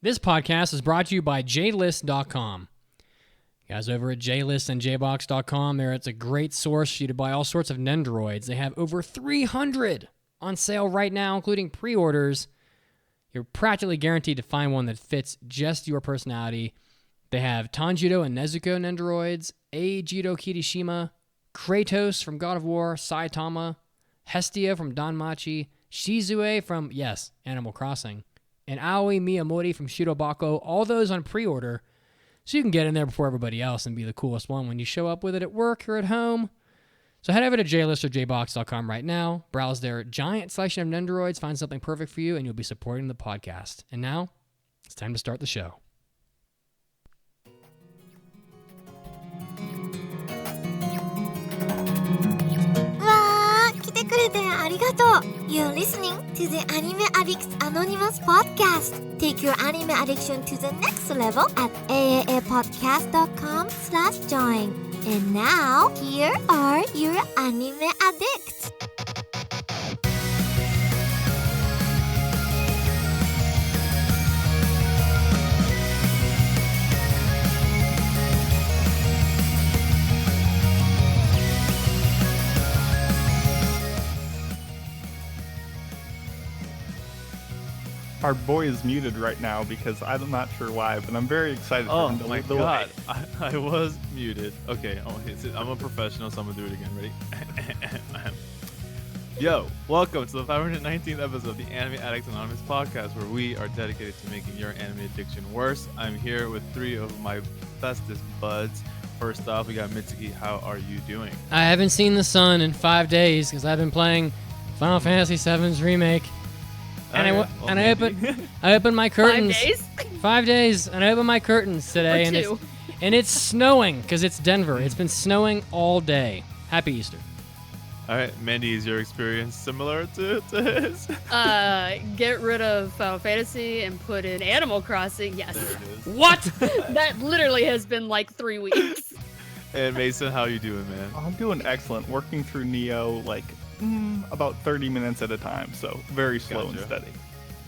This podcast is brought to you by JList.com. Guys, over at JList and JBox.com, it's a great source for you to buy all sorts of Nendoroids. They have over 300 on sale right now, including pre-orders. You're practically guaranteed to find one that fits just your personality. They have Tanjiro and Nezuko Nendoroids, Eijiro Kirishima, Kratos from God of War, Saitama, Hestia from Danmachi, Shizue from, yes, Animal Crossing, and Aoi Miyamori from Shirobako, all those on pre-order, so you can get in there before everybody else and be the coolest one when you show up with it at work or at home. So head over to JList or JBox.com right now, browse their giant selection of Nendoroids, find something perfect for you, and you'll be supporting the podcast. And now, it's time to start the show. You're listening to the Anime Addicts Anonymous Podcast. Take your anime addiction to the next level at aapodcast.com/join. And now, here are your anime addicts. Our boy is muted right now because I'm not sure why, but I'm very excited for him to lead the way. I was muted. Okay, I'm a professional, so I'm gonna do it again. Ready? Yo, welcome to the 519th episode of the Anime Addicts Anonymous Podcast, where we are dedicated to making your anime addiction worse. I'm here with three of my bestest buds. First off, we got Mitsugi. How are you doing? I haven't seen the sun in 5 days because I've been playing Final Fantasy VII's remake. And I opened my curtains. 5 days? 5 days, and I opened my curtains today, and it's snowing because it's Denver. It's been snowing all day. Happy Easter. All right, Mandi, is your experience similar to his? Get rid of Final Fantasy and put in Animal Crossing. Yes. There it is. What? That literally has been like 3 weeks. And Mason, how you doing, man? I'm doing excellent. Working through Neo about 30 minutes at a time, so very slow and steady.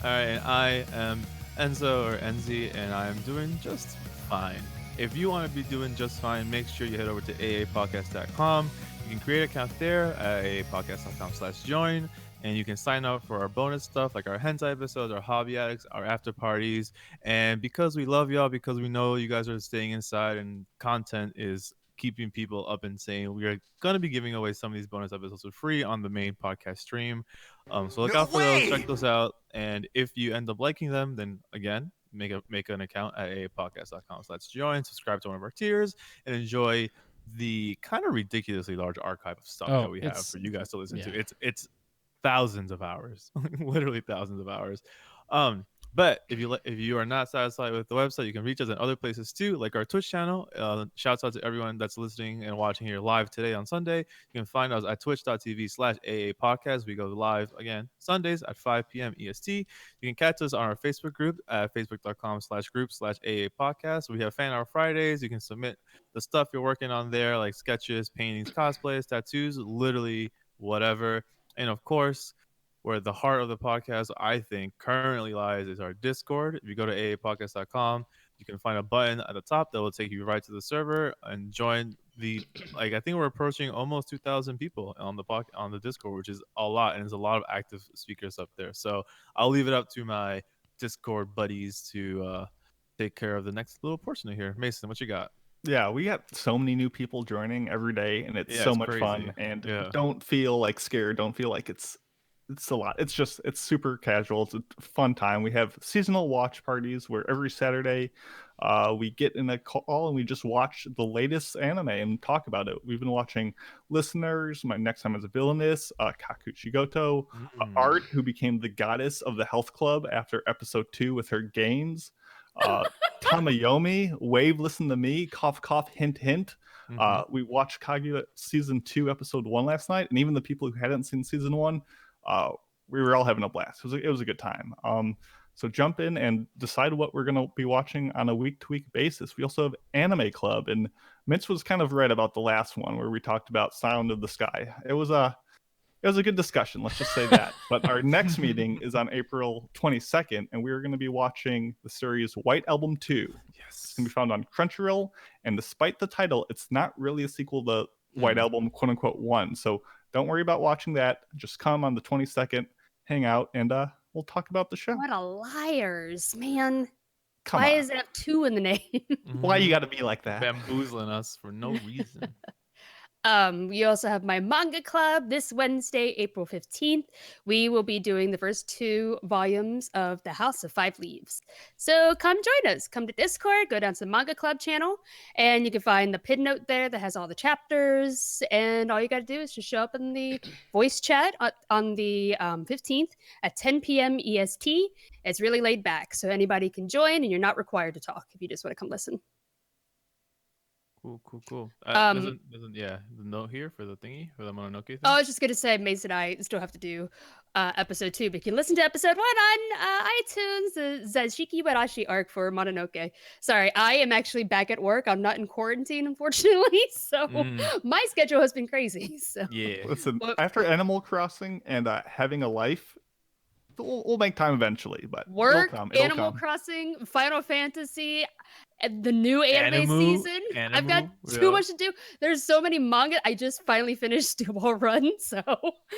All right, and I am Enzo or Enzi, and I'm doing just fine. If you want to be doing just fine, make sure you head over to aapodcast.com. You can create an account there at aapodcast.com/join, and you can sign up for our bonus stuff like our hentai episodes, our hobby addicts, our after parties. And because we love y'all, because we know you guys are staying inside and content is keeping people up and saying, we are going to be giving away some of these bonus episodes for free on the main podcast stream. So look out for those, check those out. And if you end up liking them, then again, make an account at aapodcast.com/join, subscribe to one of our tiers, and enjoy the kind of ridiculously large archive of stuff that we have for you guys to listen to. It's thousands of hours, literally thousands of hours. But if you are not satisfied with the website, you can reach us in other places too, like our Twitch channel. Shouts out to everyone that's listening and watching here live today on Sunday. You can find us at twitch.tv/aapodcast. We go live again Sundays at 5 p.m. EST. You can catch us on our Facebook group at facebook.com/group/aapodcast. We have Fan Hour Fridays. You can submit the stuff you're working on there, like sketches, paintings, cosplays, tattoos, literally whatever. And of course, where the heart of the podcast, I think, currently lies is our Discord. If you go to aapodcast.com, you can find a button at the top that will take you right to the server and join the, I think we're approaching almost 2,000 people on the Discord, which is a lot, and there's a lot of active speakers up there. So I'll leave it up to my Discord buddies to take care of the next little portion of here. Mason, what you got? Yeah, we got so many new people joining every day, and it's so much crazy. fun. And don't feel like scared. Don't feel like it's a lot. It's super casual. It's a fun time. We have seasonal watch parties where every Saturday we get in a call and we just watch the latest anime and talk about it. We've been watching Listeners, My Next Time as a Villainess, Kakuchigoto, Art, who became the goddess of the health club after episode 2 with her gains, Tamayomi, Wave, Listen to Me, Cough Cough, Hint Hint. We watched Kaguya season 2 episode 1 last night, and even the people who hadn't seen season 1, we were all having a blast. It was a good time. So jump in and decide what we're going to be watching on a week-to-week basis. We also have Anime Club, and Mitch was kind of right about the last one where we talked about Sound of the Sky. It was It was a good discussion. Let's just say that. But our next meeting is on April 22nd, and we are going to be watching the series White Album 2. It's going to be found on Crunchyroll, and despite the title, it's not really a sequel to White Album quote unquote 1. So don't worry about watching that. Just come on the 22nd, hang out, and we'll talk about the show. What a liars, man. Come Why on. does it have 2 in the name? Why you got to be like that? Bamboozling us for no reason. We also have my manga club this Wednesday, April 15th. We will be doing the first 2 volumes of The House of Five Leaves. So come join us. Come to Discord, go down to the manga club channel, and you can find the pin note there that has all the chapters. And all you got to do is just show up in the voice chat on the 15th at 10 p.m. EST. It's really laid back, so anybody can join, and you're not required to talk if you just want to come listen. Cool. There's the note here for the thingy, for the Mononoke thing. Oh, I was just going to say, Mace and I still have to do episode 2, but you can listen to episode 1 on iTunes, the Zashiki Warashi arc for Mononoke. Sorry, I am actually back at work. I'm not in quarantine, unfortunately, so my schedule has been crazy. So Yeah. Listen, after Animal Crossing and having a life, we'll make time eventually, but work, it'll Animal come. Crossing, Final Fantasy, the new anime season. I've got too much to do. There's so many manga. I just finally finished Steel Run, so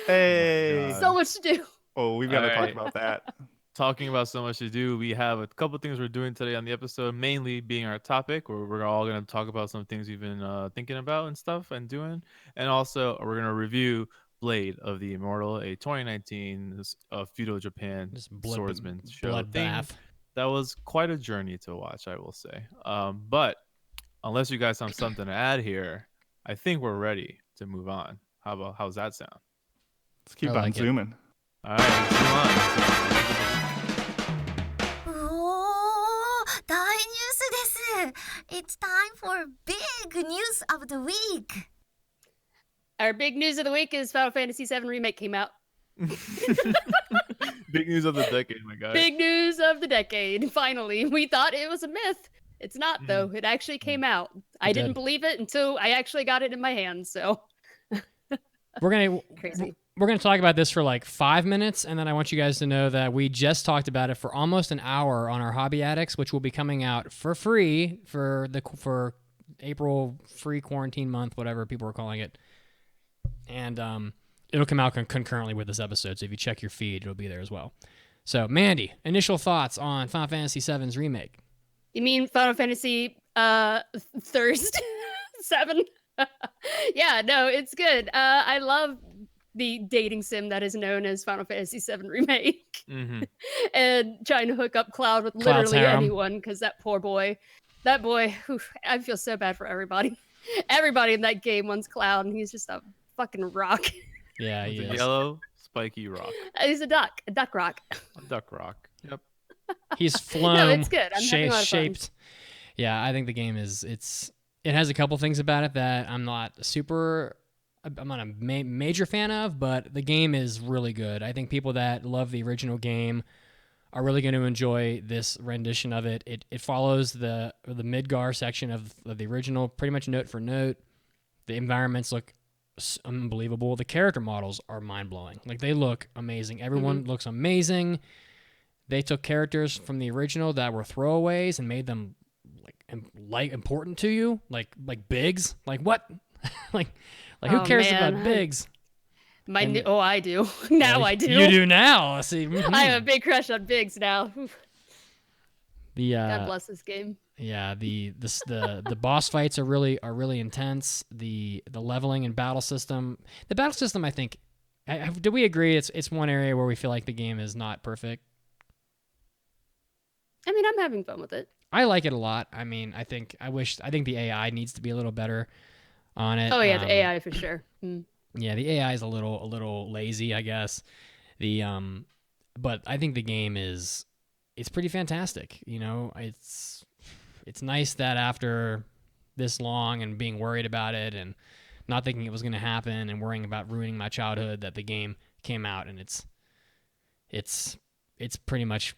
Hey, so much to do. Oh, we've got to talk Alright. about that. Talking about so much to do, we have a couple things we're doing today on the episode, mainly being our topic, where we're all going to talk about some things we've been thinking about and stuff and doing. And also, we're going to review Blade of the Immortal, a 2019 feudal Japan swordsman show thing. Bloodbath. That was quite a journey to watch, I will say. But unless you guys have something to add here, I think we're ready to move on. How's that sound? Let's keep I on like it. zooming. All right, let's move on. おー、大ニュースです。It's time for big news of the week. Our big news of the week is Final Fantasy VII Remake came out. Big news of the decade, my guy. Big news of the decade. Finally, we thought it was a myth. It's not, though. It actually came out. I didn't believe it until I actually got it in my hands. So We're gonna crazy. We're gonna talk about this for like 5 minutes, and then I want you guys to know that we just talked about it for almost an hour on our Hobby Addicts, which will be coming out for free for April free quarantine month, whatever people are calling it, and it'll come out concurrently with this episode. So if you check your feed, it'll be there as well. So Mandy, initial thoughts on Final Fantasy VII's remake? You mean Final Fantasy Thirst 7? Yeah, no, it's good. I love the dating sim that is known as Final Fantasy VII Remake. Mm-hmm. And trying to hook up Cloud with Cloud's literally harem. anyone, because that poor boy, I feel so bad for everybody. Everybody in that game wants Cloud, and he's just a fucking rock. Yeah, he The is. yellow spiky rock. He's a duck rock. A duck rock. Yep. He's flown. No, it's good. I'm having a lot of fun. Shaped. Yeah, I think the game it has a couple things about it that I'm not a major fan of, but the game is really good. I think people that love the original game are really going to enjoy this rendition of it. It follows the Midgar section of the original pretty much note for note. The environments look unbelievable. The character models are mind-blowing. Like, they look amazing. Everyone looks amazing. They took characters from the original that were throwaways and made them like important to you, like Biggs. Like, what? like who cares about Biggs? I do. Now I do. You do now. See, I have a big crush on Biggs now. the God bless this game. yeah, the boss fights are really intense. The leveling and battle system. The battle system, I think. Do we agree? It's one area where we feel like the game is not perfect. I mean, I'm having fun with it. I like it a lot. I mean, I think the AI needs to be a little better on it. Oh yeah, the AI for sure. Yeah, the AI is a little lazy, I guess. But I think the game it's pretty fantastic. You know, it's nice that after this long and being worried about it and not thinking it was going to happen and worrying about ruining my childhood, that the game came out and it's pretty much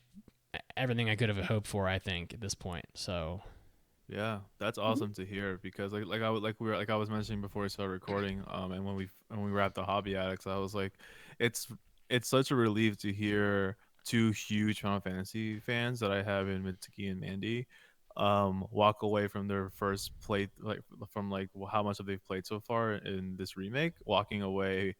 everything I could have hoped for, I think, at this point. So Yeah, that's awesome to hear because I was mentioning before we started recording, and when we wrapped the Hobby Addicts, I was like, it's it's such a relief to hear two huge Final Fantasy fans that I have in Mitsugi and Mandi, walk away from their first play, like from like how much have they've played so far in this remake, walking away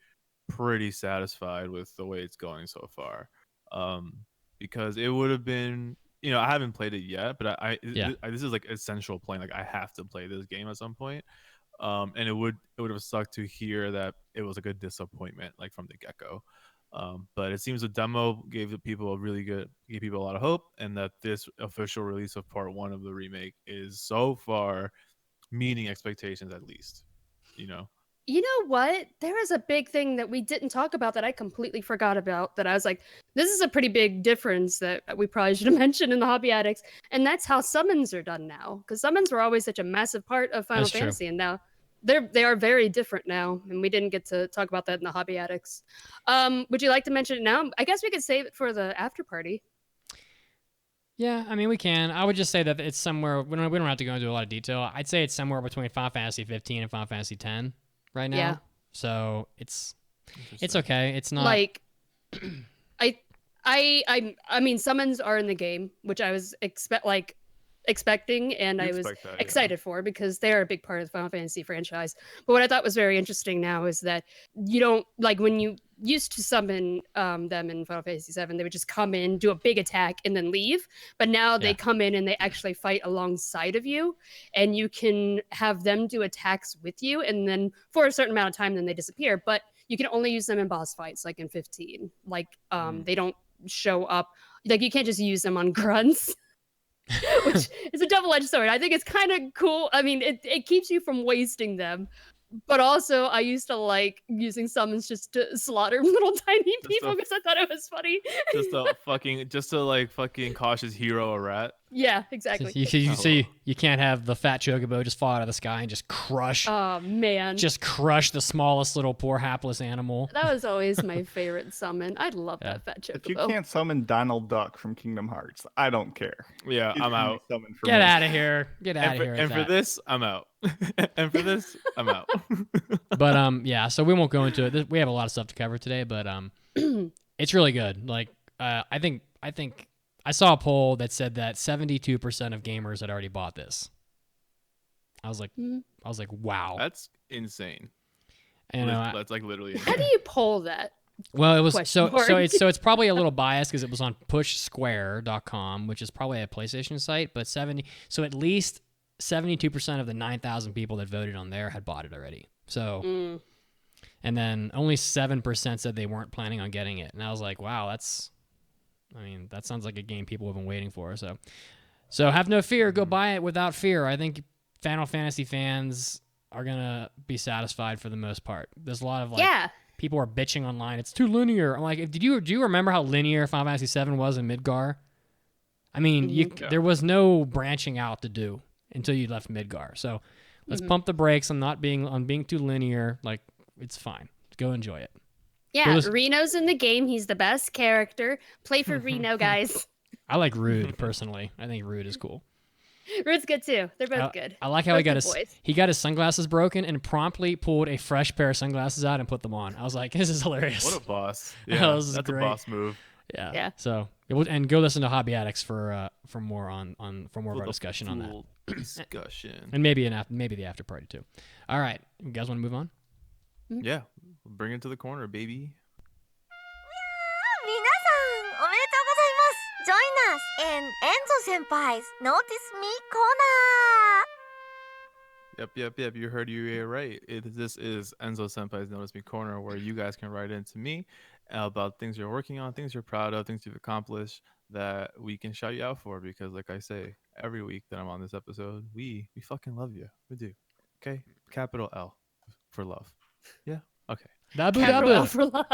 pretty satisfied with the way it's going so far. Um, because it would have been, I haven't played it yet, but Yeah. this is like essential playing. Like I have to play this game at some point. And it would have sucked to hear that it was like a disappointment, like from the get go. But it seems the demo gave people a lot of hope, and that this official release of part one of the remake is so far meeting expectations at least. You know, You know what? There is a big thing that we didn't talk about that I completely forgot about. That I was like, this is a pretty big difference that we probably should have mentioned in the Hobby Addicts, and that's how summons are done now. Because summons were always such a massive part of Final That's true. Fantasy, and now they are very different now, and we didn't get to talk about that in the Hobby Addicts. Would you like to mention it now? I guess we could save it for the after party. Yeah, I mean, we can. I would just say that it's somewhere. We don't have to go into a lot of detail. I'd say it's somewhere between Final Fantasy 15 and Final Fantasy 10 right now. Yeah. So it's Interesting. okay. It's not Like, I mean, summons are in the game, which I was expecting, and You I was expect that, yeah. excited for because they're a big part of the Final Fantasy franchise. But what I thought was very interesting now is that you don't like when you used to summon them in Final Fantasy 7, they would just come in, do a big attack, and then leave. But now they Yeah. come in and they actually fight alongside of you, and you can have them do attacks with you, and then for a certain amount of time, then they disappear. But you can only use them in boss fights, like in 15. Like they don't show up. Like you can't just use them on grunts. Which is a double-edged sword. I think it's kind of cool. I mean, it keeps you from wasting them. But also, I used to like using summons just to slaughter little tiny people because I thought it was funny. just to like fucking cautious hero a rat. Yeah, exactly. You see, you can't have the fat chocobo just fall out of the sky and just crush Oh man, the smallest little poor hapless animal. that was always my favorite summon. I love Yeah. that fat If you chocobo. can't summon Donald Duck from Kingdom Hearts, I don't care. Yeah, He's I'm the only out. summon for Get me. out of here! Get out of here! with And for that. this, I'm out. And for this, I'm out. But yeah, so we won't go into it. We have a lot of stuff to cover today, but it's really good. Like I think I saw a poll that said that 72% of gamers had already bought this. I was like, wow. That's insane. You know, That's like literally How do insane. you pull that? well, it was Question so mark. it's probably a little biased because it was on pushsquare.com, which is probably a PlayStation site, but at least 72% of the 9,000 people that voted on there had bought it already. So and then only 7% said they weren't planning on getting it. And I was like, wow, that sounds like a game people have been waiting for. So have no fear. Go buy it without fear. I think Final Fantasy fans are going to be satisfied for the most part. There's a lot of Yeah. people are bitching online. It's too linear. I'm like, do you remember how linear Final Fantasy 7 was in Midgar? I mean, Yeah. there was no branching out to do until you left Midgar. So let's pump the brakes on being too linear. Like, it's fine. Go enjoy it. Yeah, listen- Reno's in the game. He's the best character. Play for Reno, guys. I like Rude personally. I think Rude is cool. Rude's good too. They're both good. I like how Both he got good his sunglasses broken and promptly pulled a fresh pair of sunglasses out and put them on. I was like, this is hilarious. What a boss. That Yeah, was that's great. a boss move. Yeah. So and go listen to Hobby Addicts for more of our discussion on that, Full discussion. and maybe the after party too. All right, you guys want to move on? Yeah, bring it to the corner, baby. 皆さんおめでとうございます Join us in Enzo Senpai's Notice Me corner. Yep. You heard you right. This is Enzo Senpai's Notice Me Corner, where you guys can write in to me about things you're working on, things you're proud of, things you've accomplished that we can shout you out for. Because, like I say every week that I'm on this episode, we fucking love you. We do. Okay, capital L for love. Yeah. Okay. Dabu Capital L dabu. for love.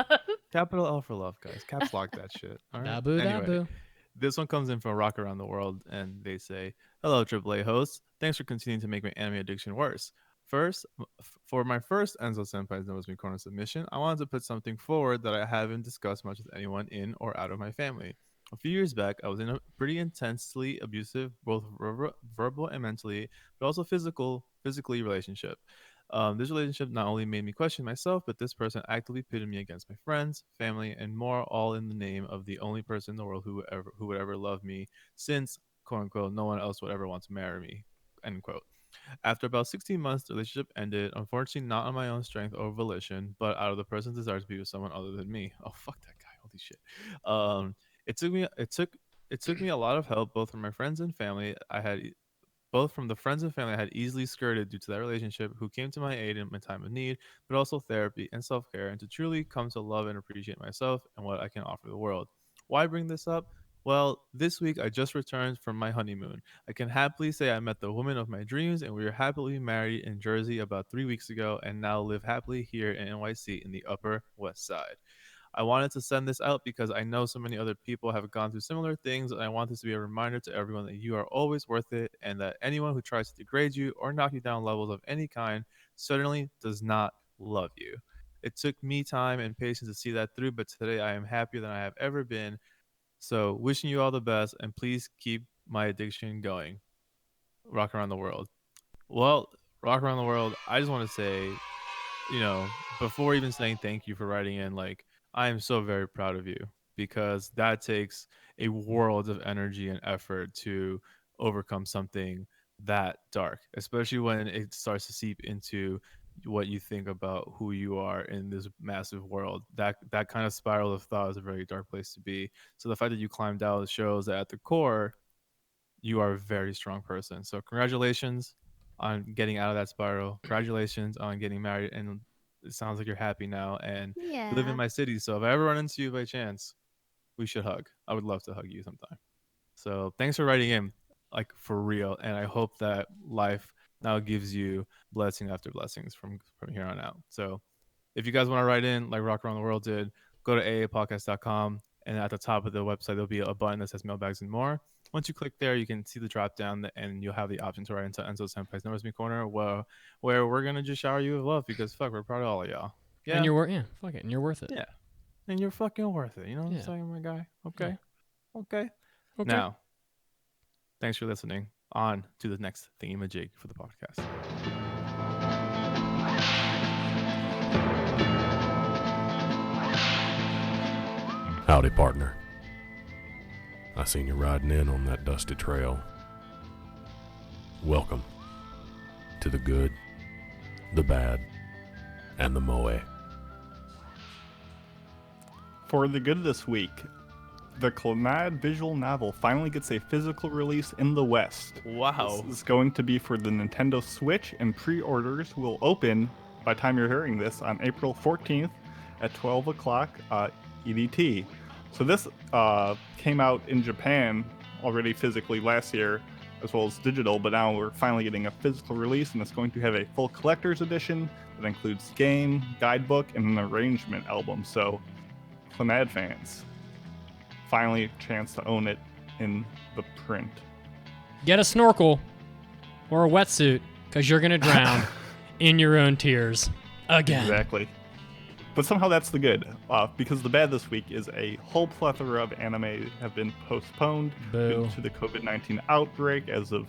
Capital L for love, guys. Caps lock that shit. All right. Dabu Anyway, dabu. this one comes in from Rock Around the World, and they say, "Hello, AAA hosts. Thanks for continuing to make my anime addiction worse. First, for my first Enzo Senpai's Notice Me Corner submission, I wanted to put something forward that I haven't discussed much with anyone in or out of my family. A few years back, I was in a pretty intensely abusive, both verbal and mentally, but also physically relationship. This relationship not only made me question myself, but this person actively pitted me against my friends, family, and more, all in the name of the only person in the world who would ever love me, since quote unquote no one else would ever want to marry me. End quote. After about 16 months, the relationship ended, unfortunately not on my own strength or volition, but out of the person's desire to be with someone other than me. Oh fuck that guy! Holy shit. Um, it took me a lot of help, both from my friends and family. Both from the friends and family I had easily skirted due to that relationship, who came to my aid in my time of need, but also therapy and self care, and to truly come to love and appreciate myself and what I can offer the world. Why bring this up? Well, this week I just returned from my honeymoon. I can happily say I met the woman of my dreams, and we were happily married in Jersey about 3 weeks ago, and now live happily here in NYC in the Upper West Side. I wanted to send this out because I know so many other people have gone through similar things, and I want this to be a reminder to everyone that you are always worth it, and that anyone who tries to degrade you or knock you down levels of any kind certainly does not love you. It took me time and patience to see that through, but today I am happier than I have ever been. So, wishing you all the best, and please keep my addiction going. Rock around the world. Well, rock around the world. I just want to say, you know, before even saying thank you for writing in, like, I am so very proud of you, because that takes a world of energy and effort to overcome something that dark, especially when it starts to seep into what you think about who you are in this massive world. That kind of spiral of thought is a very dark place to be. So the fact that you climbed out shows that at the core you are a very strong person. So congratulations on getting out of that spiral. Congratulations on getting married, and it sounds like you're happy now. And you live in Yeah. my city, so if I ever run into you by chance, we should hug. I would love to hug you sometime. So thanks for writing in, like for real. And I hope that life now gives you blessing after blessings from here on out. So if you guys want to write in like Rock Around the World did, go to aapodcast.com, and at the top of the website there'll be a button that says mailbags and more. Once you click there, you can see the drop down, and you'll have the option to write into Enzo Senpai's Notice Me Corner, where we're gonna just shower you with love, because fuck, we're proud of all of y'all. Yeah, And you're yeah, fuck it, and you're worth it. yeah, and you're fucking worth it. You know what I'm Yeah. saying, my guy? Okay, okay. Okay. Now, thanks for listening. On to the next thingy-majig for the podcast. Howdy, partner. I seen you riding in on that dusty trail. Welcome to the good, the bad, and the moe. For the good this week, the Clannad visual novel finally gets a physical release in the West. Wow. This is going to be for the Nintendo Switch, and pre-orders will open, by the time you're hearing this, on April 14th at 12 o'clock EDT. So this came out in Japan already physically last year, as well as digital, but now we're finally getting a physical release, and it's going to have a full collector's edition that includes game, guidebook, and an arrangement album. So, Clannad fans, finally a chance to own it in the print. Get a snorkel or a wetsuit, because you're going to drown in your own tears again. Exactly. But somehow that's the good, because the bad this week is a whole plethora of anime have been postponed due to the COVID-19 outbreak as of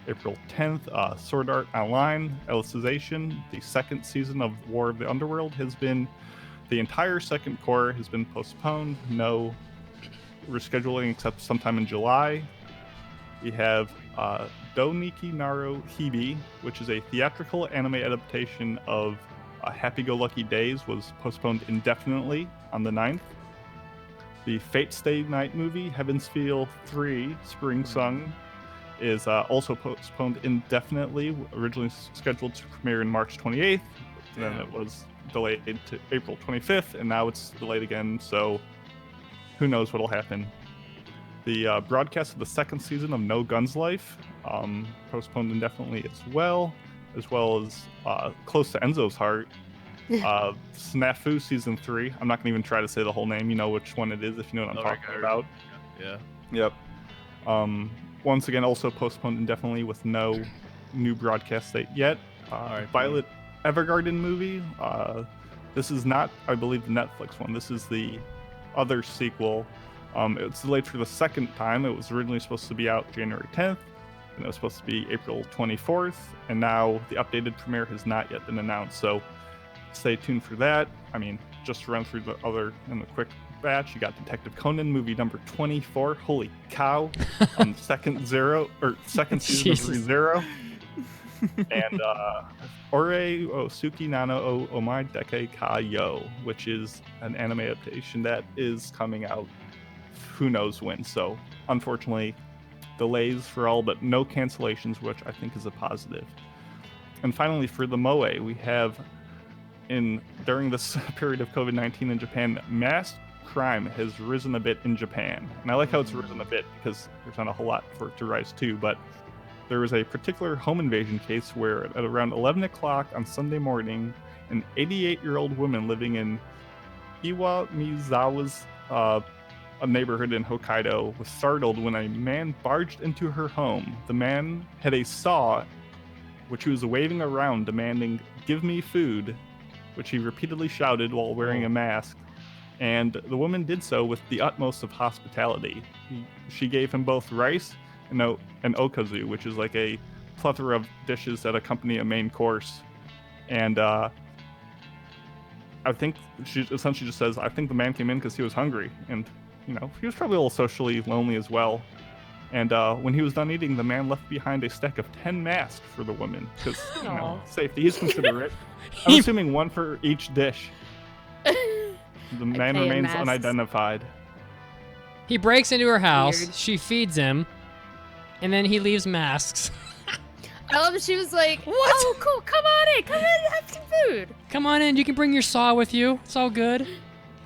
April 10th. Sword Art Online, Alicization, the second season of War of the Underworld the entire second core has been postponed. No rescheduling except sometime in July. We have Doniki Naro Hibi, which is a theatrical anime adaptation of Happy-Go-Lucky Days, was postponed indefinitely on the 9th. The Fate Stay Night movie, Heaven's Feel 3, Spring Song, is also postponed indefinitely, originally scheduled to premiere in March 28th. Then it was delayed to April 25th, and now it's delayed again, so who knows what'll happen. The broadcast of the second season of No Guns Life, postponed indefinitely as well as close to Enzo's heart, Snafu Season 3. I'm not going to even try to say the whole name. You know which one it is if you know what I'm talking about. Yeah. Yep. Once again, also postponed indefinitely with no new broadcast date yet. Violet Evergarden movie. This is not, I believe, the Netflix one. This is the other sequel It's delayed for the second time. It was originally supposed to be out January 10th, and it was supposed to be April 24th, and now the updated premiere has not yet been announced, so stay tuned for that. I mean, just to run through the other in the quick batch, you got Detective Conan movie number 24. Holy cow! Second season of ReZero. And Ore o Suki Nano o Omae Deke Ka Yo, which is an anime adaptation that is coming out who knows when. So, unfortunately, delays for all, but no cancellations, which I think is a positive. And finally, for the Moe, we have during this period of COVID-19 in Japan, mass crime has risen a bit in Japan. And I like how it's risen a bit because there's not a whole lot for it to rise to, but there was a particular home invasion case where at around 11 o'clock on Sunday morning, an 88-year-old woman living in Iwamizawa's a neighborhood in Hokkaido was startled when a man barged into her home. The man had a saw, which he was waving around, demanding, "Give me food," which he repeatedly shouted while wearing a mask. And the woman did so with the utmost of hospitality. She gave him both rice and okazu, which is like a plethora of dishes that accompany a main course. And I think she essentially just says, I think the man came in because he was hungry. And, you know, he was probably a little socially lonely as well. And when he was done eating, the man left behind a stack of 10 masks for the woman. Because, you know, safety. He's considerate. I'm assuming one for each dish. The man remains unidentified. He breaks into her house. Weird. She feeds him. And then he leaves masks. I love that she was like, what? Oh, cool. Come on in. Come in and have some food. Come on in. You can bring your saw with you. It's all good.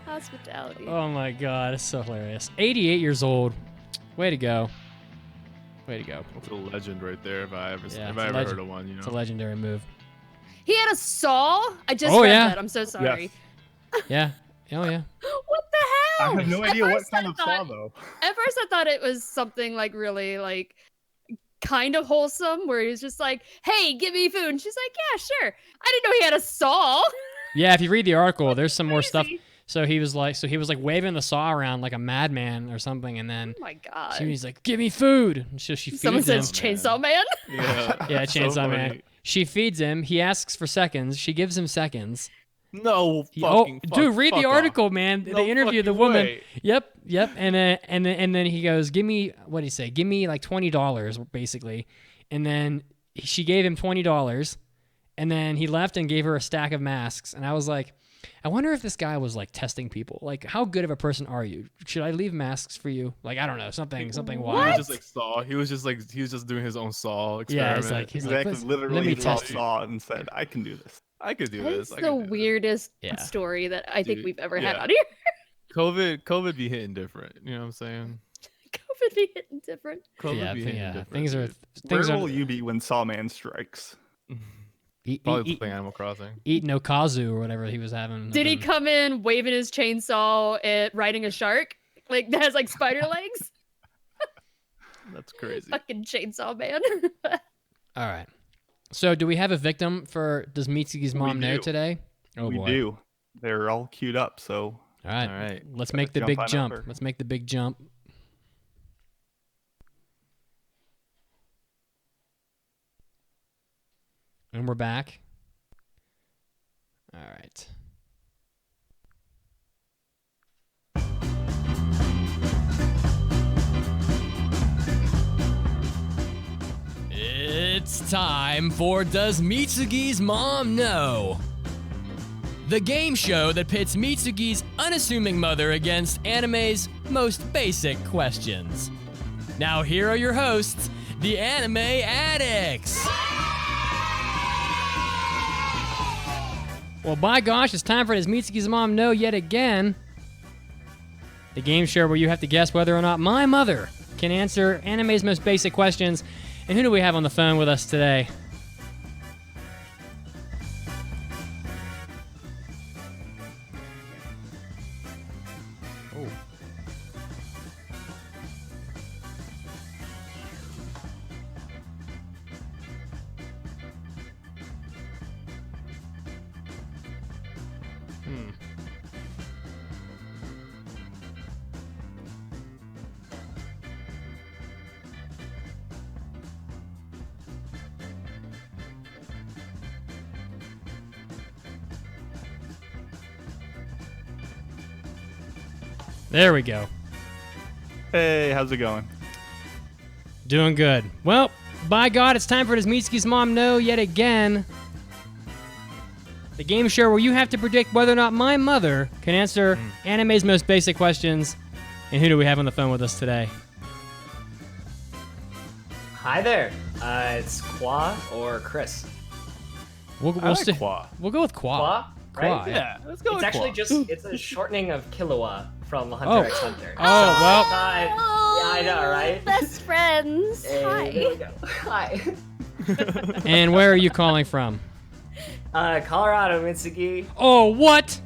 Hospitality. Oh, my God. It's so hilarious. 88 years old. Way to go. Way to go. It's a legend right there if I ever Yeah, heard of one, you know. It's a legendary move. He had a saw? I just read yeah. that. I'm so sorry. Yeah. Oh, yeah. What the hell? I have no idea what kind of saw, though. At first I thought it was something like really like kind of wholesome where he was just like, hey, give me food. And she's like, yeah, sure. I didn't know he had a saw. Yeah, if you read the article, there's some more stuff. So he was like waving the saw around like a madman or something, and then Oh my god. she was like, "Give me food." And so she feeds Someone him. says Chainsaw Man. Yeah, Chainsaw Man. She feeds him. He asks for seconds. She gives him seconds. No Dude, read the article, man. No they interview the fucking woman. way. Yep. And then he goes, "Give me what did he say? Give me like $20 basically." And then she gave him $20, and then he left and gave her a stack of masks. And I was like, I wonder if this guy was like testing people. Like, how good of a person are you? Should I leave masks for you? Like, I don't know, something He wild. was just doing his own saw experiment. Yeah, he's like, Literally, let me he test you. saw it and said, "I can do this." I could do That's this. the weirdest Yeah. story that I think Dude, we've ever had yeah. on here. COVID be hitting different. You know what I'm saying? COVID be hitting different. COVID be hitting different. Things are dude. things Where are will you be when Sawman strikes? Probably playing Animal Crossing. eating okazu or whatever he was having. Did he come in waving his chainsaw at riding a shark? Like that has like spider legs? That's crazy. Fucking Chainsaw Man. All right. So, do we have a victim for Does Mitsugi's Mom Know do. today? Oh, We boy. do. They're all queued up, so All right. All right. Let's Gotta make the jump big on jump. over. Let's make the big jump. And we're back. All right. It's time for Does Mitsugi's Mom Know? The game show that pits Mitsugi's unassuming mother against anime's most basic questions. Now here are your hosts, the Anime Addicts. Well, by gosh, it's time for Does Mitsugi's Mom Know yet again. The game show where you have to guess whether or not my mother can answer anime's most basic questions. And who do we have on the phone with us today? Oh. There we go. Hey, how's it going? Doing good. Well, by God, it's time for Does Mitsugi's Mom Know yet again. The game show where you have to predict whether or not my mother can answer anime's most basic questions. And who do we have on the phone with us today? Hi there. It's Kwa or Chris. We'll I like stick- Kwa. We'll go with Kwa. Kwa, right? Kwa, Yeah, let's go It's with actually Kwa. it's a shortening of Killua from Hunter Oh. x Hunter. Oh, well. Yeah, I know, right? Best friends. Hey, Hi. there we go. Hi. And where are you calling from? Colorado, Mitsugi. Oh, what?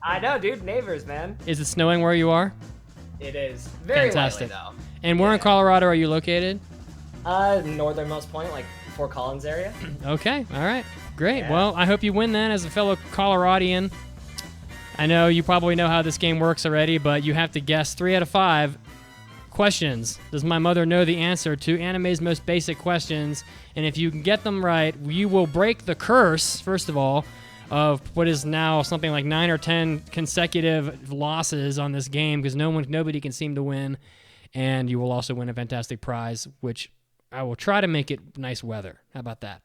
I know, dude. Neighbors, man. Is it snowing where you are? It is very Fantastic. lightly, And where in Yeah. Colorado are you located? though. Northernmost point, like Fort Collins area. Okay, all right. Great. Yeah. Well, I hope you win then as a fellow Coloradian. I know you probably know how this game works already, but you have to guess 3 out of 5 questions. Does my mother know the answer to anime's most basic questions? And if you can get them right, you will break the curse, first of all, of what is now something like 9 or 10 consecutive losses on this game because nobody can seem to win. And you will also win a fantastic prize, which I will try to make it nice weather. How about that?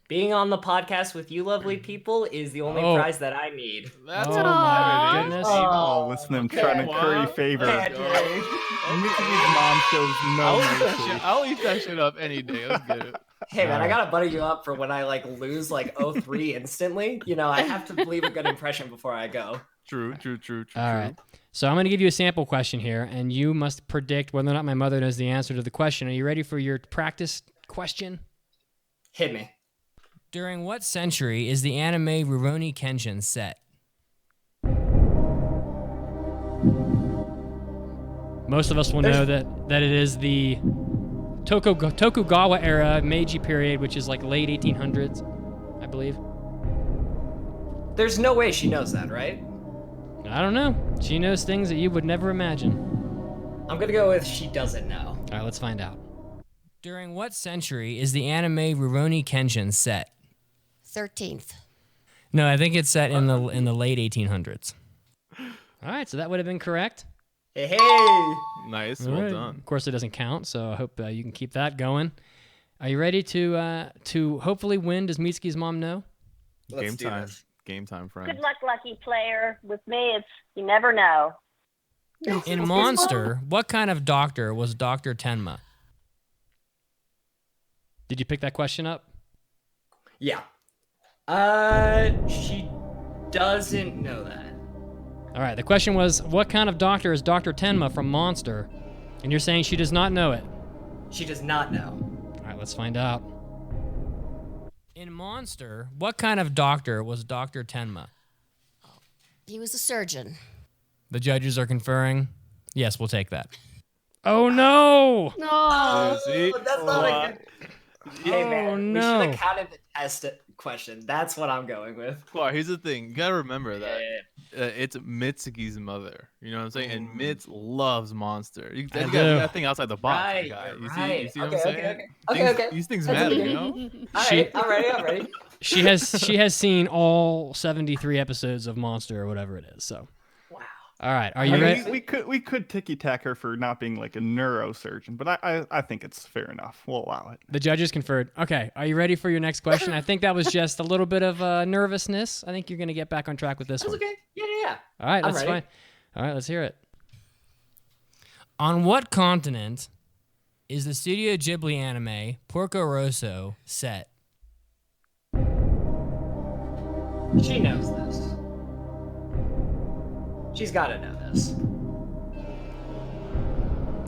Being on the podcast with you lovely people is the only Oh. prize that I need. That's Oh all my right. goodness. Oh, listen to them trying to curry favor. Can't wait. Mitsugi's mom shows no I'll eat, that mercy. shit, I'll eat that shit up any day. Let's get it. Hey man, I gotta butter you up for when I like lose like 0-3 instantly. You know, I have to leave a good impression before I go. True. All right. So I'm going to give you a sample question here, and you must predict whether or not my mother knows the answer to the question. Are you ready for your practice question? Hit me. During what century is the anime Rurouni Kenshin set? Most of us will know that it is the Tokugawa era, Meiji period, which is like late 1800s, I believe. There's no way she knows that, right? I don't know. She knows things that you would never imagine. I'm gonna go with she doesn't know. All right, let's find out. During what century is the anime Rurouni Kenshin set? 13th. No, I think it's set in the late 1800s. All right, so that would have been correct. Hey, hey! Nice. All Well right. done. Of course, it doesn't count, so I hope you can keep that going. Are you ready to hopefully win? Does Mitsugi's mom know? Let's Game do time. this. Game time, friends. Good luck, lucky player. With me, it's you never know. In Monster, what kind of doctor was Dr. Tenma? Did you pick that question up? Yeah. She doesn't know that. All right, the question was, what kind of doctor is Dr. Tenma from Monster? And you're saying she does not know it. She does not know. All right, let's find out. In Monster, what kind of doctor was Dr. Tenma? He was a surgeon. The judges are conferring. Yes, we'll take that. Oh no! No. See? That's not a good. Hey man, Oh, we no. should have counted the test question. That's what I'm going with. Well, here's the thing. You gotta remember that Yeah. it's Mitsugi's mother. You know what I'm saying? And Mitz loves Monster. You, I you do. got that thing outside the box, Right, guy. You right. see what Okay, I'm saying? okay. Things- Okay. These things That's matter, okay. you know? All She- right, I'm ready. I'm ready. She has seen all 73 episodes of Monster or whatever it is. So, Wow. all right, are I you mean, ready? we could ticky tack her for not being like a neurosurgeon, but I think it's fair enough. We'll allow it. The judges conferred. Okay, are you ready for your next question? I think that was just a little bit of nervousness. I think you're gonna get back on track with this That's one. okay. Yeah. All right, I'm that's ready. fine. All right, let's hear it. On what continent is the Studio Ghibli anime Porco Rosso set? She knows this. She's got to know this.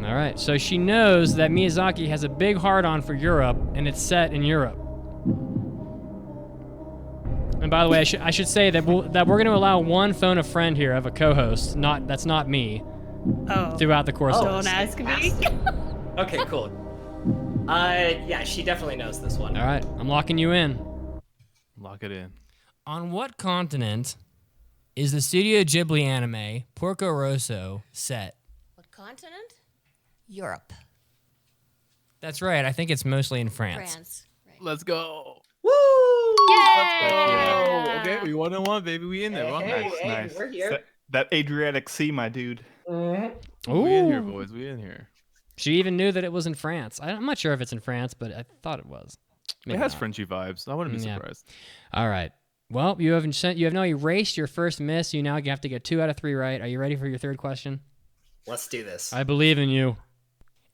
All right, so she knows that Miyazaki has a big hard-on for Europe, and it's set in Europe. And by the way, I should say that we're going to allow one phone a friend here of a co-host. That's not me. Oh. Throughout the course of Don't this. ask me. Okay, cool. Yeah, she definitely knows this one. All right, I'm locking you in. Lock it in. On what continent is the Studio Ghibli anime Porco Rosso set? What continent? Europe. That's right. I think it's mostly in France. France. Right. Let's go. Woo! Oh, okay, we 1-1, baby. We in there. Well, Hey, nice. hey, Nice. we're here. That Adriatic Sea, my dude. Mhm. We in here, Ooh. boys. We in here. She even knew that it was in France. I'm not sure if it's in France, but I thought it was. Maybe It has not. Frenchy vibes. I wouldn't be Yeah. surprised. All right. Well, you have now erased your first miss. You now have to get 2 out of 3 right. Are you ready for your third question? Let's do this. I believe in you.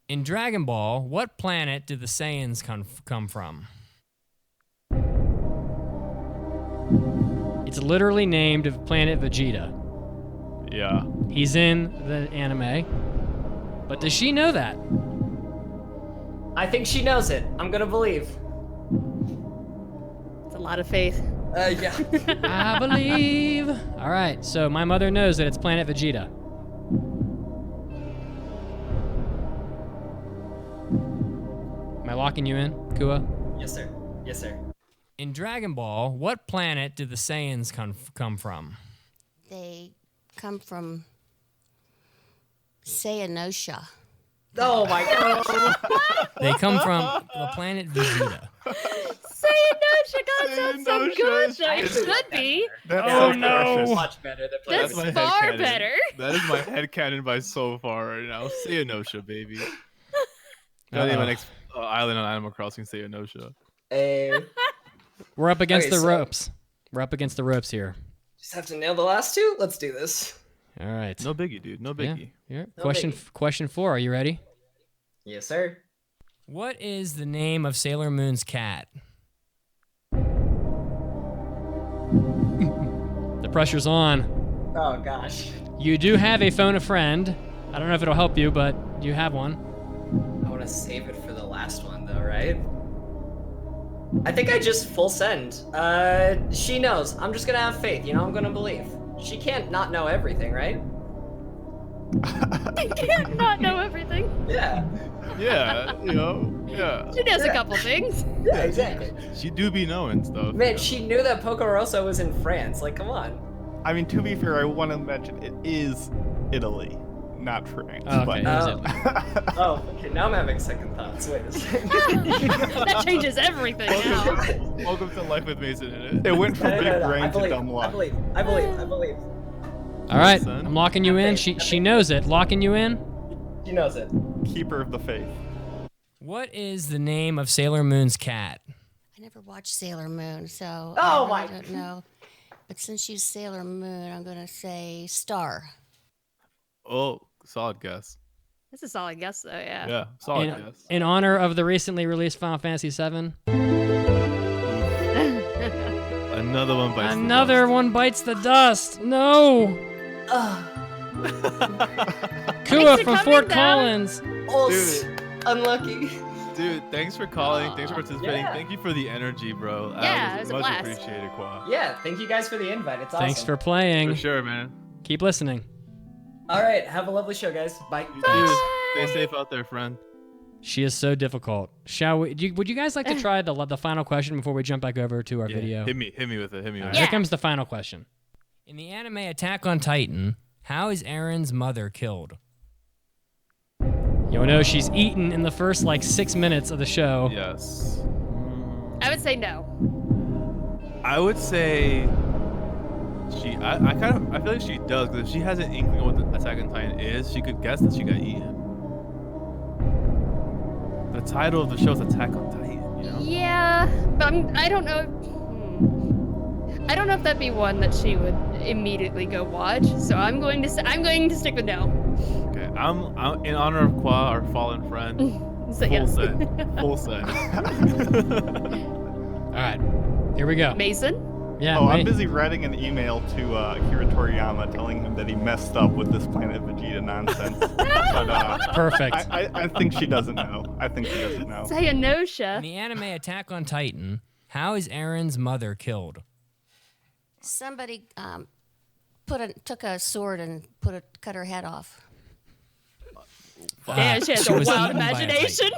In Dragon Ball, what planet do the Saiyans come from? It's literally named Planet Vegeta. Yeah. He's in the anime. But does she know that? I think she knows it. I'm gonna believe. It's a lot of faith. Yeah. I believe. All right, so my mother knows that it's Planet Vegeta. Am I locking you in, Kua? Yes, sir. Yes, sir. In Dragon Ball, what planet do the Saiyans come from? They come from Sayanosha. Oh my gosh. They come from the planet Vegeta. Sayanosha, God, sounds so Sayanosha good. is Though. It actually should be. That's Oh, so no. precious. Much better than That's Planet my far headcanon. better. That is my headcanon by so far right now. Sayanosha, baby. Gotta name my next island on Animal Crossing Sayanosha. Vegeta. We're up against Okay, the so- ropes. We're up against the ropes here. Just have to nail the last 2. Let's do this. All right. No biggie, dude. No Yeah, biggie. yeah. No Question biggie. question 4. Are you ready? Yes, sir. What is the name of Sailor Moon's cat? The pressure's on. Oh gosh. You do have a phone a friend. I don't know if it'll help you, but you have one. I want to save it for the last one, though, right? I think I just full send. She knows. I'm just gonna have faith. I'm gonna believe. She can't not know everything, right? You can't not know everything. Yeah. Yeah, yeah. She knows a Yeah. couple things. Yeah, exactly. She do be knowing stuff. Man, yeah. she knew that Pocoroso was in France. Like, come on. I mean, to be fair, I want to mention it is Italy, not France. Oh, okay. but- Oh, okay. Now I'm having second thoughts. Wait a second. That changes everything now. Welcome to Life with Mason in it. It went from No, big I brain to believe. dumb I luck. believe. All right, Son. I'm locking you in. Okay, She knows it. Locking you in. She knows it. Keeper of the faith. What is the name of Sailor Moon's cat? I never watched Sailor Moon, so Oh, I my- really don't know. But since she's Sailor Moon, I'm gonna say Star. Oh, solid guess. That's a solid guess, though. Yeah. Yeah, solid In, guess. in honor of the recently released Final Fantasy VII, Another one bites the another dust. one bites the dust. No, Kua Thanks for from coming Fort down. Collins. Dude. Unlucky. Dude, thanks for calling. Thanks for participating. Yeah. Thank you for the energy, bro. Yeah, it was a much blast. appreciated, Qua. Yeah, thank you guys for the invite. It's awesome. Thanks for playing. For sure, man. Keep listening. All right, have a lovely show, guys. Bye. Dude, stay safe out there, friend. She is so difficult. Shall we? Would you guys like to try the final question before we jump back over to our Yeah, video? Hit me with it. Hit me All with right, it. Here comes the final question. In the anime Attack on Titan, how is Aaron's mother killed? You know she's eaten in the first 6 minutes of the show. Yes. I would say no. I would say I feel like she does, because if she has an inkling of what the Attack on Titan is, she could guess that she got eaten. The title of the show is Attack on Titan, you know? Yeah, but I don't know. I don't know if that'd be one that she would immediately go watch. So I'm going to stick with no. Okay, I'm in honor of Qua, our fallen friend. So yes. Full send. All right, here we go. Mason. Yeah. Oh, I'm wait. busy writing an email to Akira Toriyama telling him that he messed up with this Planet Vegeta nonsense. But Perfect. I think she doesn't know. I think she doesn't know. In Sayanosha. the anime Attack on Titan, how is Aaron's mother killed? Somebody took a sword and cut her head off. Yeah, she has She a was wild eaten by a imagination.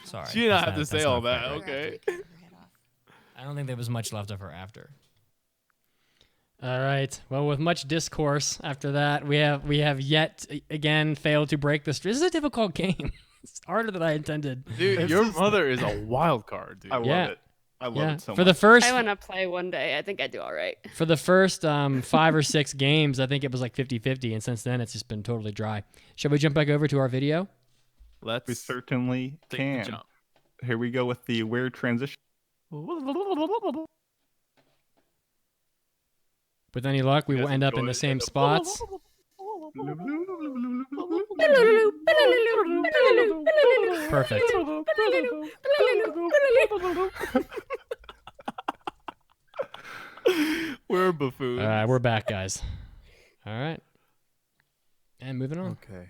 Sorry. She didn't that's have to that's say not all fair. that. Okay. Cut her head off. I don't think there was much left of her after. All right. Well, with much discourse after that, we have yet again failed to break this. This is a difficult game. It's harder than I intended. Dude, your mother is a wild card, dude. I love Yeah. it. I love Yeah. it so For much. the first I want to play one day. I think I do all right. For the first 5 or 6 games, I think it was like 50-50, and since then it's just been totally dry. Shall we jump back over to our video? We Let's certainly take the can. jump. Here we go with the weird transition. With any luck, we You will guys end up in enjoy the it? same spots. Perfect. We're buffoons. All right, we're back, guys. All right. And moving on. Okay.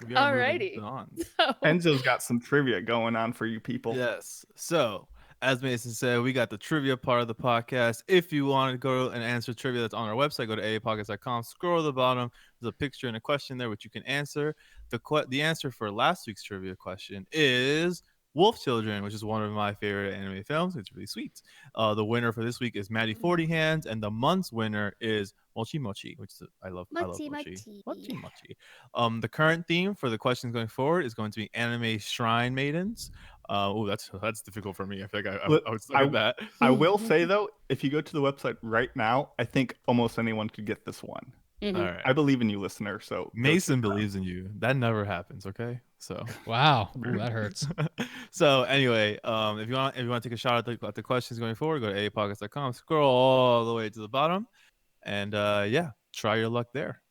We are moving Alrighty. on. Enzo's got some trivia going on for you people. Yes. So, as Mason said, we got the trivia part of the podcast. If you want to go and answer trivia that's on our website, go to aapodcast.com. Scroll to the bottom. There's a picture and a question there which you can answer. The answer for last week's trivia question is Wolf Children, which is one of my favorite anime films. It's really sweet. The winner for this week is Maddie 40 Hands, and the month's winner is Mochi Mochi, which is, I love Mochi Mochi. Mochi. Mochi Mochi. The current theme for the questions going forward is going to be anime shrine maidens. Oh, that's difficult for me. I feel like I would suck at that. I will say though, if you go to the website right now, I think almost anyone could get this one. Mhm. All right. I believe in you, listener. So Mason believes in you. That never happens. Okay, so Wow. Ooh, that hurts. so anyway, if you want to take a shot at the questions going forward, go to aapodcast.com. Scroll all the way to the bottom, and yeah, try your luck there.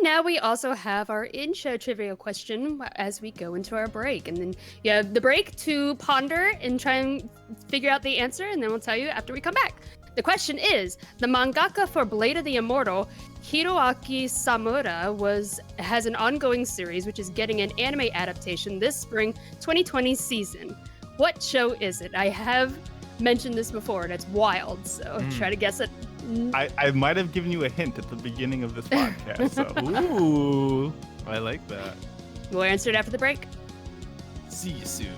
Now we also have our in-show trivia question as we go into our break. And then you have the break to ponder and try and figure out the answer, and then we'll tell you after we come back. The question is, the mangaka for Blade of the Immortal, Hiroaki Samura, has an ongoing series which is getting an anime adaptation this spring 2020 season. What show is it? I have mentioned this before, and it's wild, so try to guess it. I might have given you a hint at the beginning of this podcast. So. Ooh, I like that. We'll answer it after the break. See you soon.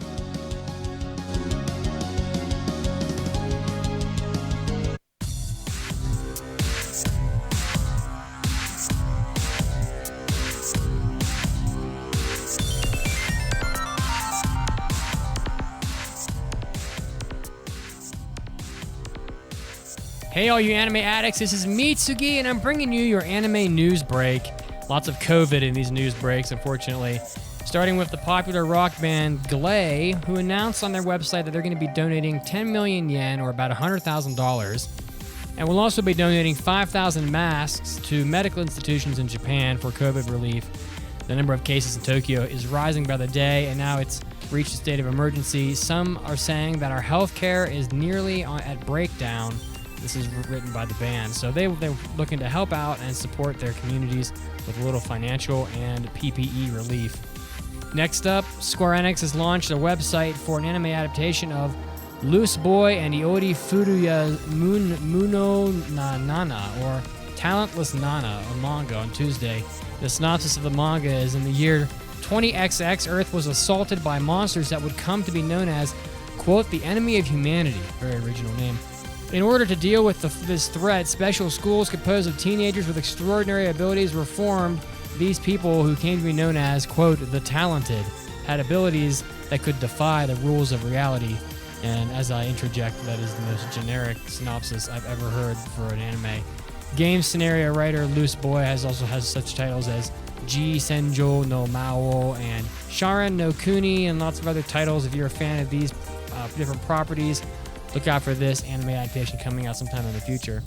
Hey, all you anime addicts, this is Mitsugi, and I'm bringing you your anime news break. Lots of COVID in these news breaks, unfortunately. Starting with the popular rock band Glay, who announced on their website that they're going to be donating 10 million yen, or about $100,000, and will also be donating 5,000 masks to medical institutions in Japan for COVID relief. The number of cases in Tokyo is rising by the day, and now it's reached a state of emergency. Some are saying that our healthcare is nearly at breakdown. This is written by the band. So they're looking to help out and support their communities with a little financial and PPE relief. Next up, Square Enix has launched a website for an anime adaptation of Loose Boy and Iori Furuya Muno Nana, or Talentless Nana, a manga, on Tuesday. The synopsis of the manga is, in the year 20XX, Earth was assaulted by monsters that would come to be known as, quote, the enemy of humanity. Very original name. In order to deal with this threat, special schools composed of teenagers with extraordinary abilities were formed. These people, who came to be known as, quote, the talented, had abilities that could defy the rules of reality. And as I interject, that is the most generic synopsis I've ever heard for an anime. Game scenario writer Loose Boy also has such titles as Ji Senjo no Mao and Sharan no Kuni, and lots of other titles. If you're a fan of these different properties, look out for this anime adaptation coming out sometime in the future.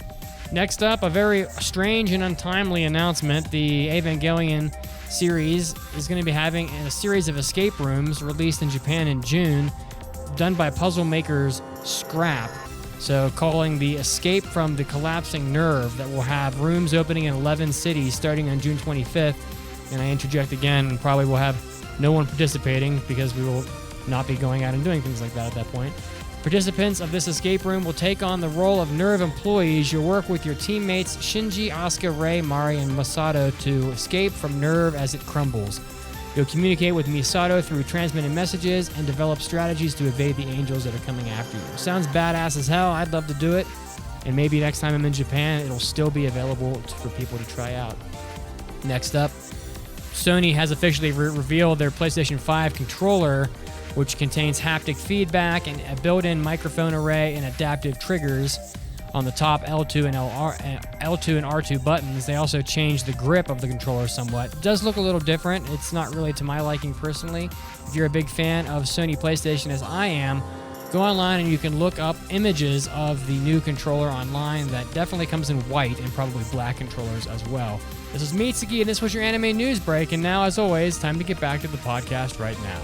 Next up, a very strange and untimely announcement. The Evangelion series is going to be having a series of escape rooms released in Japan in June, done by puzzle makers Scrap. So calling the Escape from the Collapsing Nerve, that will have rooms opening in 11 cities starting on June 25th. And I interject again, probably will have no one participating because we will not be going out and doing things like that at that point. Participants of this escape room will take on the role of Nerve employees. You'll work with your teammates Shinji, Asuka, Rei, Mari, and Masato to escape from Nerve as it crumbles. You'll communicate with Misato through transmitted messages and develop strategies to evade the angels that are coming after you. Sounds badass as hell. I'd love to do it. And maybe next time I'm in Japan, it'll still be available for people to try out. Next up, Sony has officially revealed their PlayStation 5 controller which contains haptic feedback and a built-in microphone array and adaptive triggers on the top L2 and R2 buttons. They also changed the grip of the controller somewhat. It does look a little different. It's not really to my liking personally. If you're a big fan of Sony PlayStation as I am, go online and you can look up images of the new controller online. That definitely comes in white and probably black controllers as well. This is Mitsugi, and this was your anime news break. And now, as always, time to get back to the podcast right now.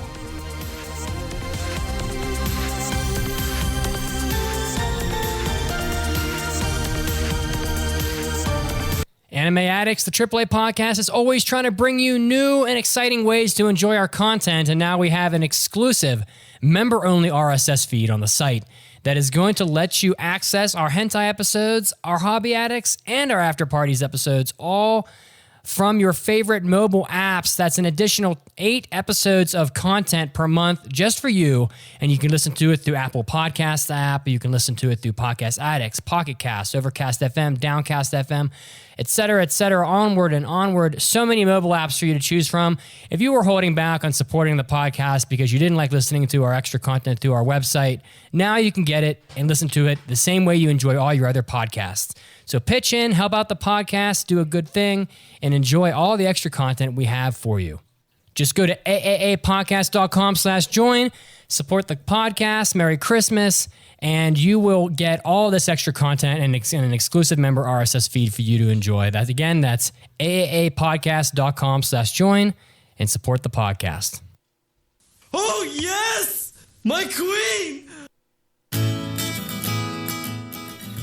Anime Addicts, the AAA podcast, is always trying to bring you new and exciting ways to enjoy our content, and now we have an exclusive member-only RSS feed on the site that is going to let you access our hentai episodes, our Hobby Addicts, and our After Parties episodes, all from your favorite mobile apps. That's an additional 8 episodes of content per month just for you, and you can listen to it through Apple Podcasts app, you can listen to it through Podcast Addicts, Pocket Cast, Overcast FM, Downcast FM, etc., onward and onward. So many mobile apps for you to choose from. If you were holding back on supporting the podcast because you didn't like listening to our extra content through our website, now you can get it and listen to it the same way you enjoy all your other podcasts. So pitch in, help out the podcast, do a good thing, and enjoy all the extra content we have for you. Just go to aaapodcast.com/join, support the podcast, Merry Christmas, and you will get all this extra content and an exclusive member RSS feed for you to enjoy. That again, that's aaapodcast.com/join, and support the podcast. Oh yes, my queen!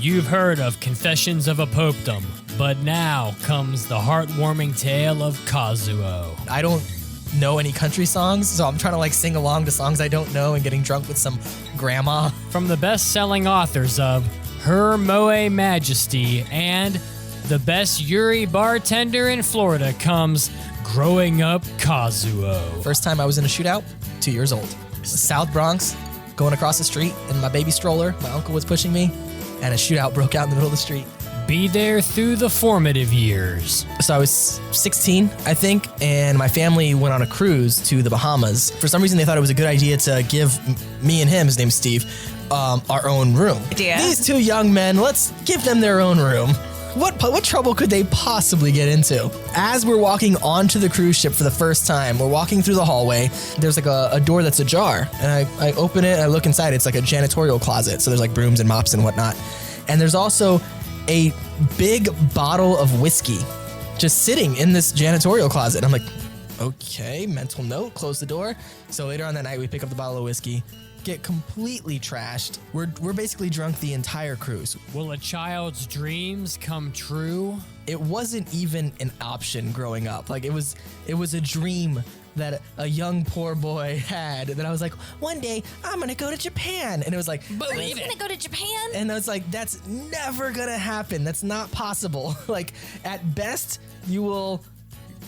You've heard of Confessions of a Popedom, but now comes the heartwarming tale of Kazuo. I don't know any country songs, so I'm trying to sing along to songs I don't know and getting drunk with some grandma. From the best-selling authors of Her Moe Majesty and The Best Yuri Bartender in Florida comes Growing Up Kazuo. First time I was in a shootout, 2 years old. South Bronx, going across the street in my baby stroller. My uncle was pushing me, and a shootout broke out in the middle of the street. Be there through the formative years. So I was 16, I think, and my family went on a cruise to the Bahamas. For some reason, they thought it was a good idea to give me and him, his name's Steve, our own room. Yeah. These two young men, let's give them their own room. What trouble could they possibly get into? As we're walking onto the cruise ship for the first time, we're walking through the hallway. There's a door that's ajar, and I open it, and I look inside. It's like a janitorial closet, so there's brooms and mops and whatnot. And there's also a big bottle of whiskey just sitting in this janitorial closet. And I'm like, okay, mental note, close the door. So later on that night, we pick up the bottle of whiskey, get completely trashed. We're basically drunk the entire cruise. Will a child's dreams come true? It wasn't even an option growing up. It was a dream that a young poor boy had, that I was like, one day I'm gonna go to Japan. And it was like, Believe it. Gonna go to Japan? And I was like, that's never gonna happen. That's not possible. At best, you will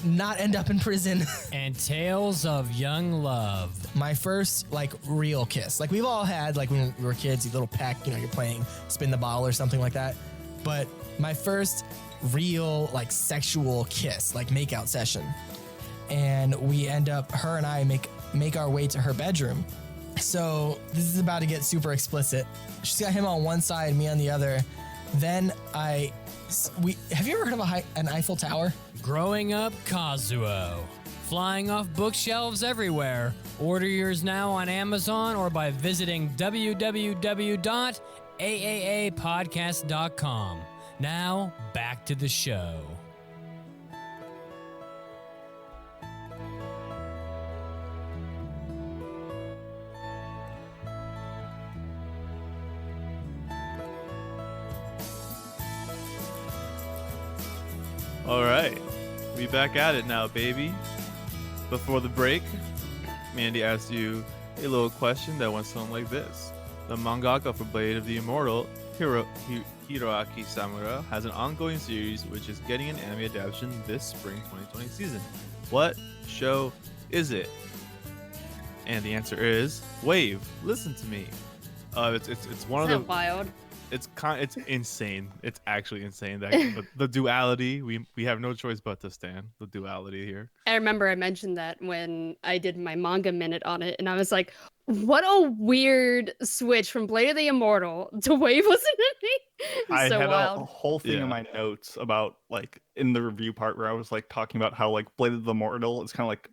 not end up in prison. And tales of young love. My first real kiss. We've all had when we were kids, you little peck, you're playing spin the ball or something like that. But my first real sexual kiss, makeout session. And we end up, her and I make our way to her bedroom. So this is about to get super explicit. She's got him on one side, me on the other. Then have you ever heard of an Eiffel Tower? Growing Up Kazuo. Flying off bookshelves everywhere. Order yours now on Amazon or by visiting www.aaapodcast.com. Now, back to the show. All right, we back at it now, baby. Before the break, Mandi asked you a little question that went something like this. The mangaka for Blade of the Immortal, Hiroaki Samura, has an ongoing series which is getting an anime adaptation this spring 2020 season. What show is it? And the answer is Wave. Listen to me. It's one of the wild. it's insane. It's actually insane that the duality. We have no choice but to stand the duality here. I remember I mentioned that when I did my manga minute on it, and I was like, what a weird switch from Blade of the Immortal to Wave wasn't it? I So had wild. a whole thing in my notes about like in the review part where I was like talking about how like Blade of the Immortal is kind of like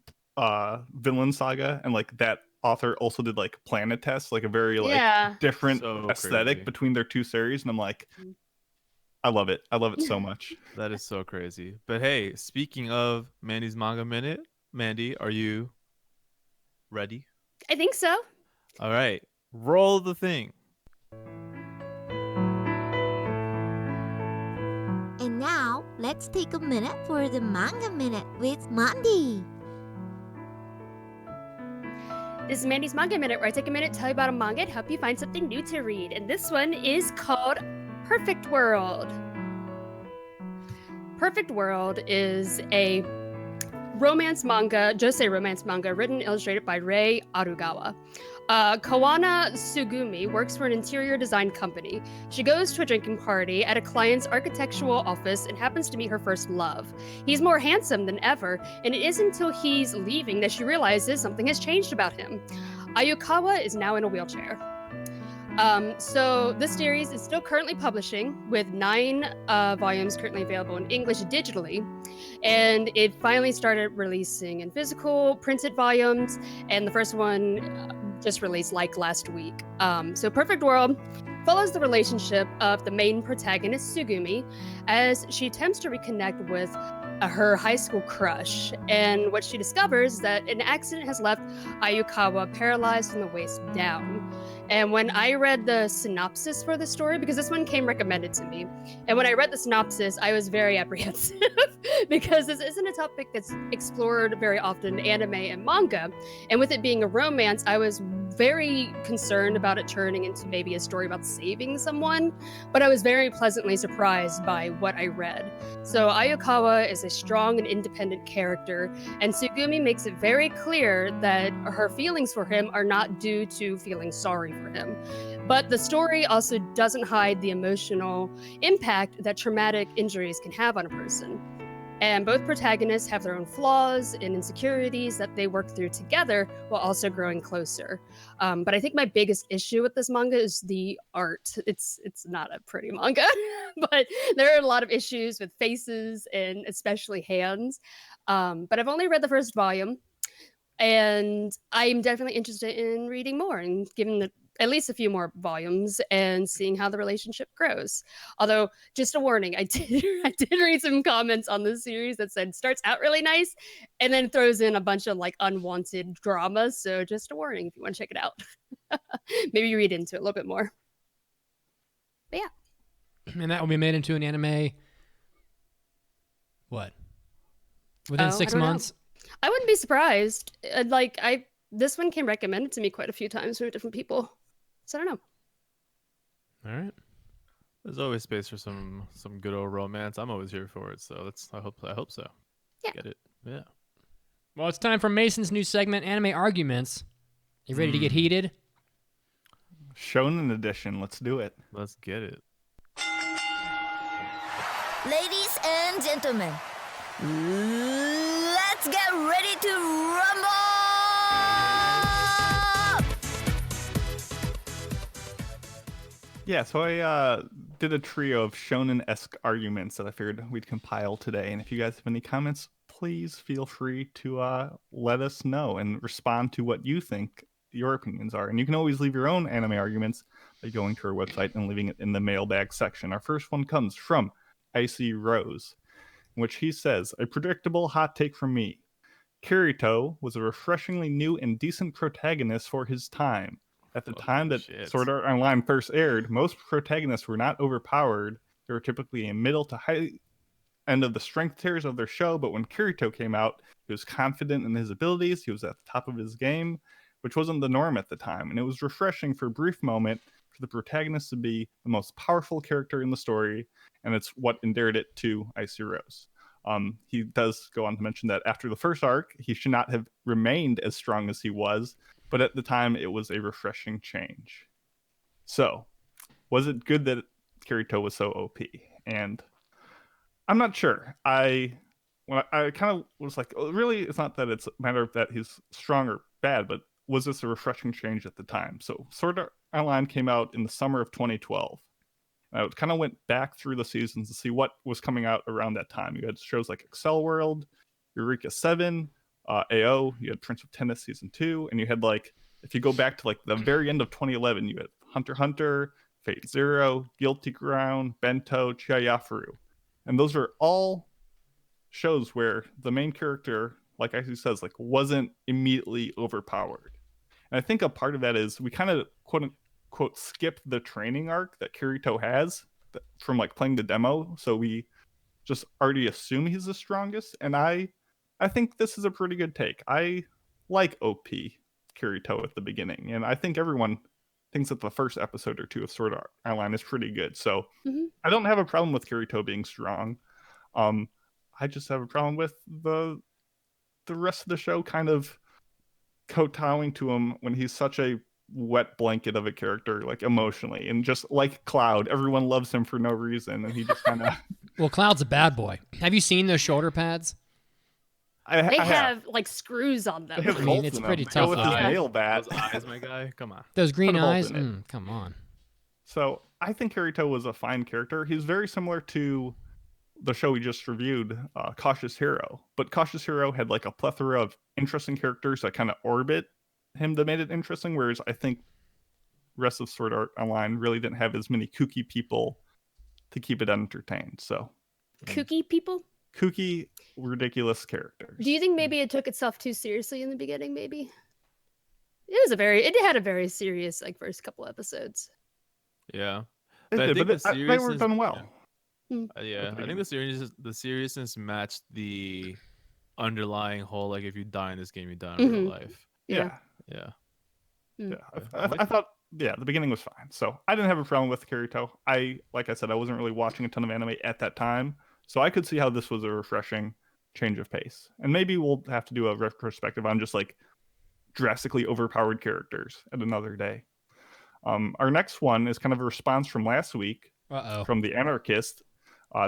Vinland Saga, and like that author also did like Planet Test, like a very like different So aesthetic crazy. between their two series, and I'm like, I love it so much. That is so crazy. But hey, speaking of Mandy's manga minute, Mandy, are you ready? I think so. All right, roll the thing. And now, let's take a minute for the Manga Minute with Mandi. This is Mandy's Manga Minute, where I take a minute to tell you about a manga and help you find something new to read. And this one is called Perfect World. Perfect World is a romance manga, josei romance manga, written and illustrated by Rei Arugawa. Kawana Sugumi works for an interior design company. She goes to a drinking party at a client's architectural office and happens to meet her first love. He's more handsome than ever, and it isn't until he's leaving that she realizes something has changed about him. Ayukawa is now in a wheelchair. So this series is still currently publishing, with 9 volumes currently available in English digitally, and it finally started releasing in physical printed volumes, and the first one just released like last week. So Perfect World follows the relationship of the main protagonist Sugumi as she attempts to reconnect with her high school crush, and what she discovers is that an accident has left Ayukawa paralyzed from the waist down. And when I read the synopsis for the story, because this one came recommended to me, and when I read the synopsis, I was very apprehensive because this isn't a topic that's explored very often in anime and manga. And with it being a romance, I was very concerned about it turning into maybe a story about saving someone, but I was very pleasantly surprised by what I read. So Ayukawa is a strong and independent character, and Sugumi makes it very clear that her feelings for him are not due to feeling sorry for him. But the story also doesn't hide the emotional impact that traumatic injuries can have on a person. And both protagonists have their own flaws and insecurities that they work through together while also growing closer. But I think my biggest issue with this manga is the art. It's not a pretty manga, but there are a lot of issues with faces and especially hands. But I've only read the first volume, and I'm definitely interested in reading more and giving at least a few more volumes and seeing how the relationship grows. Although, just a warning, I did read some comments on this series that said starts out really nice and then throws in a bunch of like unwanted drama. So just a warning if you want to check it out. Maybe read into it a little bit more. But yeah. And that will be made into an anime. What? Within 6 months? Know. I wouldn't be surprised. This one came recommended to me quite a few times from different people. So I don't know. All right. There's always space for some good old romance. I'm always here for it. So I hope so. Yeah. Get it. Yeah. Well, it's time for Mason's new segment, Anime Arguments. You ready to get heated? Shonen edition. Let's do it. Let's get it. Ladies and gentlemen, let's get ready to rumble! Yeah, so I did a trio of shonen-esque arguments that I figured we'd compile today. And if you guys have any comments, please feel free to let us know and respond to what you think your opinions are. And you can always leave your own anime arguments by going to our website and leaving it in the mailbag section. Our first one comes from Icy Rose, in which he says, a predictable hot take from me. Kirito was a refreshingly new and decent protagonist for his time. At the time that Sword Art Online first aired, most protagonists were not overpowered. They were typically a middle to high end of the strength tiers of their show, but when Kirito came out, he was confident in his abilities, he was at the top of his game, which wasn't the norm at the time, and it was refreshing for a brief moment for the protagonist to be the most powerful character in the story, and it's what endeared it to Icy Rose. He does go on to mention that after the first arc, he should not have remained as strong as he was, but at the time, it was a refreshing change. So, was it good that Kirito was so OP? And I'm not sure. I kind of was like, oh, really, it's not that it's a matter of that he's strong or bad, but was this a refreshing change at the time? So Sword Art Online came out in the summer of 2012. I kind of went back through the seasons to see what was coming out around that time. You had shows like Excel World, Eureka 7, AO, you had Prince of Tennis Season 2, and you had like, if you go back to like the very end of 2011, you had Hunter x Hunter, Fate Zero, Guilty Ground, Bento, Chiyafuru. And those are all shows where the main character, like Icy says, like wasn't immediately overpowered. And I think a part of that is we kind of quote unquote skip the training arc that Kirito has from like playing the demo. So we just already assume he's the strongest. And I think this is a pretty good take. I like OP Kirito at the beginning. And I think everyone thinks that the first episode or two of Sword Art Online is pretty good. So I don't have a problem with Kirito being strong. I just have a problem with the rest of the show kind of kowtowing to him when he's such a wet blanket of a character, like emotionally, and just like Cloud, everyone loves him for no reason, and he just kind of. Well, Cloud's a bad boy. Have you seen those shoulder pads? They have like screws on them. I mean, it's pretty tough. With his nail bat. Those eyes, my guy. Come on. Those green Put a bolt eyes. in it. Come on. So I think Kirito was a fine character. He's very similar to the show we just reviewed, Cautious Hero. But Cautious Hero had like a plethora of interesting characters that kind of orbit him that made it interesting, whereas I think rest of Sword Art Online really didn't have as many kooky people to keep it entertained. So Kooky people? Kooky, ridiculous characters. Do you think maybe it took itself too seriously in the beginning? Maybe it had a very serious like first couple episodes. Yeah, They I did, think but the they were done well. Yeah, I think the seriousness matched the underlying whole, like, if you die in this game, you die in real life. Yeah. I thought, the beginning was fine. So I didn't have a problem with Kirito. Like I said, I wasn't really watching a ton of anime at that time. So I could see how this was a refreshing change of pace. And maybe we'll have to do a retrospective on just like drastically overpowered characters at another day. Our next one is kind of a response from last week from the Anarchist.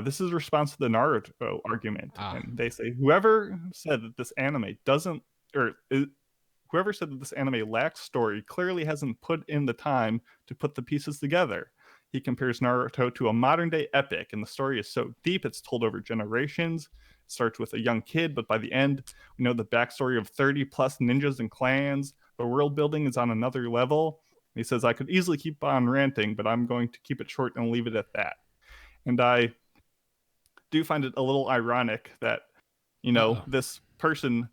This is a response to the Naruto argument. And they say, whoever said that this anime lacks story clearly hasn't put in the time to put the pieces together. He compares Naruto to a modern day epic, and the story is so deep it's told over generations. It starts with a young kid, but by the end, we know the backstory of 30 plus ninjas and clans. The world building is on another level. He says, I could easily keep on ranting, but I'm going to keep it short and leave it at that. And I do find it a little ironic that, this person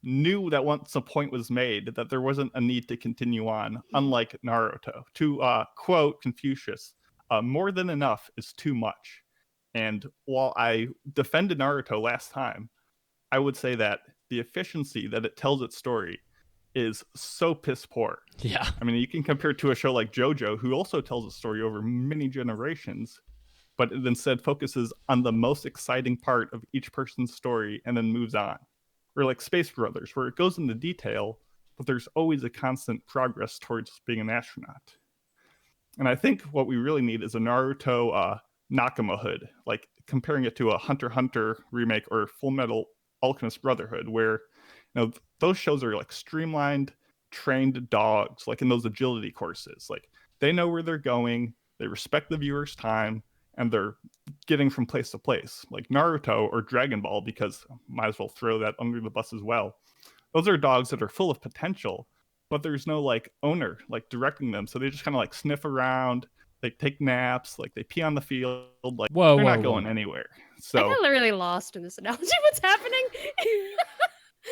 knew that once a point was made that there wasn't a need to continue on, unlike Naruto. To quote Confucius, more than enough is too much. And while I defended Naruto last time, I would say that the efficiency that it tells its story is so piss poor. Yeah. I mean, you can compare it to a show like JoJo, who also tells a story over many generations, but it instead focuses on the most exciting part of each person's story and then moves on. Or like Space Brothers, where it goes into detail, but there's always a constant progress towards being an astronaut. And I think what we really need is a Naruto Nakama Hood, like comparing it to a Hunter x Hunter remake or Full Metal Alchemist Brotherhood, where those shows are like streamlined, trained dogs, like in those agility courses. Like they know where they're going, they respect the viewer's time, and they're getting from place to place. Like Naruto or Dragon Ball, because might as well throw that under the bus as well. Those are dogs that are full of potential, but there's no like owner like directing them. So they just kind of like sniff around, they take naps, like they pee on the field, like they're not going anywhere. So I got really lost in this analogy. What's happening?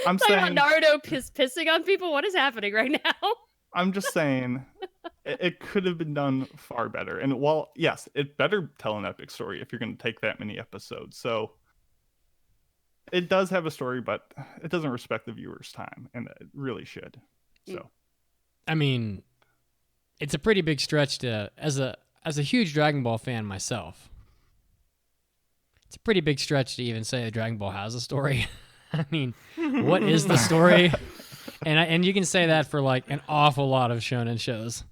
I'm talking saying about Naruto pissing on people. What is happening right now? I'm just saying it could have been done far better. And while, yes, it better tell an epic story if you're going to take that many episodes. So it does have a story, but it doesn't respect the viewer's time, and it really should. So, I mean, it's a pretty big stretch to, as a huge Dragon Ball fan myself, it's a pretty big stretch to even say that Dragon Ball has a story. I mean, what is the story? And you can say that for like an awful lot of shonen shows.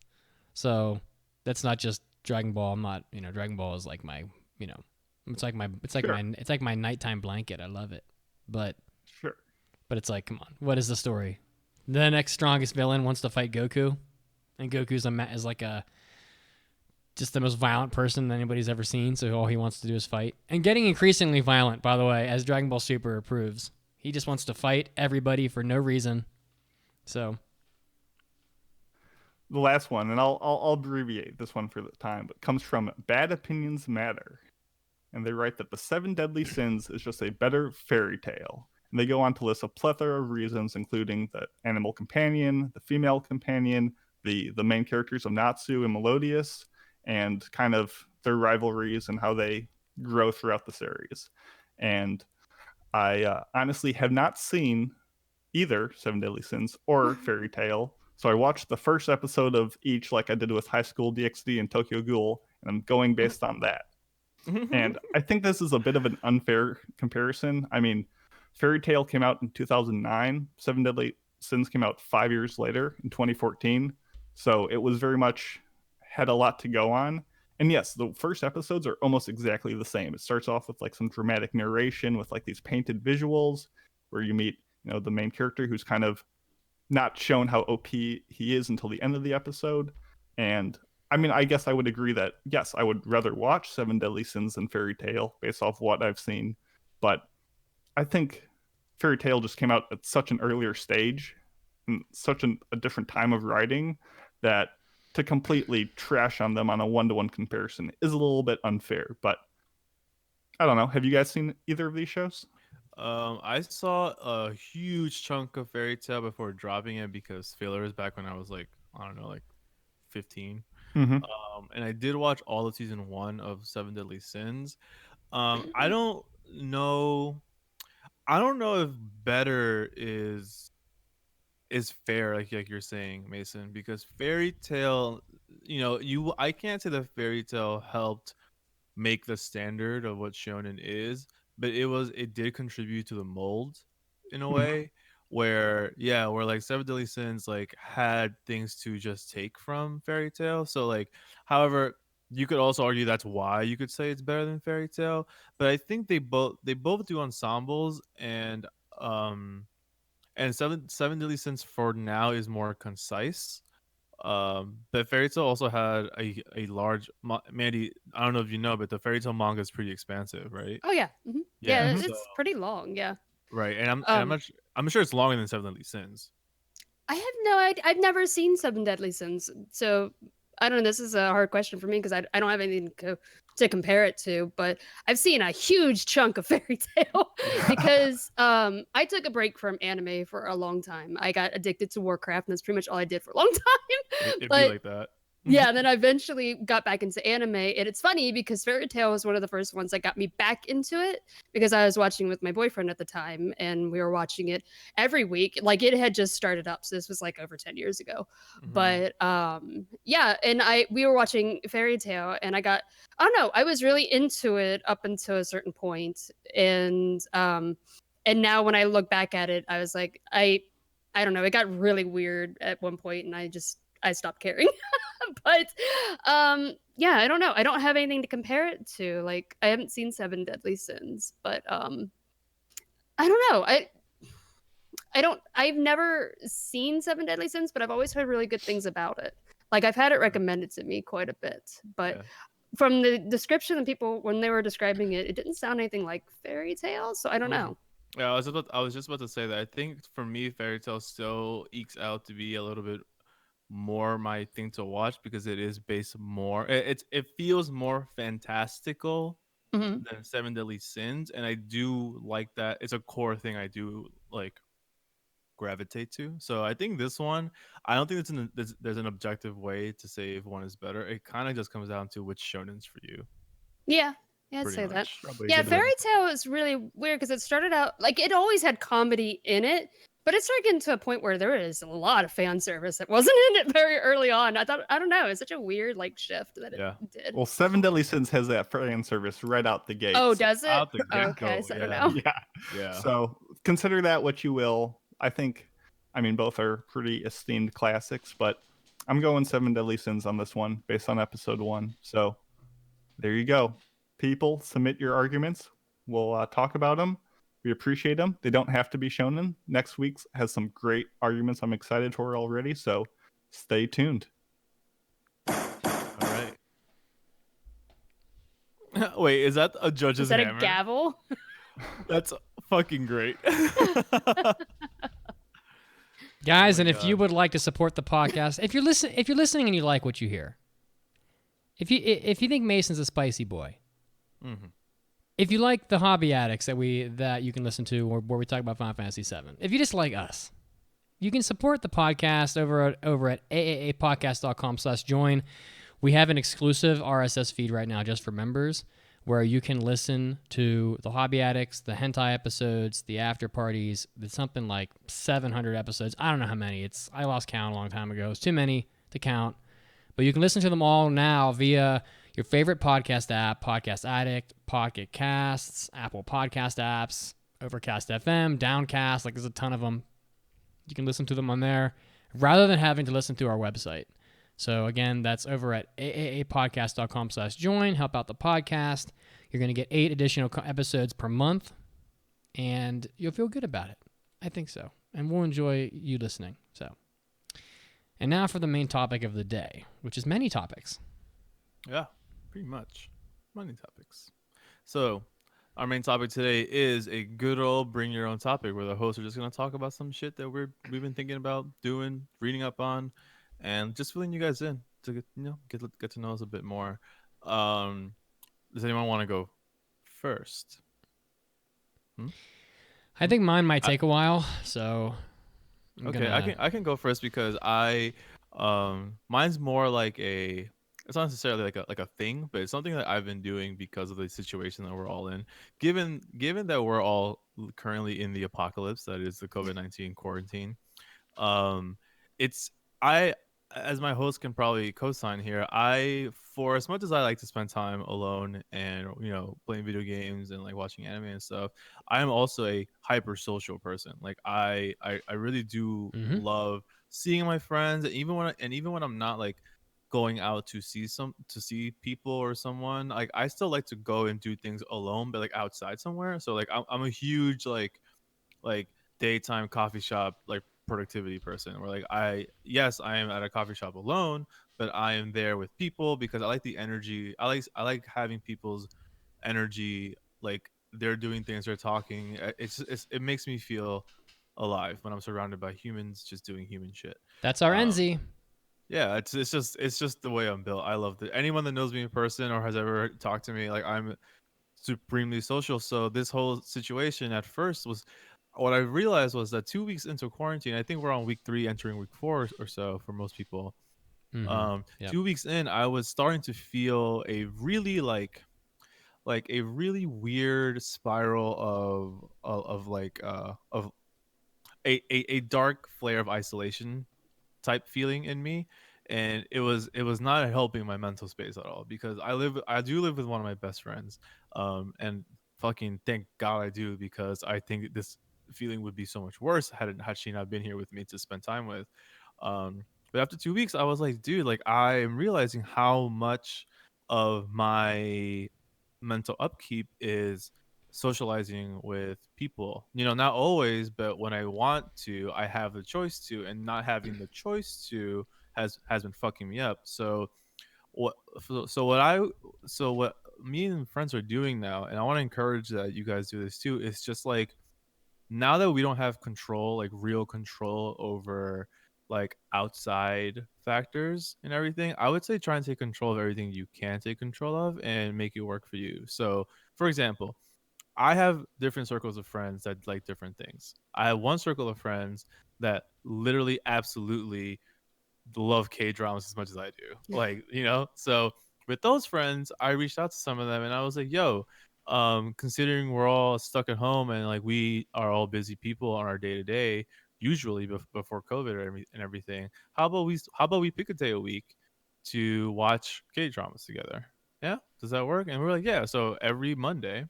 So that's not just Dragon Ball. I'm not, Dragon Ball is like my, it's like Sure. my nighttime blanket. I love it. But Sure. it's like, come on, what is the story? The next strongest villain wants to fight Goku, and Goku's is like just the most violent person anybody's ever seen. So all he wants to do is fight, and getting increasingly violent, by the way, as Dragon Ball Super proves. He just wants to fight everybody for no reason. So The last one, and I'll abbreviate this one for the time, but comes from Bad Opinions Matter. And they write that the 7 Deadly Sins is just a better fairy tale. And they go on to list a plethora of reasons, including the animal companion, the female companion, the main characters of Natsu and Melodious, and kind of their rivalries and how they grow throughout the series. And I honestly have not seen either 7 Deadly Sins or Fairy Tale. So I watched the first episode of each, like I did with High School DxD and Tokyo Ghoul, and I'm going based on that. And I think this is a bit of an unfair comparison. I mean, Fairy Tale came out in 2009. 7 Deadly Sins came out 5 years later in 2014. So it was very much had a lot to go on. And yes, the first episodes are almost exactly the same. It starts off with like some dramatic narration with like these painted visuals where you meet, the main character who's kind of not shown how OP he is until the end of the episode. And I mean, I guess I would agree that, yes, I would rather watch 7 Deadly Sins than Fairy Tale based off what I've seen. But I think Fairy Tale just came out at such an earlier stage and such a different time of writing that to completely trash on them on a one-to-one comparison is a little bit unfair. But I don't know. Have you guys seen either of these shows? I saw a huge chunk of Fairy Tale before dropping it because filler is back when I was like, I don't know, like 15. Mm-hmm. And I did watch all of season 1 of 7 Deadly Sins. I don't know if better is fair, like you're saying, Mason, because Fairy Tale, I can't say that Fairy Tale helped make the standard of what shonen is, but it did contribute to the mold in a way where like 7 Deadly Sins like had things to just take from Fairy Tale. So like, however, you could also argue that's why you could say it's better than Fairy Tale, but I think they both do ensembles, and 7 Deadly Sins for now is more concise. But Fairy Tail also had a large Mandy. I don't know if you know, but the Fairy Tail manga is pretty expansive, right? Oh yeah. Mm-hmm. Yeah, Yeah, it's pretty long. Yeah. Right, and I'm sure it's longer than 7 Deadly Sins. I have I've never seen 7 Deadly Sins, so I don't know. This is a hard question for me because I don't have anything to compare it to. But I've seen a huge chunk of Fairy Tale because I took a break from anime for a long time. I got addicted to Warcraft, and that's pretty much all I did for a long time. It'd be like that. Yeah, and then I eventually got back into anime, and it's funny because Fairy Tail was one of the first ones that got me back into it because I was watching with my boyfriend at the time, and we were watching it every week. Like it had just started up, so this was like over 10 years ago. But yeah, and we were watching Fairy Tail, and I don't know, I was really into it up until a certain point, and now when I look back at it, I was like, I don't know, it got really weird at one point, and I stopped caring. But yeah, I don't know. I don't have anything to compare it to. Like I haven't seen 7 Deadly Sins, but I don't know. I've never seen 7 Deadly Sins, but I've always heard really good things about it. Like I've had it recommended to me quite a bit. But from the description of people when they were describing it, it didn't sound anything like Fairy Tale, so I don't know. Yeah, I was just about to say that I think for me Fairy Tale still ekes out to be a little bit more my thing to watch because it is based more it feels more fantastical than 7 Deadly Sins, and I do like that. It's a core thing I do like gravitate to. So I think this one, I don't think there's an objective way to say if one is better. It kind of just comes down to which shonen's for you. Yeah, I'd say that. Yeah, Fairy Tale is really weird because it started out like it always had comedy in it, but it started getting to a point where there is a lot of fan service that wasn't in it very early on. I don't know, it's such a weird like shift that it did. Well, 7 Deadly Sins has that fan service right out the gate. Oh, does it? Out the get-go, okay, so I don't know. Yeah. So consider that what you will. I think, I mean, both are pretty esteemed classics, but I'm going Seven Deadly Sins on this one based on episode 1. So there you go. People, submit your arguments. We'll talk about them. We appreciate them. They don't have to be shonen. Next week's has some great arguments I'm excited for already, so stay tuned. All right. Wait, is that a judge's Is that hammer? a gavel? That's fucking great. Guys, Oh and my if you God. would like to support the podcast, if you're listening and you like what you hear, if you think Mason's a spicy boy, Mhm. if you like the Hobby Addicts that you can listen to where we talk about Final Fantasy VII, if you just like us, you can support the podcast over at aaapodcast.com/join. We have an exclusive RSS feed right now just for members where you can listen to the Hobby Addicts, the hentai episodes, the after parties. It's something like 700 episodes. I don't know how many. I lost count a long time ago. It's too many to count. But you can listen to them all now via your favorite podcast app, Podcast Addict, Pocket Casts, Apple Podcast apps, Overcast FM, Downcast. Like, there's a ton of them. You can listen to them on there rather than having to listen to our website. So again, that's over at aaapodcast.com/join. Help out the podcast. You're going to get 8 additional episodes per month, and you'll feel good about it. I think so. And we'll enjoy you listening. So, and now for the main topic of the day, which is many topics. Yeah, pretty much. Many topics. So, our main topic today is a good old bring your own topic where the hosts are just going to talk about some shit that we've been thinking about doing, reading up on, and just filling you guys in to get to know us a bit more. Does anyone want to go first? I think mine might take a while, so I can go first because mine's more like it's not necessarily like a thing, but it's something that I've been doing because of the situation that we're all in. Given that we're all currently in the apocalypse that is the COVID-19 quarantine, it's I as my host can probably co-sign here, for as much as I like to spend time alone and playing video games and like watching anime and stuff, I am also a hyper social person. Like I really do love seeing my friends, and even when I'm not like going out to see people or someone, like I still like to go and do things alone, but like outside somewhere. So like I'm a huge like daytime coffee shop like productivity person where like I am at a coffee shop alone, but I am there with people because I like the energy. I like having people's energy, like they're doing things, they're talking. It makes me feel alive when I'm surrounded by humans just doing human shit. That's our NZ. Yeah, it's just the way I'm built. I love it. Anyone that knows me in person or has ever talked to me, like I'm supremely social. So this whole situation at first was, what I realized was that 2 weeks into quarantine, I think we're on week 3 entering week 4 or so for most people. 2 weeks in, I was starting to feel a really like a really weird spiral of a dark flare of isolation type feeling in me, and it was not helping my mental space at all because I do live with one of my best friends, and fucking thank God I do, because I think this feeling would be so much worse had she not been here with me to spend time with. But after 2 weeks, I was like, dude, like I am realizing how much of my mental upkeep is socializing with people. Not always, but when I want to, I have the choice to, and not having the choice to has been fucking me up. So what me and friends are doing now, and I want to encourage that you guys do this too, is just like, now that we don't have control, like real control over like outside factors and everything, I would say try and take control of everything you can take control of and make it work for you. So for example, I have different circles of friends that like different things. I have one circle of friends that literally absolutely love K-dramas as much as I do. Like, so with those friends, I reached out to some of them and I was like, yo, considering we're all stuck at home and like we are all busy people on our day to day, usually before COVID and everything, how about we pick a day a week to watch K-dramas together? Yeah, does that work? And we're like, yeah. So every Monday,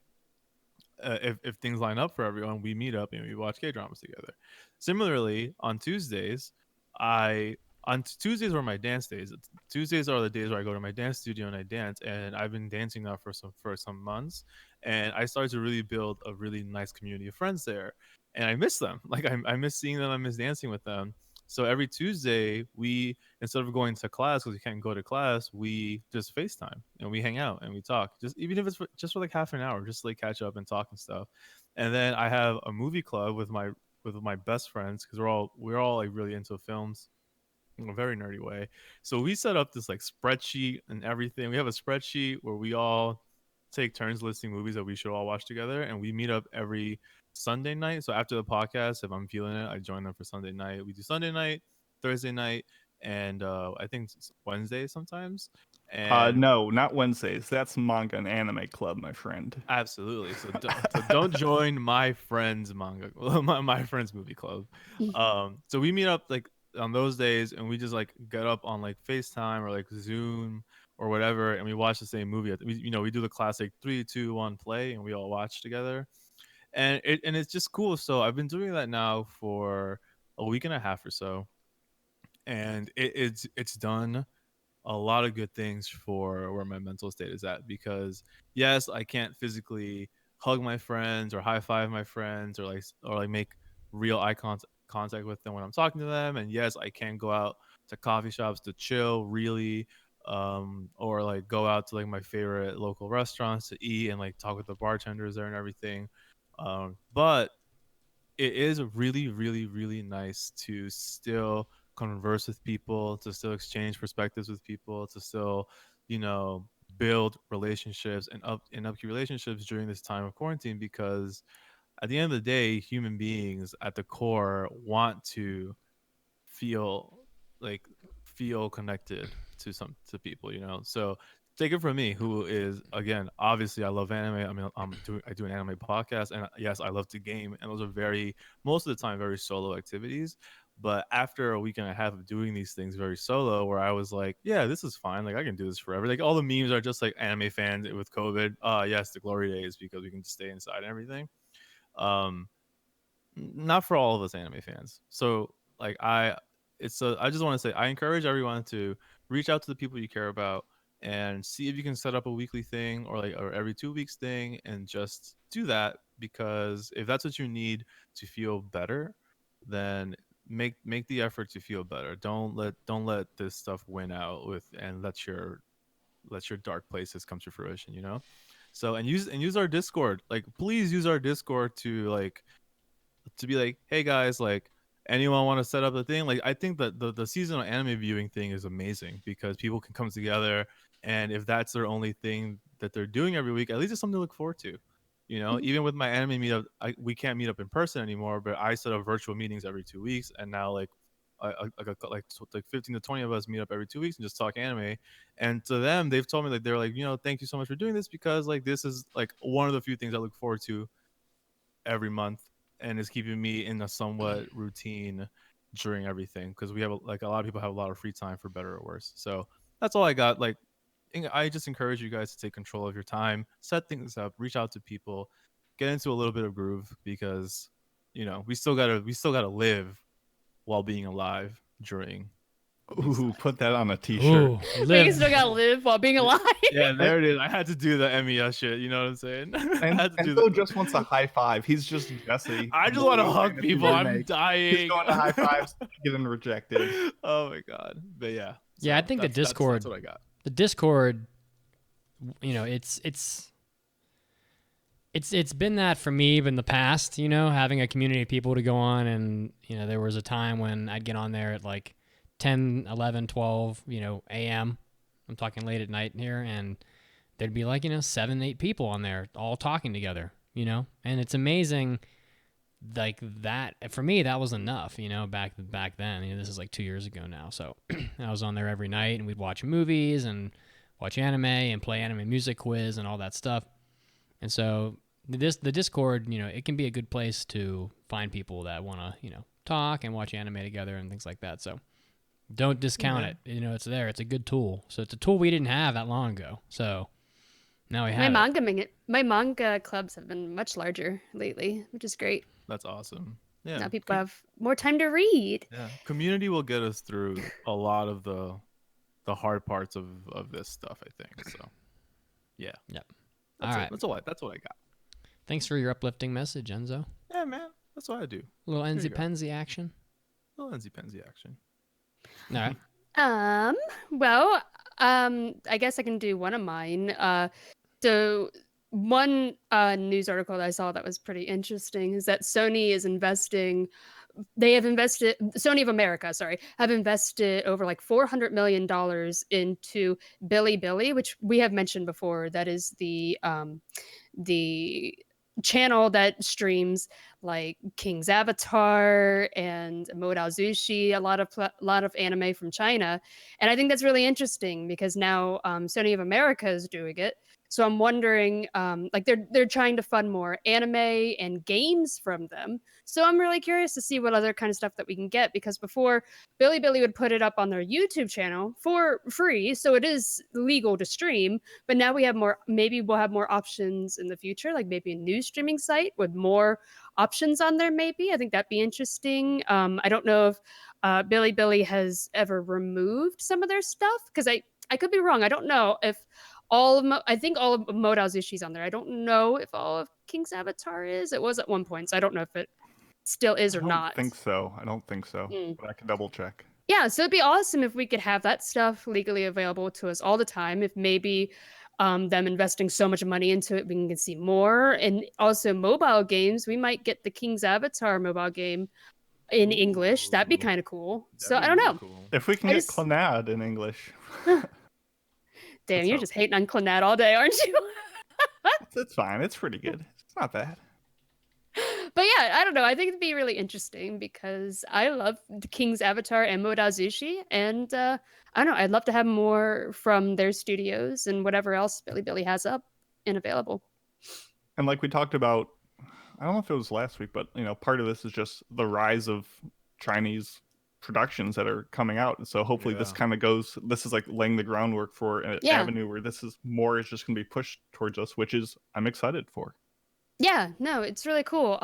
if things line up for everyone, we meet up and we watch K-dramas together. Similarly, on Tuesdays, I on Tuesdays are my dance days. Tuesdays are the days where I go to my dance studio and I dance, and I've been dancing now for some months, and I started to really build a really nice community of friends there, and I miss them. Like I miss seeing them, I miss dancing with them. So every Tuesday, we, instead of going to class because we can't go to class, we just FaceTime and we hang out and we talk. Just even if it's just for like half an hour, just like catch up and talk and stuff. And then I have a movie club with my best friends because we're all like really into films in a very nerdy way. So we set up this like spreadsheet and everything. We have a spreadsheet where we all take turns listing movies that we should all watch together, and we meet up every Sunday night. So after the podcast, if I'm feeling it, I join them for Sunday night. We do Sunday night, Thursday night, and I think it's Wednesday sometimes. And No, not Wednesdays. That's Manga and Anime Club, my friend. absolutely. So don't join my friend's manga, my friend's movie club. So we meet up like on those days, and we just like get up on like FaceTime or like Zoom or whatever, and we watch the same movie. We do the classic 3, 2, 1 play, and we all watch together, and it's just cool. So I've been doing that now for a week and a half or so, and it's done a lot of good things for where my mental state is at, because yes, I can't physically hug my friends or high five my friends or like make real contact with them when I'm talking to them, and yes, I can go out to coffee shops to chill really, or like go out to like my favorite local restaurants to eat and like talk with the bartenders there and everything, but it is really, really, really nice to still converse with people, to still exchange perspectives with people, to still, build relationships and upkeep relationships during this time of quarantine, because at the end of the day, human beings at the core want to feel like feel connected to people, so take it from me, who is, again, obviously I love anime. I mean, I do an anime podcast, and yes, I love to game, and those are most of the time very solo activities. But after a week and a half of doing these things very solo, where I was like, yeah, this is fine, like I can do this forever, like all the memes are just like anime fans with COVID, yes, the glory days, because we can just stay inside and everything. um Not for all of us anime fans. So like I just want to say, I encourage everyone to reach out to the people you care about and see if you can set up a weekly thing or every 2 weeks thing, and just do that, because if that's what you need to feel better, then make the effort to feel better. Don't let this stuff win out with, and let your dark places come to fruition. So, and use our Discord. Like, please use our Discord to be like, hey guys, like, anyone want to set up the thing? Like, I think that the seasonal anime viewing thing is amazing, because people can come together, and if that's their only thing that they're doing every week, at least it's something to look forward to. Even with my anime meetup, we can't meet up in person anymore, but I set up virtual meetings every 2 weeks, and now like 15 to 20 of us meet up every 2 weeks and just talk anime. And to them, they've told me, like, they're like, thank you so much for doing this, because like this is like one of the few things I look forward to every month, and is keeping me in a somewhat routine during everything, because we have a lot of people have a lot of free time, for better or worse. So that's all I got. Like, I just encourage you guys to take control of your time, set things up, reach out to people, get into a little bit of groove, because we still gotta live while being alive during. Ooh, put that on a t-shirt. We still gotta live while being alive. Yeah, there it is. I had to do the MES shit. You know what I'm saying? And Enzo just wants a high five. He's just Jesse. I just want to hug people. I'm dying. He's going to high fives, getting rejected. Oh my god. But yeah. Yeah, I think the Discord. That's what I got. The Discord, it's been that for me in the past. Having a community of people to go on, and there was a time when I'd get on there at like 10, 11, 12, a.m. I'm talking late at night here, and there'd be like, 7, 8 people on there all talking together, and it's amazing. Like that, for me, that was enough, back then. This is like 2 years ago now. So I was on there every night, and we'd watch movies and watch anime and play anime music quiz and all that stuff. And so the Discord, it can be a good place to find people that want to, talk and watch anime together and things like that. So don't discount it. It's there. It's a good tool. So it's a tool we didn't have that long ago. So now we have my manga clubs have been much larger lately, which is great. That's awesome. Yeah. Now people have more time to read. Yeah. Community will get us through a lot of the hard parts of this stuff, I think. So, yeah. Yep. That's All it. right. That's what I got. Thanks for your uplifting message, Enzo. Yeah, man. That's what I do. A little There you Enzy go. Pensy action. Little Enzy Pensy action. All right. Well, I guess I can do one of mine. So one news article that I saw that was pretty interesting is that Sony is investing. They have invested. Sony of America, sorry, have invested over like $400 million into Bilibili, which we have mentioned before. That is the channel that streams like King's Avatar and Modao Zushi, a lot of anime from China, and I think that's really interesting because now Sony of America is doing it. So I'm wondering, like they're trying to fund more anime and games from them. So I'm really curious to see what other kind of stuff that we can get because before Bilibili would put it up on their YouTube channel for free, so it is legal to stream. But now we have more. Maybe we'll have more options in the future, like maybe a new streaming site with more options on there. Maybe I think that'd be interesting. I don't know if Bilibili has ever removed some of their stuff because I could be wrong. I don't know if I think all of Modao Zushi's on there. I don't know if all of King's Avatar is. It was at one point, so I don't know if it still is or not. I don't think so. But I can double check. Yeah, so it'd be awesome if we could have that stuff legally available to us all the time. If maybe them investing so much money into it, we can see more. And also mobile games, we might get the King's Avatar mobile game in English. That'd be kind of cool. So I don't know. Cool. If we can get Clannad in English. Damn, you're just hating on Clannad all day, aren't you? It's fine. It's pretty good. It's not bad. But yeah, I don't know. I think it'd be really interesting because I love the King's Avatar and Modao Zushi. And I don't know. I'd love to have more from their studios and whatever else Bilibili has up and available. And like we talked about, I don't know if it was last week, but part of this is just the rise of Chinese productions that are coming out. And so hopefully this is like laying the groundwork for an avenue where this is just going to be pushed towards us, which is I'm excited for. Yeah, no, it's really cool.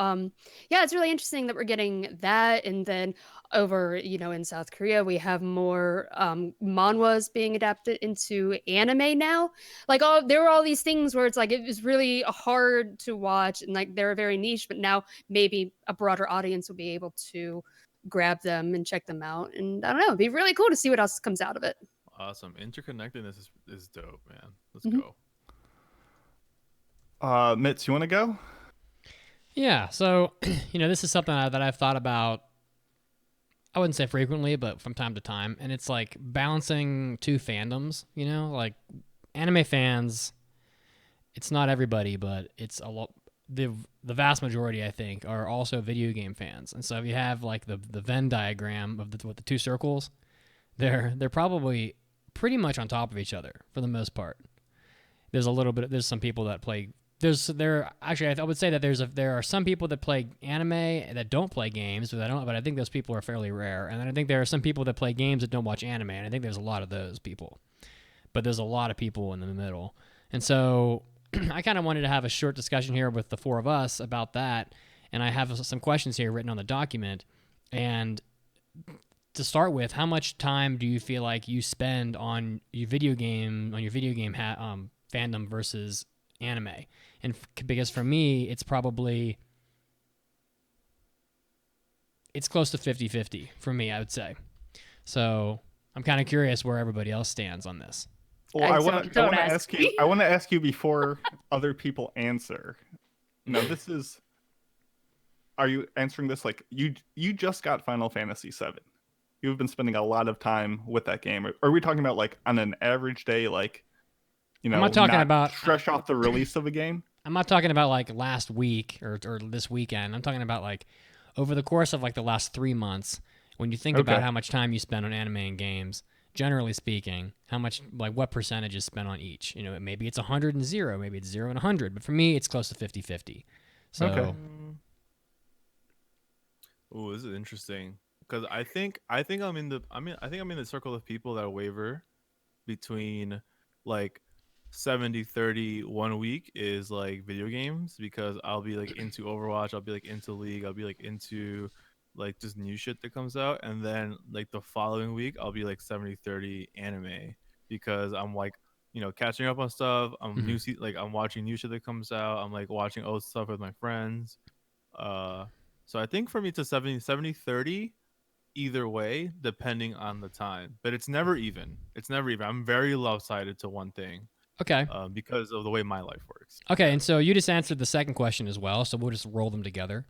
Yeah, it's really interesting that we're getting that, and then over, in South Korea, we have more manhwas being adapted into anime now. Like, there were all these things where it's like it was really hard to watch, and like they're very niche. But now maybe a broader audience will be able to grab them and check them out. And I don't know, it'd be really cool to see what else comes out of it. Awesome, interconnectedness is dope, man. Let's go. Mitz, you want to go? Yeah, so, this is something that I've thought about, I wouldn't say frequently, but from time to time, and it's like balancing two fandoms, like anime fans, it's not everybody, but it's a lot, the vast majority, I think, are also video game fans. And so if you have like the Venn diagram with the two circles, they're probably pretty much on top of each other for the most part. There's some people that play. I would say that there are some people that play anime that don't play games, but I think those people are fairly rare. And then I think there are some people that play games that don't watch anime, and I think there's a lot of those people. But there's a lot of people in the middle. And so I kind of wanted to have a short discussion here with the four of us about that, and I have some questions here written on the document. And to start with, how much time do you feel like you spend on your video game fandom versus anime? And because for me, it's close to 50-50 for me, I would say. So I'm kind of curious where everybody else stands on this. Well, I want to ask you before other people answer. No, are you answering this like you just got Final Fantasy VII? You've been spending a lot of time with that game. Are we talking about like on an average day, like, I'm not talking about fresh off the release of a game? I'm not talking about like last week or this weekend. I'm talking about like over the course of like the last 3 months. When you think about how much time you spend on anime and games, generally speaking, what percentage is spent on each? Maybe it's 100 and 0, maybe it's 0 and 100, but for me, it's close to 50-50. So, oh, this is interesting because I think I'm in the circle of people that waver between like 70-30 one week is like video games, because I'll be like into Overwatch, I'll be like into League, I'll be like into like just new shit that comes out, and then like the following week I'll be like 70-30 anime, because I'm like, catching up on stuff. Like I'm watching new shit that comes out. I'm like watching old stuff with my friends. So I think for me to 70-30 either way, depending on the time, but it's never even. I'm very lopsided to one thing. Okay. Because of the way my life works. Okay, and so you just answered the second question as well, so we'll just roll them together.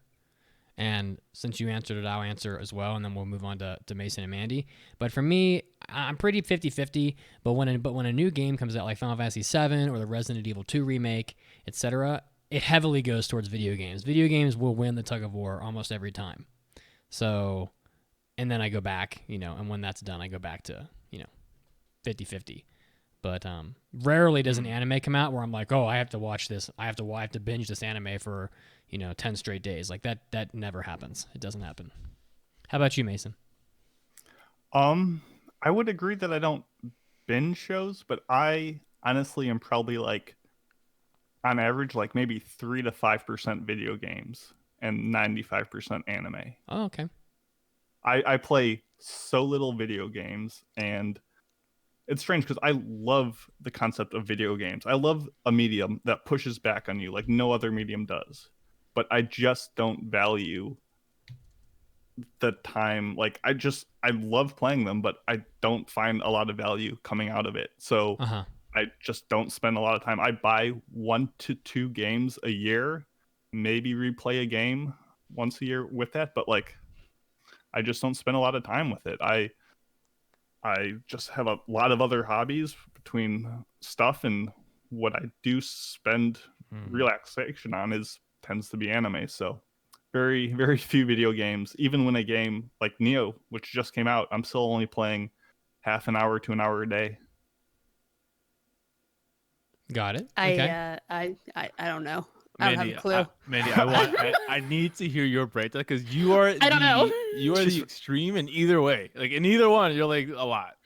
And since you answered it, I'll answer as well, and then we'll move on to Mason and Mandy. But for me, I'm pretty 50-50, but when a new game comes out, like Final Fantasy VII or the Resident Evil 2 remake, etc., it heavily goes towards video games. Video games will win the tug of war almost every time. So, and then I go back, and when that's done, I go back to, 50-50. But rarely does an anime come out where I'm like, oh, I have to watch this. I have to binge this anime for 10 straight days. Like that never happens. It doesn't happen. How about you, Mason? I would agree that I don't binge shows, but I honestly am probably like, on average, like maybe 3 to 5% video games and 95% anime. Oh, okay. I play so little video games, and it's strange because I love the concept of video games. I love a medium that pushes back on you like no other medium does. But I just don't value the time. Like I love playing them, but I don't find a lot of value coming out of it. So I just don't spend a lot of time. I buy 1 to 2 games a year, maybe replay a game once a year with that, but like I just don't spend a lot of time with it. I just have a lot of other hobbies between stuff, and what I do spend relaxation on tends to be anime. So very, very few video games. Even when a game like Neo, which just came out, I'm still only playing half an hour to an hour a day. Got it. I don't know. I don't have a clue. Mandy, I need to hear your breakdown, because you are I don't know. You are the extreme in either way. Like in either one, you're like a lot.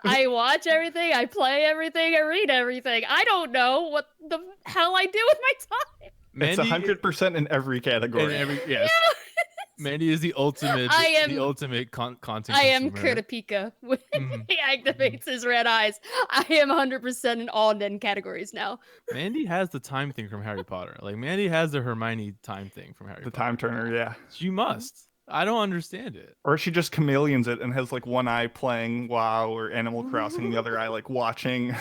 I watch everything, I play everything, I read everything. I don't know what the hell I do with my time. Mandy, it's 100% in every category. Yes. Mandy is the ultimate. Content. I am Kurapika when he activates his red eyes. I am 100% in all Nen categories now. Mandy has the time thing from Harry Potter. Like Mandy has the Hermione time thing from Harry Potter. The time turner, yeah. She must. I don't understand it. Or she just chameleons it and has like one eye playing WoW or Animal Crossing, the other eye like watching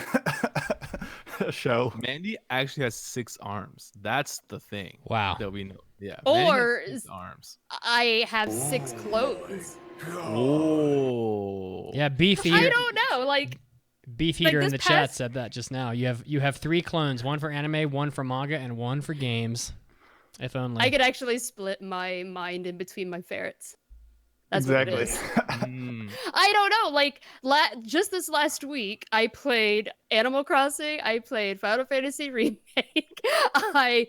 a show. Mandy actually has 6 arms. That's the thing. Wow. That we know. Yeah. Or 6 arms. I have 6 clones. Oh. Yeah, Beefeater. I don't know. Like Beefeater in the chat said that just now. You have 3 clones, 1 for anime, 1 for manga, and 1 for games. If only. I could actually split my mind in between my ferrets. That's exactly. what it is. I don't know. Like just this last week, I played Animal Crossing. I played Final Fantasy Remake. I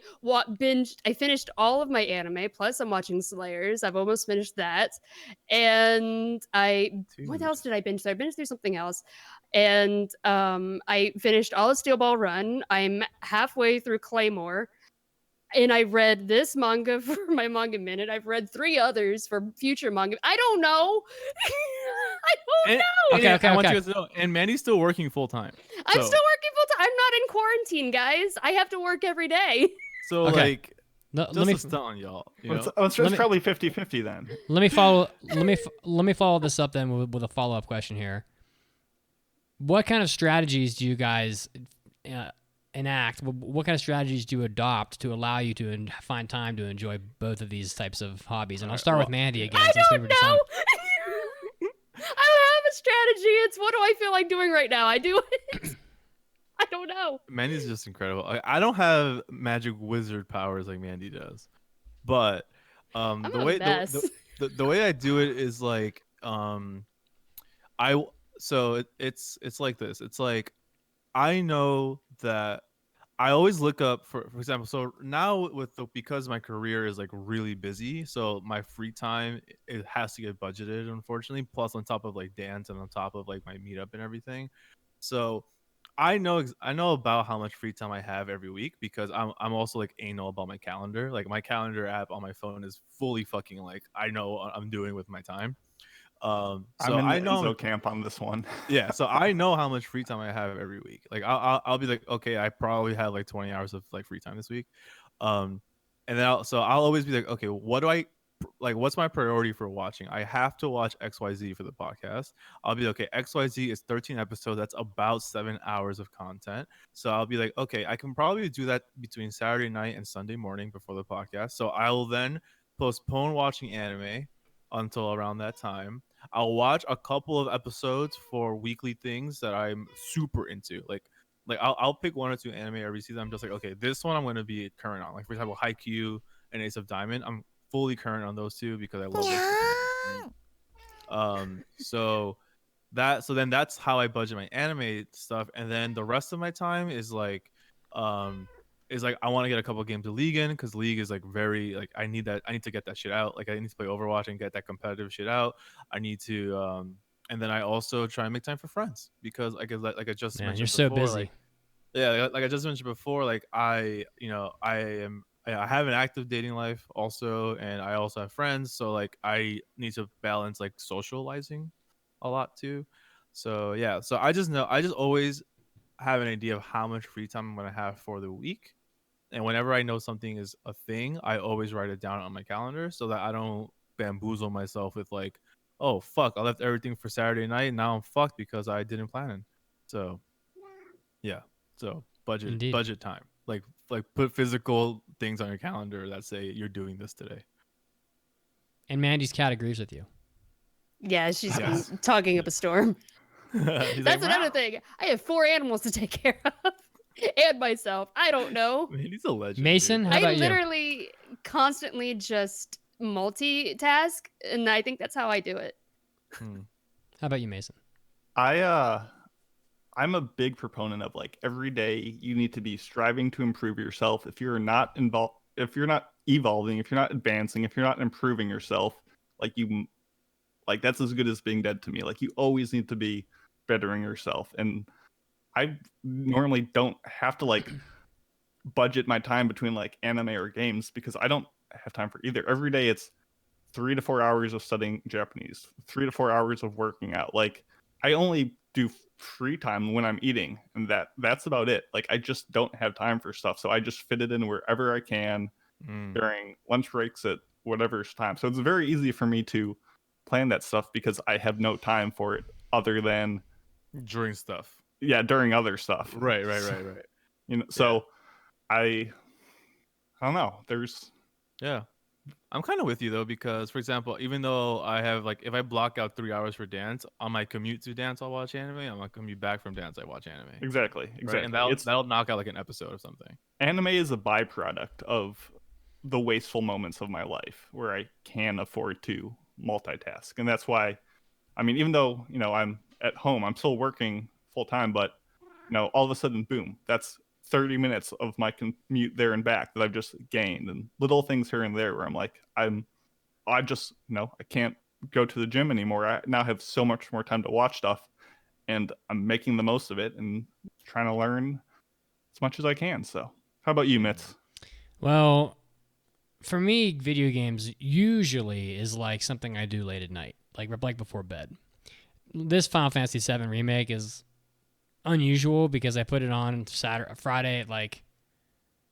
finished all of my anime. Plus, I'm watching Slayers. I've almost finished that. And what else did I binge through? I binged through something else. And I finished all of Steel Ball Run. I'm halfway through Claymore. And I read this manga for my manga minute. I've read 3 others for future manga. I don't know. I don't know. Okay. I want you guys to know. And Mandy's still working full time. I'm still working full time. I'm not in quarantine, guys. I have to work every day. So like, just a stunt on y'all. It's probably 50-50 then. Let me follow this up then with a follow-up question here. What kind of strategies do you guys enact? What kind of strategies do you adopt to allow you to find time to enjoy both of these types of hobbies? And I'll start with Mandy again. I don't know. I don't have a strategy. It's what do I feel like doing right now? I do it. I don't know. Mandy's just incredible. I don't have magic wizard powers like Mandy does, but the way I do it is like it's like this. It's like I know that I always look up for example. So now because my career is like really busy, so my free time it has to get budgeted, unfortunately. Plus on top of like dance and on top of like my meetup and everything, so I know about how much free time I have every week because I'm also like anal about my calendar. Like my calendar app on my phone is fully fucking like I know what I'm doing with my time. I'm So in the I know Enzo camp on this one. yeah, so I know how much free time I have every week. Like I'll be like, okay, I probably have like 20 hours of like free time this week. Um and then I'll always be like, okay, what do I like what's my priority for watching? I have to watch XYZ for the podcast. I'll be okay, XYZ is 13 episodes. That's about 7 hours of content. So I'll be like, okay, I can probably do that between Saturday night and Sunday morning before the podcast. So I'll then postpone watching anime until around that time. I'll watch a couple of episodes for weekly things that I'm super into. Like I'll pick one or two anime every season. I'm just like, okay, this one I'm going to be current on. Like for example, Haikyuu and Ace of Diamond. I'm fully current on those two because I love those. So then that's how I budget my anime stuff, and then the rest of my time um is like I want to get a couple games of League in because League is like very like I need to get that shit out. Like I need to play Overwatch and get that competitive shit out. I need to and then I also try and make time for friends because like I just Man, mentioned you're so before, busy. like yeah, like I just mentioned before, like I have an active dating life also, and I also have friends, so like I need to balance like socializing a lot too. So yeah, so I just always have an idea of how much free time I'm gonna have for the week, and whenever I know something is a thing, I always write it down on my calendar so that I don't bamboozle myself with like, oh fuck, I left everything for Saturday night, and now I'm fucked because I didn't plan it. So yeah. So Indeed. budget time. Like put physical things on your calendar that say you're doing this today. And Mandy's cat agrees with you. Yeah, she's Yes. been talking up a storm. He's That's like, another thing. I have 4 animals to take care of. And myself. I don't know. man, he's a legend. Mason, dude. how I about you? literally constantly just multitask, and I think that's how I do it. How about you, Mason? I'm a big proponent of like every day you need to be striving to improve yourself. If you're not involved, if you're not evolving, if you're not advancing, if you're not improving yourself, like that's as good as being dead to me. Like you always need to be bettering yourself. And I normally don't have to like budget my time between like anime or games because I don't have time for either. Every day it's 3 to 4 hours of studying Japanese, 3 to 4 hours of working out. Like I only do free time when I'm eating, and that's about it. Like I just don't have time for stuff, so I just fit it in wherever I can during lunch breaks at whatever's time. So it's very easy for me to plan that stuff because I have no time for it other than during stuff. Yeah, during other stuff. Right. You know, so I don't know. Yeah. I'm kind of with you though because, for example, even though I have like if I block out 3 hours for dance on my commute to dance, I'll watch anime. On my commute back from dance, I watch anime. Exactly. Right? And that'll knock out like an episode or something. Anime is a byproduct of the wasteful moments of my life where I can afford to multitask, and that's why. I mean, even though I'm at home, I'm still working full time, but all of a sudden, boom, that's 30 minutes of my commute there and back that I've just gained, and little things here and there where I'm like, I just, I can't go to the gym anymore. I now have so much more time to watch stuff, and I'm making the most of it and trying to learn as much as I can. So how about you, Mitz? Well, for me, video games usually is like something I do late at night, like before bed. This Final Fantasy VII Remake is unusual because I put it on Friday at like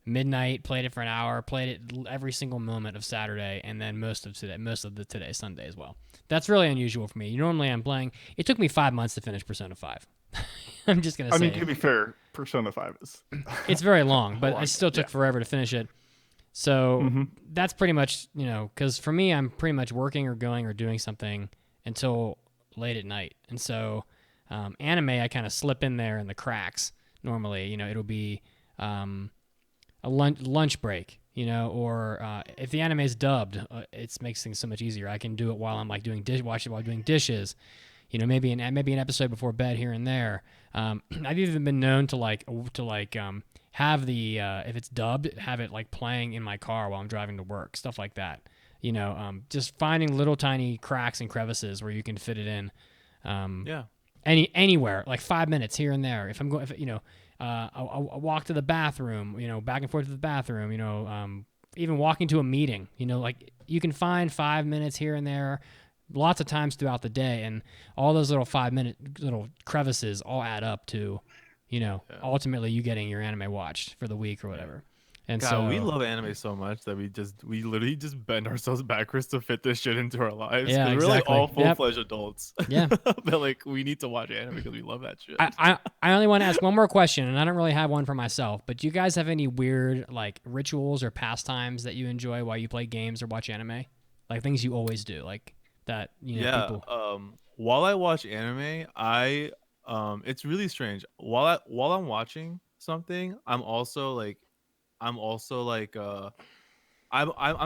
midnight, played it for an hour, played it every single moment of Saturday, and then most of today, Sunday as well. That's really unusual for me. Normally I'm playing. It took me 5 months to finish Persona 5. I'm just gonna say. I mean, to be fair, Persona 5 is. It's very long, but it still took forever to finish it. So that's pretty much because for me, I'm pretty much working or going or doing something until late at night, and so anime I kind of slip in there in the cracks. Normally, it'll be a lunch break, or if the anime is dubbed, it makes things so much easier. I can do it while I'm like watch it while doing dishes, maybe an episode before bed here and there. I've even been known to have the if it's dubbed, have it like playing in my car while I'm driving to work, stuff like that. Just finding little tiny cracks and crevices where you can fit it in. Yeah. Anywhere, like 5 minutes here and there. If I'm going, a walk to the bathroom, back and forth to the bathroom, even walking to a meeting, like you can find 5 minutes here and there lots of times throughout the day. And all those little 5 minute little crevices all add up to, ultimately you getting your anime watched for the week or whatever. And God, so we love anime so much that we literally just bend ourselves backwards to fit this shit into our lives. Yeah, 'Cause we're like exactly. all full-fledged adults. Yeah. But like we need to watch anime because we love that shit. I only want to ask one more question, and I don't really have one for myself, but do you guys have any weird like rituals or pastimes that you enjoy while you play games or watch anime? Like things you always do, like that, people. While I watch anime, it's really strange. While I'm watching something, I'm also like I'm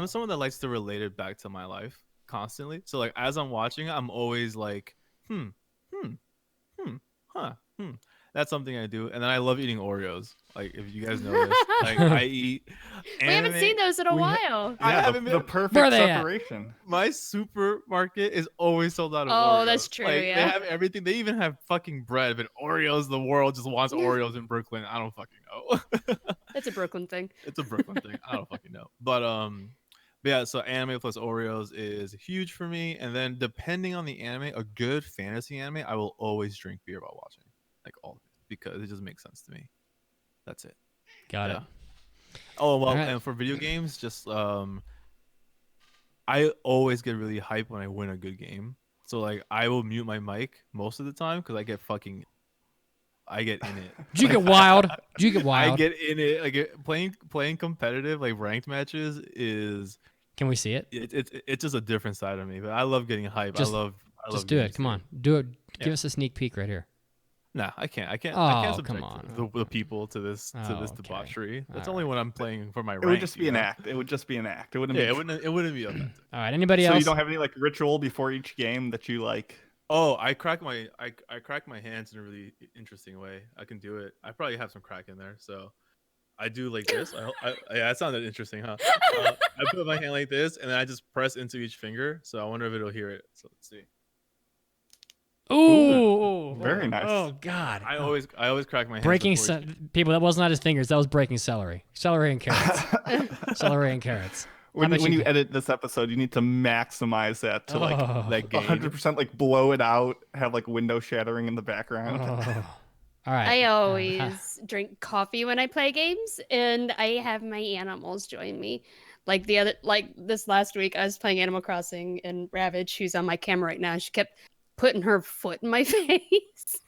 someone that likes to relate it back to my life constantly. So like as I'm watching, I'm always like, hmm, huh. That's something I do. And then I love eating Oreos. Like if you guys know this, like I eat. We haven't seen those in a while. Yeah, haven't the been- perfect Where are they at? separation. My supermarket is always sold out of Oreos. Oh, that's true, Like, yeah. They have everything. They even have fucking bread, but Oreos, the world just wants Oreos in Brooklyn. I don't fucking know. That's a Brooklyn thing. It's a Brooklyn thing. I don't fucking know. But yeah, so anime plus Oreos is huge for me. And then depending on the anime, a good fantasy anime, I will always drink beer while watching. Like all of it. Because it just makes sense to me. That's it. Got it. Oh well, All right. and for video games, just I always get really hyped when I win a good game. So like I will mute my mic most of the time because I get in it. Did you get wild? Did you get wild? I get in it. Like playing competitive, like ranked matches is. Can we see it? It's just a different side of me. But I love getting hyped. Just- I love Just do it. games Come too. on. Do it. Yeah. Give us a sneak peek right here. Nah, I can't. I can't Oh, subject come on. the people to this Okay. debauchery. That's All only when I'm playing for my rank. It would just be you an know? act. It would just be an act. It wouldn't Yeah, be. it wouldn't be authentic. All right. Anybody So else? you don't have any like ritual before each game that you like? Oh, I crack my hands in a really interesting way. I can do it. I probably have some crack in there, so I do like this. Yeah, that sounded interesting, huh? I put my hand like this, and then I just press into each finger. So I wonder if it'll hear it. So let's see. Ooh. Very nice. Oh God. I always crack my hands. Breaking before people. That was not his fingers. That was breaking celery. Celery and carrots. Celery and carrots. When much you you- edit this episode, you need to maximize that to like Oh. that game. 100% like blow it out, have like window shattering in the background. Oh. All right. I always drink coffee when I play games, and I have my animals join me. Like this last week, I was playing Animal Crossing, and Ravage, who's on my camera right now, she kept putting her foot in my face.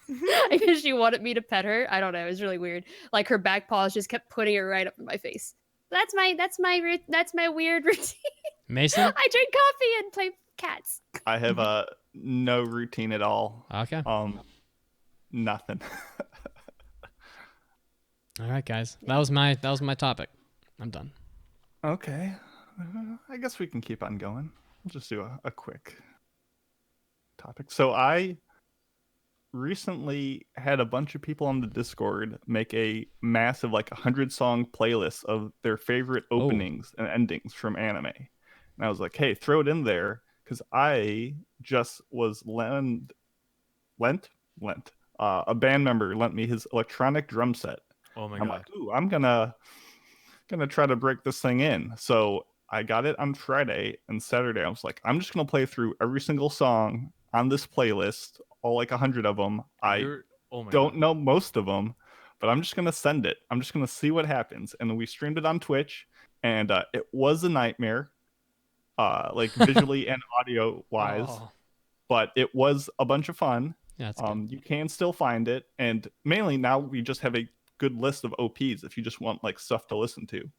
I guess she wanted me to pet her. I don't know. It was really weird. Like her back paws just kept putting it right up in my face. That's my weird routine. Mason. I drink coffee and play cats. I have no routine at all. Okay. Nothing. All right, guys. That was my topic. I'm done. Okay. I guess we can keep on going. We'll just do a quick topic. So I recently had a bunch of people on the Discord make a massive 100-song playlist of their favorite openings and endings from anime. And I was like, hey, throw it in there because I just was lent a band member lent me his electronic drum set. Oh my I'm god. like, ooh, I'm gonna try to break this thing in. So I got it on Friday, and Saturday I was like, I'm just gonna play through every single song on this playlist, all 100 of them. I Oh my don't god. know most of them, but I'm just gonna send it. I'm just gonna see what happens. And then we streamed it on Twitch, and it was a nightmare, visually and audio wise, Oh. but it was a bunch of fun. Yeah, that's good. You can still find it, and mainly now we just have a good list of OPs if you just want stuff to listen to.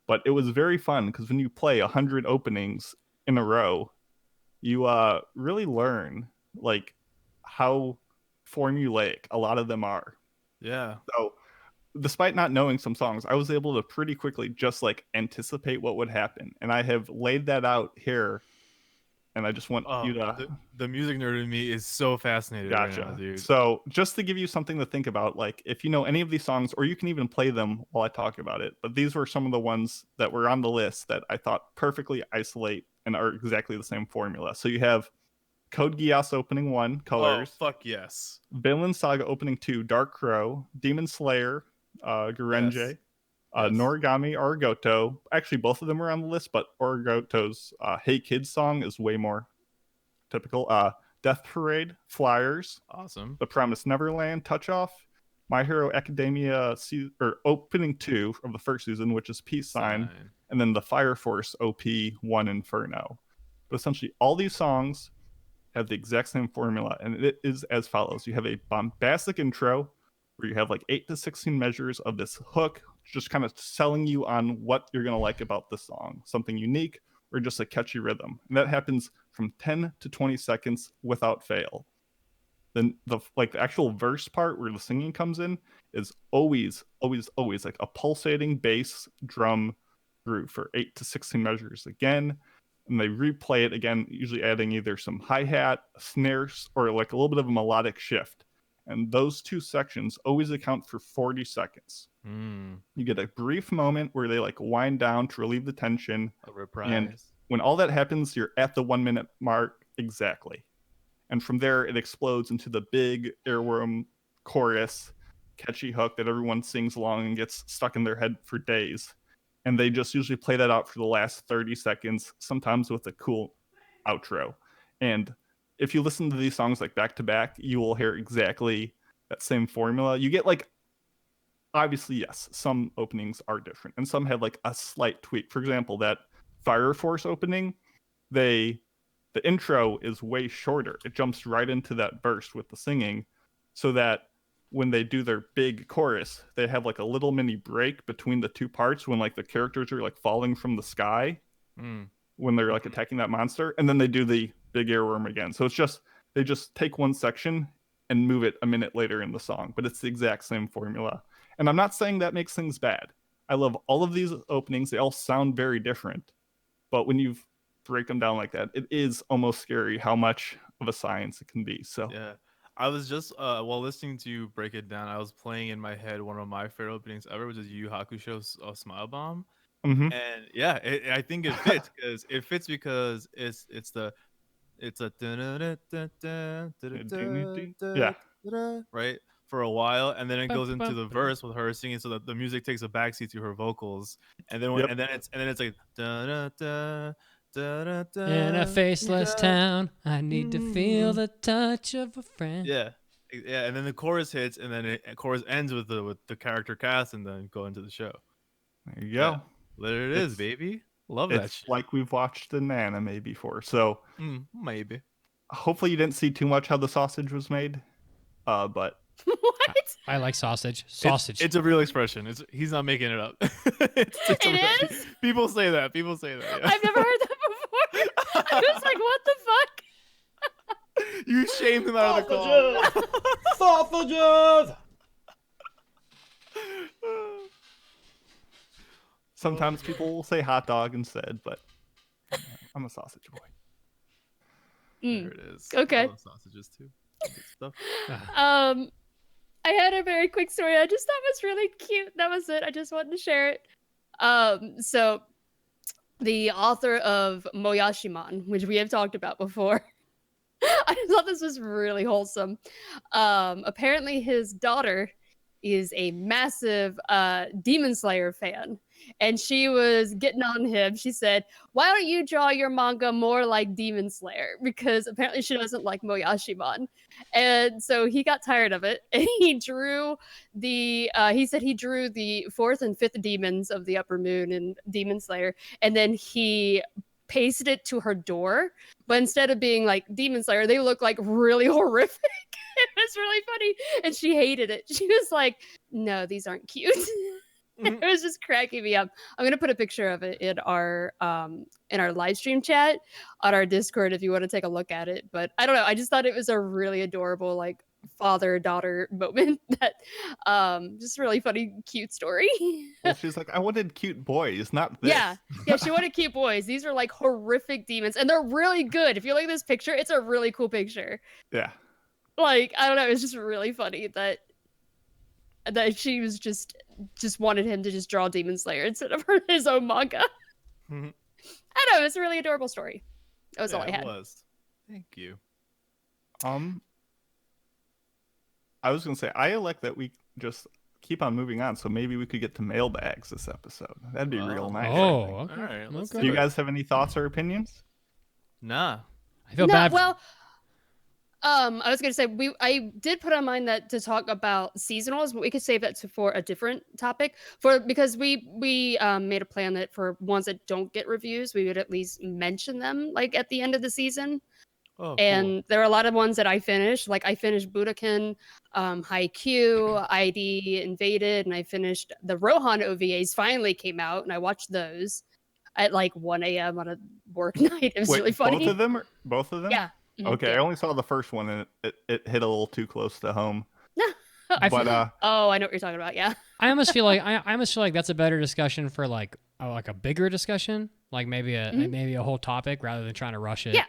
But it was very fun because when you play 100 openings in a row, you really learn how formulaic a lot of them are. Yeah. So despite not knowing some songs, I was able to pretty quickly just anticipate what would happen, and I have laid that out here. And I just want you to... The music nerd in me is so fascinated Gotcha. right now, dude. So just to give you something to think about, if you know any of these songs, or you can even play them while I talk about it. But these were some of the ones that were on the list that I thought perfectly isolate and are exactly the same formula. So you have Code Geass opening 1, Colors. Oh, fuck yes. Vinland Saga opening 2, Dark Crow. Demon Slayer, Gurenje. Yes. Noragami, Arigoto. Actually, both of them are on the list, but Arigoto's Hey Kids song is way more typical. Death Parade, Flyers. Awesome. The Promised Neverland, Touch Off. My Hero Academia opening 2 of the first season, which is Peace Sign. And then the Fire Force OP1 Inferno. But essentially, all these songs have the exact same formula, and it is as follows. You have a bombastic intro where you have like 8 to 16 measures of this hook, just kind of selling you on what you're going to like about the song, something unique or just a catchy rhythm. And that happens from 10 to 20 seconds without fail. Then the actual verse part where the singing comes in is always like a pulsating bass drum groove for 8 to 16 measures again. And they replay it again, usually adding either some hi-hat, snares, or like a little bit of a melodic shift. And those two sections always account for 40 seconds. You get a brief moment where they like wind down to relieve the tension. A reprise. And when all that happens, you're at the 1 minute mark exactly. And from there, it explodes into the big earworm chorus, catchy hook that everyone sings along and gets stuck in their head for days. And they just usually play that out for the last 30 seconds, sometimes with a cool outro. And if you listen to these songs like back to back, you will hear exactly that same formula. You get like, obviously, yes, some openings are different and some have like a slight tweak. For example, that Fire Force opening, the intro is way shorter. It jumps right into that burst with the singing, so that when they do their big chorus, they have like a little mini break between the two parts when like the characters are like falling from the sky when they're like attacking that monster, and then they do the big earworm again. So it's just, they just take one section and move it a minute later in the song, but it's the exact same formula. And I'm not saying that makes things bad. I love all of these openings. They all sound very different, but when you break them down like that, it is almost scary how much of a science it can be. So yeah. I was just while listening to you break it down, I was playing in my head one of my favorite openings ever, which is Yu Yu Hakusho's Smile Bomb. And yeah, I think it fits because it's a right for a while, and then it goes into the verse with her singing, so that the music takes a backseat to her vocals, and then it's like in a faceless town, I need to feel the touch of a friend. Yeah, and then the chorus hits, and then the chorus ends with the character cast, and then go into the show. There you go. There it is, baby. Love that shit. Like we've watched an anime before, so maybe. Hopefully you didn't see too much how the sausage was made, but what? I like sausage. It's a real expression. He's not making it up. It is? People say that. Yeah. I've never heard that before. I was like, what the fuck? You shamed him out of the call. Sausages! Sometimes people will say hot dog instead, but I'm a sausage boy. There it is. Okay. I love sausages too. Good stuff. I had a very quick story I just thought was really cute. That was it. I just wanted to share it. So the author of Moyashiman, which we have talked about before, I just thought this was really wholesome. Apparently his daughter is a massive Demon Slayer fan, and she was getting on him. She said, why don't you draw your manga more like Demon Slayer? Because apparently she doesn't like Moyashiman. And so he got tired of it, and he drew he said he drew the 4th and 5th demons of the Upper Moon in Demon Slayer, and then he pasted it to her door. But instead of being like Demon Slayer, they look like really horrific. It was really funny, and she hated it. She was like, no, these aren't cute. It was just cracking me up. I'm gonna put a picture of it in our live stream chat on our Discord if you want to take a look at it. But I don't know, I just thought it was a really adorable like father-daughter moment. That just really funny, cute story. Well, she's like, I wanted cute boys, not this. Yeah, she wanted cute boys. These are like horrific demons, and they're really good. If you look at this picture, it's a really cool picture. Yeah. Like, I don't know, it's just really funny that she was just wanted him to just draw Demon Slayer instead of his own manga. I don't know, it's a really adorable story. That was all I had. It was. Thank you. I was gonna say I elect that we just keep on moving on, so maybe we could get to mailbags this episode. That'd be real nice. Oh, okay. All right, let's Okay. Do you guys have any thoughts or opinions? Nah. I feel bad. Well, I was gonna say I did put on mine that to talk about seasonals, but we could save that for a different topic. Because we made a plan that for ones that don't get reviews, we would at least mention them like at the end of the season. Oh, And there are a lot of ones that I finished. Like I finished Budokan, Haikyuu, ID Invaded, and I finished the Rohan OVAs finally came out, and I watched those at like 1 a.m. on a work night. It was really funny. Both of them? Both of them? Yeah. Okay, Yeah. I only saw the first one, and it hit a little too close to home. But oh, I know what you're talking about. Yeah. I almost feel like that's a better discussion for like a bigger discussion, like maybe a whole topic rather than trying to rush it. Yeah.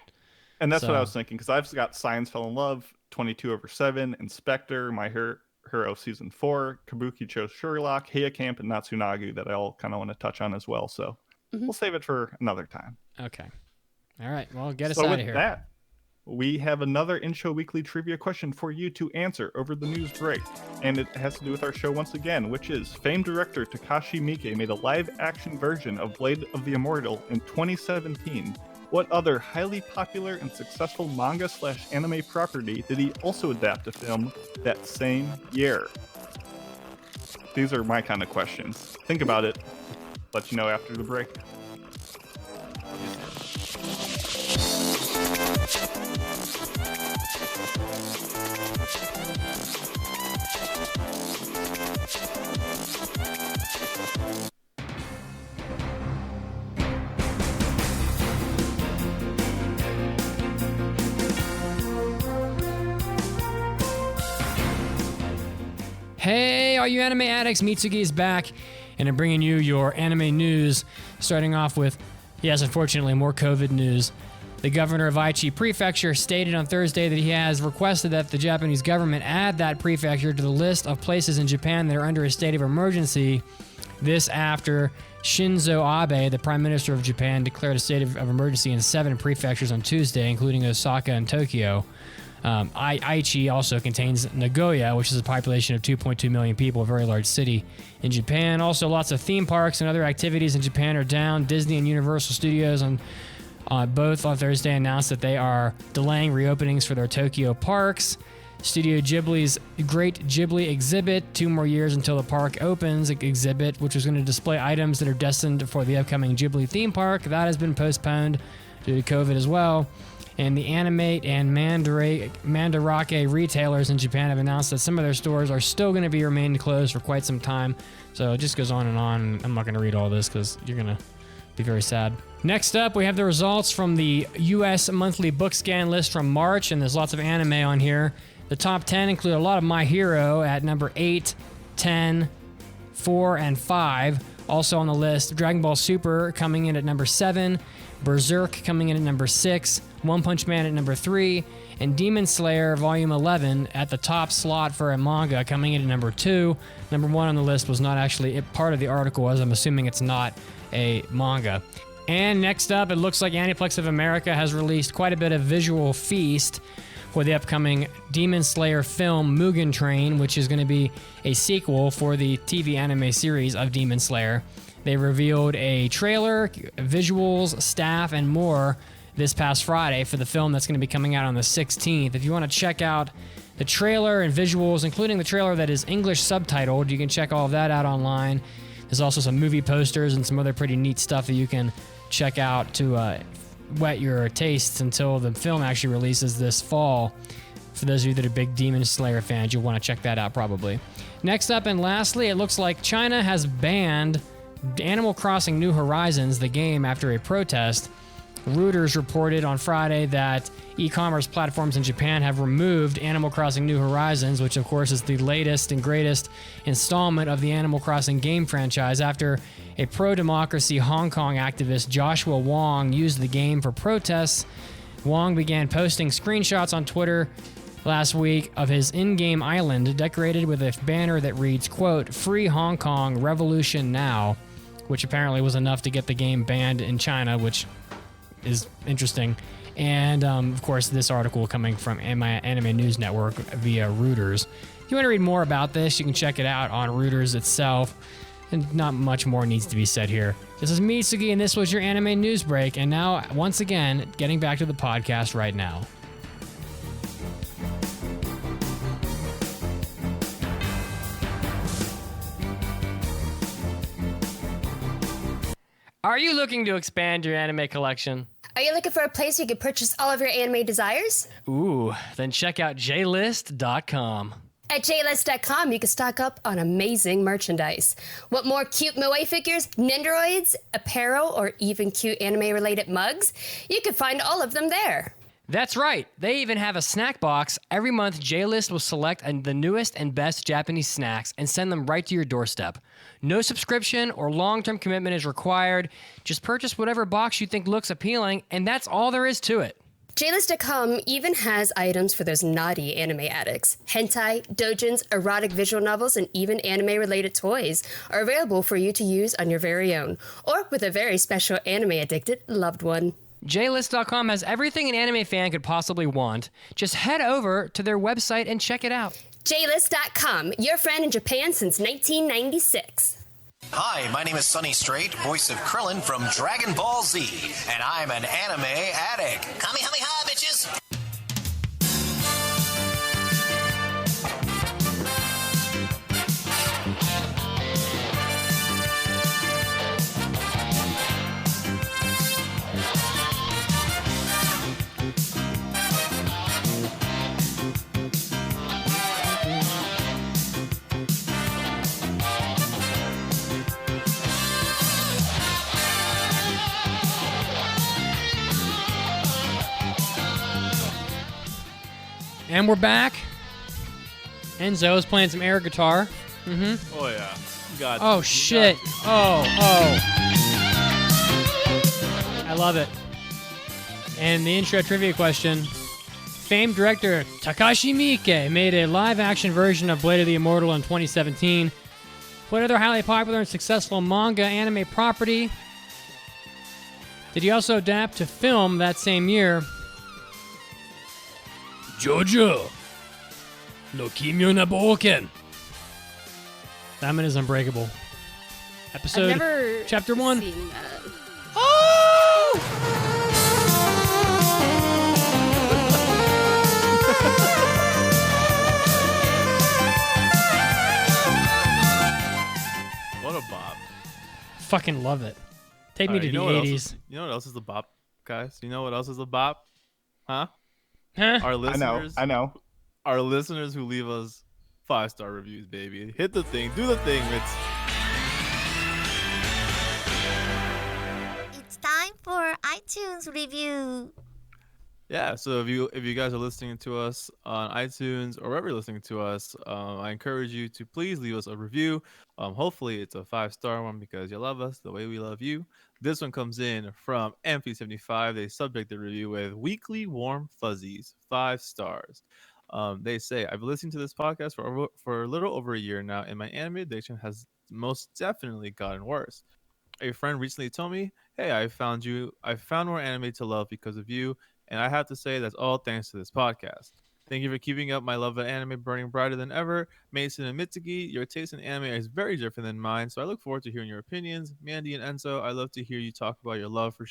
And that's what I was thinking, because I've got Science Fell in Love, 22/7, Inspector, My Hero Season 4, Kabuki Chose Sherlock, Heia Camp, and Natsunagu that I all kind of want to touch on as well. So we'll save it for another time. Okay. All right. Well, get us So out with of here. that, we have another In-Show Weekly trivia question for you to answer over the news break. And it has to do with our show once again, which is famed director Takashi Miike made a live-action version of Blade of the Immortal in 2017. What other highly popular and successful manga/anime property did he also adapt to film that same year? These are my kind of questions. Think about it. Let you know after the break. Hey, all you anime addicts, Mitsugi is back, and I'm bringing you your anime news, starting off with, yes, unfortunately, more COVID news. The governor of Aichi Prefecture stated on Thursday that he has requested that the Japanese government add that prefecture to the list of places in Japan that are under a state of emergency. This after Shinzo Abe, the Prime Minister of Japan, declared a state of emergency in 7 prefectures on Tuesday, including Osaka and Tokyo. Aichi also contains Nagoya, which is a population of 2.2 million people, a very large city in Japan. Also, lots of theme parks and other activities in Japan are down. Disney and Universal Studios both on Thursday announced that they are delaying reopenings for their Tokyo parks. Studio Ghibli's Great Ghibli Exhibit, 2 more years until the park opens, exhibit, which was going to display items that are destined for the upcoming Ghibli theme park. That has been postponed due to COVID as well. And the Animate and Mandarake retailers in Japan have announced that some of their stores are still going to be remaining closed for quite some time. So it just goes on and on. I'm not going to read all this because you're going to be very sad. Next up, we have the results from the U.S. monthly book scan list from March, and there's lots of anime on here. The top 10 include a lot of My Hero at number 8, 10, 4, and 5. Also on the list, Dragon Ball Super coming in at number 7, Berserk coming in at number 6, One Punch Man at number 3, and Demon Slayer Volume 11 at the top slot for a manga coming in at number 2. Number 1 on the list was not actually part of the article, as I'm assuming it's not a manga. And next up, it looks like Aniplex of America has released quite a bit of visual feast for the upcoming Demon Slayer film Mugen Train, which is going to be a sequel for the TV anime series of Demon Slayer. They revealed a trailer, visuals, staff, and more this past Friday for the film that's going to be coming out on the 16th. If you want to check out the trailer and visuals, including the trailer that is English subtitled, you can check all of that out online. There's also some movie posters and some other pretty neat stuff that you can check out to whet your tastes until the film actually releases this fall. For those of you that are big Demon Slayer fans, you'll want to check that out probably. Next up and lastly, it looks like China has banned Animal Crossing New Horizons, the game, after a protest. Reuters reported on Friday that e-commerce platforms in Japan have removed Animal Crossing New Horizons, which of course is the latest and greatest installment of the Animal Crossing game franchise, after a pro-democracy Hong Kong activist Joshua Wong used the game for protests. Wong began posting screenshots on Twitter last week of his in-game island decorated with a banner that reads, quote, "Free Hong Kong, Revolution Now," which apparently was enough to get the game banned in China, which is interesting. And, of course, this article coming from Anime News Network via Reuters. If you want to read more about this, you can check it out on Reuters itself. And not much more needs to be said here. This is Mitsugi, and this was your anime news break. And now, once again, getting back to the podcast right now. Are you looking to expand your anime collection? Are you looking for a place where you can purchase all of your anime desires? Ooh, then check out jlist.com. At jlist.com, you can stock up on amazing merchandise. Want more cute moe figures, nendoroids, apparel, or even cute anime-related mugs? You can find all of them there. That's right. They even have a snack box. Every month, JList will select the newest and best Japanese snacks and send them right to your doorstep. No subscription or long-term commitment is required. Just purchase whatever box you think looks appealing, and that's all there is to it. JList.com even has items for those naughty anime addicts. Hentai, doujins, erotic visual novels, and even anime-related toys are available for you to use on your very own, or with a very special anime-addicted loved one. JList.com has everything an anime fan could possibly want. Just head over to their website and check it out. JList.com, your friend in Japan since 1996. Hi, my name is Sonny Strait, voice of Krillin from Dragon Ball Z, and I'm an anime addict. Kamehameha, bitches! And we're back. Enzo is playing some air guitar. Mm-hmm. Oh, yeah. God. Oh, shit. Oh. I love it. And the intro trivia question. Famed director Takashi Miike made a live-action version of Blade of the Immortal in 2017. What other highly popular and successful manga anime property did he also adapt to film that same year? Jojo no Kimyo na Boken. Diamond is Unbreakable. Episode I've never Chapter 1. seen that. Oh! What a bop. Fucking love it. Take me to the what 80s. You know what else is a bop, guys? You know what else is a bop? Huh? Huh? Our listeners. I know. Our listeners who leave us 5-star reviews, baby. Hit the thing. Do the thing, Mitz. It's time for iTunes review. Yeah, so if you guys are listening to us on iTunes or wherever you're listening to us, I encourage you to please leave us a review. Hopefully it's a 5-star one because you love us the way we love you. This one comes in from MP75. They subject the review with weekly warm fuzzies, 5 stars. They say, I've listened to this podcast for a little over a year now, and my anime addiction has most definitely gotten worse. A friend recently told me, hey, I found more anime to love because of you. And I have to say that's all thanks to this podcast. Thank you for keeping up my love of anime burning brighter than ever. Mason and Mitsugi, your taste in anime is very different than mine, so I look forward to hearing your opinions. Mandi and Enzo, I love to hear you talk about your love for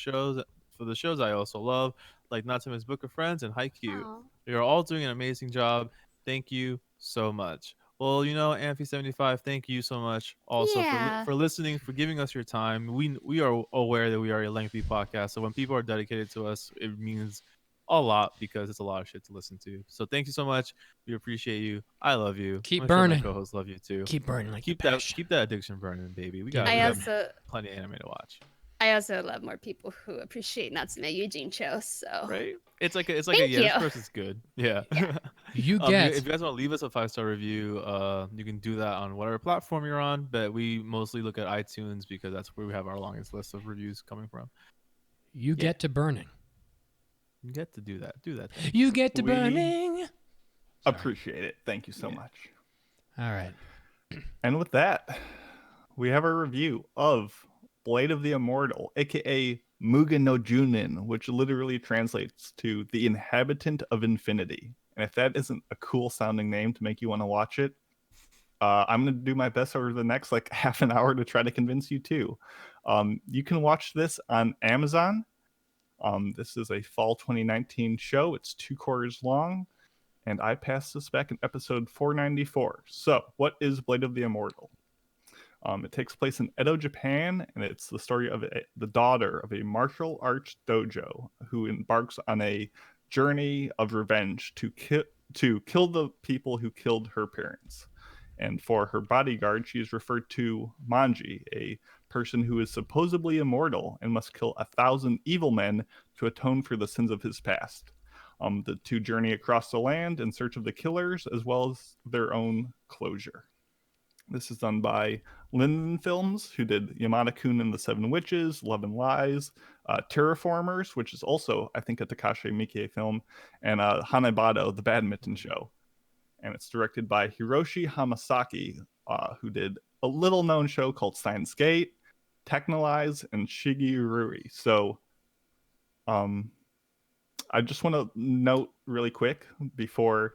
the shows I also love, like Natsume's Book of Friends and Haikyuu. You're all doing an amazing job. Thank you so much. Well, Amphi75, thank you so much also for listening, for giving us your time. We are aware that we are a lengthy podcast, so when people are dedicated to us, it means a lot because it's a lot of shit to listen to. So thank you so much. We appreciate you. I love you. Keep I'm burning. Sure my co-hosts love you too. Keep burning like keep that addiction burning, baby. We have plenty of anime to watch. I also love more people who appreciate Natsume Eugene Cho. So right, it's like a Thank this you. person's good. Yeah. If if you guys want to leave us a 5-star review, you can do that on whatever platform you're on. But we mostly look at iTunes because that's where we have our longest list of reviews coming from. You get to burning. You get to do that. Do that. You get to burning. Appreciate it. Thank you so much. All right. And with that, we have a review of Blade of the Immortal, aka Mugen no Junin, which literally translates to the inhabitant of infinity. And if that isn't a cool sounding name to make you want to watch it, I'm going to do my best over the next like half an hour to try to convince you too. You can watch this on Amazon. This is a fall 2019 show. It's 2 quarters long, and I passed this back in episode 494. So, what is Blade of the Immortal? It takes place in Edo, Japan, and it's the story of the daughter of a martial arts dojo who embarks on a journey of revenge to kill the people who killed her parents. And for her bodyguard, she is referred to Mandi, a person who is supposedly immortal and must kill 1,000 evil men to atone for the sins of his past. The two journey across the land in search of the killers, as well as their own closure. This is done by Linden Films, who did Yamada-kun and the Seven Witches, Love and Lies, Terraformers, which is also, I think, a Takashi Miike film, and Hanebado, the badminton show. And it's directed by Hiroshi Hamasaki, who did a little-known show called Steins Gate, Technolize, and Shigi Rui. So, I just want to note really quick before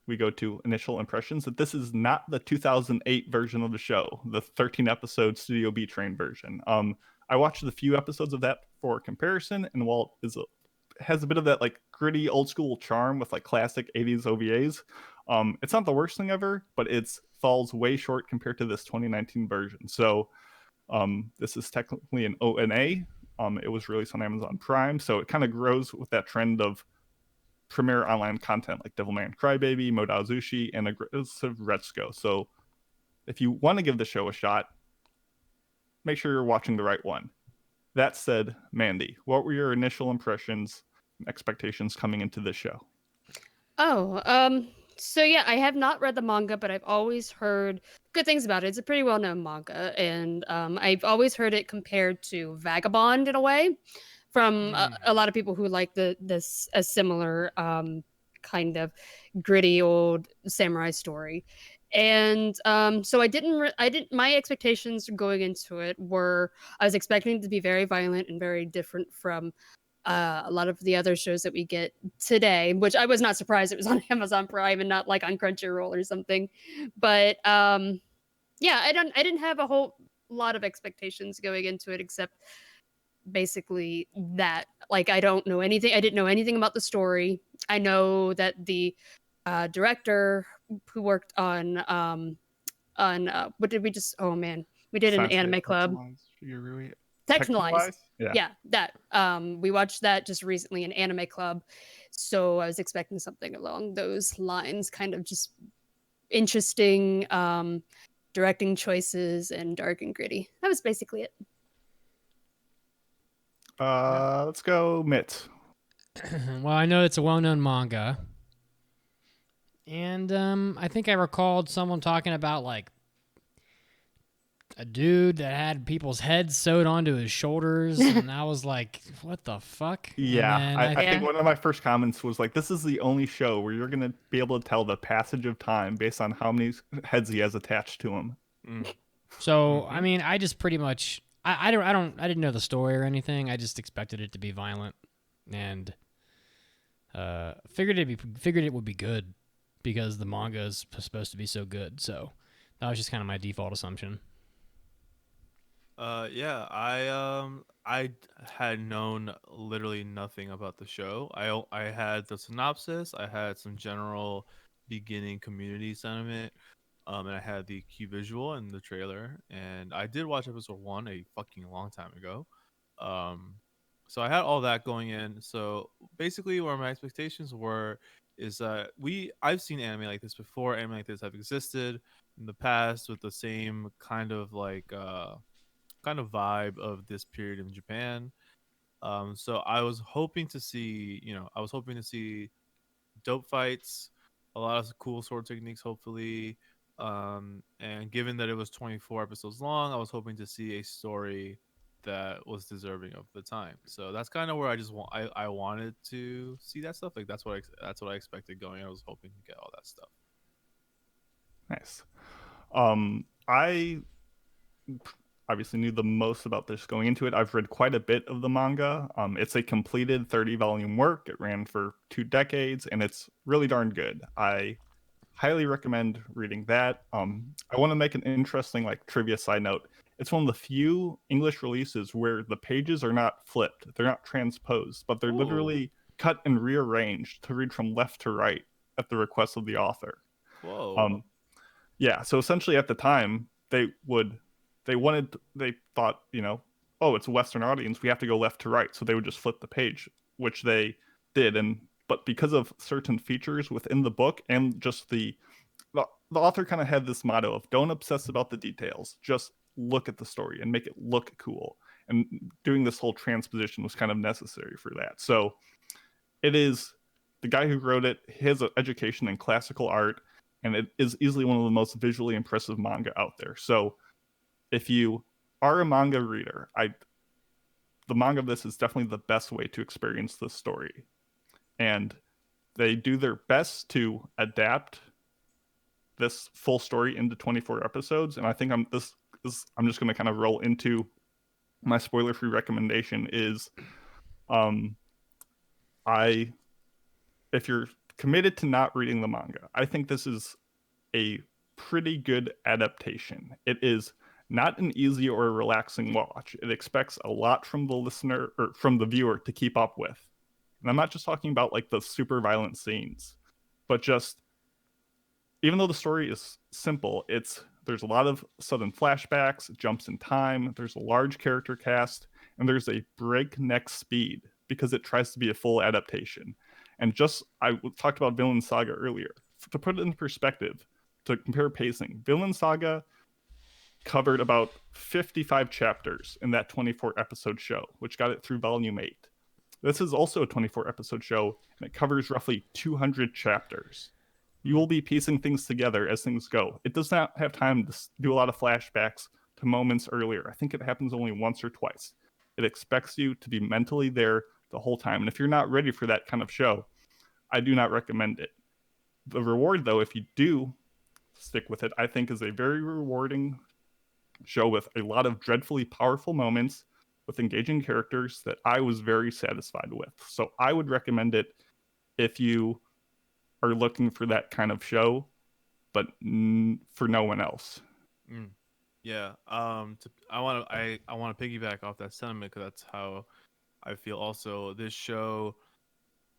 we go to initial impressions that this is not the 2008 version of the show, the 13-episode Studio B Train version. I watched a few episodes of that for comparison, and while it has a bit of that like gritty old school charm with like classic 80s OVAs, it's not the worst thing ever, but it falls way short compared to this 2019 version. So this is technically an ONA. It was released on Amazon Prime, so it kind of grows with that trend of premier online content like Devilman Crybaby, Modao Zushi, and Aggressive Retsuko. So if you want to give the show a shot, make sure you're watching the right one. That said, Mandi, what were your initial impressions and expectations coming into this show? So yeah, I have not read the manga, but I've always heard good things about it. It's a pretty well-known manga, and I've always heard it compared to Vagabond in a way, from a lot of people who like this a similar kind of gritty old samurai story. And so I didn't my expectations going into it were, I was expecting it to be very violent and very different from a lot of the other shows that we get today, which I was not surprised it was on Amazon Prime and not like on Crunchyroll or something. But yeah, I didn't have a whole lot of expectations going into it, except basically that, like, I didn't know anything about the story. I know that the director who worked on what did we just, oh man, we did an anime club, Technolize. Yeah, that we watched that just recently in anime club, so I was expecting something along those lines, kind of just interesting directing choices and dark and gritty. That was basically it. Let's go Mitt. Well, I know it's a well-known manga, and I think I recalled someone talking about like a dude that had people's heads sewed onto his shoulders, and I was like, what the fuck? Yeah, I think one of my first comments was like, this is the only show where you're gonna be able to tell the passage of time based on how many heads he has attached to him. So I mean, I just pretty much I didn't know the story or anything. I just expected it to be violent, and figured it would be good because the manga is supposed to be so good. So that was just kind of my default assumption. Yeah, I had known literally nothing about the show. I had the synopsis, I had some general beginning community sentiment, and I had the key visual and the trailer, and I did watch episode 1 a fucking long time ago. So I had all that going in. So basically where my expectations were is that I've seen anime like this before. Anime like this have existed in the past with the same kind of like kind of vibe of this period in Japan. So I was hoping to see, dope fights, a lot of cool sword techniques, hopefully. And given that it was 24 episodes long, I was hoping to see a story that was deserving of the time. So that's kind of where I wanted to see that stuff. Like that's what I expected going. I was hoping to get all that stuff. Nice. I obviously knew the most about this going into it. I've read quite a bit of the manga. It's a completed 30-volume work. It ran for 2 decades, and it's really darn good. I highly recommend reading that. I want to make an interesting like trivia side note. It's one of the few English releases where the pages are not flipped. They're not transposed, but they're literally cut and rearranged to read from left to right at the request of the author. Whoa. Yeah, so essentially at the time they thought, oh, it's a Western audience, we have to go left to right, so they would just flip the page, which they did. But because of certain features within the book and just the author kind of had this motto of don't obsess about the details, just look at the story and make it look cool. And doing this whole transposition was kind of necessary for that. So it is the guy who wrote it, his education in classical art, and it is easily one of the most visually impressive manga out there. So if you are a manga reader, the manga of this is definitely the best way to experience this story. And they do their best to adapt this full story into 24 episodes. And I think I'm just going to kind of roll into my spoiler-free recommendation is if you're committed to not reading the manga, I think this is a pretty good adaptation. It is not an easy or relaxing watch. It expects a lot from the listener or from the viewer to keep up with. And I'm not just talking about like the super violent scenes, but just even though the story is simple, there's a lot of sudden flashbacks, jumps in time, there's a large character cast, and there's a breakneck speed because it tries to be a full adaptation. And I talked about Vinland Saga earlier. To put it in perspective, to compare pacing, Vinland Saga covered about 55 chapters in that 24-episode show, which got it through volume 8. This is also a 24-episode show, and it covers roughly 200 chapters. You will be piecing things together as things go. It does not have time to do a lot of flashbacks to moments earlier. I think it happens only once or twice. It expects you to be mentally there the whole time. And if you're not ready for that kind of show, I do not recommend it. The reward, though, if you do stick with it, I think is a very rewarding show with a lot of dreadfully powerful moments, with engaging characters that I was very satisfied with. So I would recommend it if you are looking for that kind of show, but for no one else. Yeah. I want to piggyback off that sentiment because that's how I feel. Also, this show,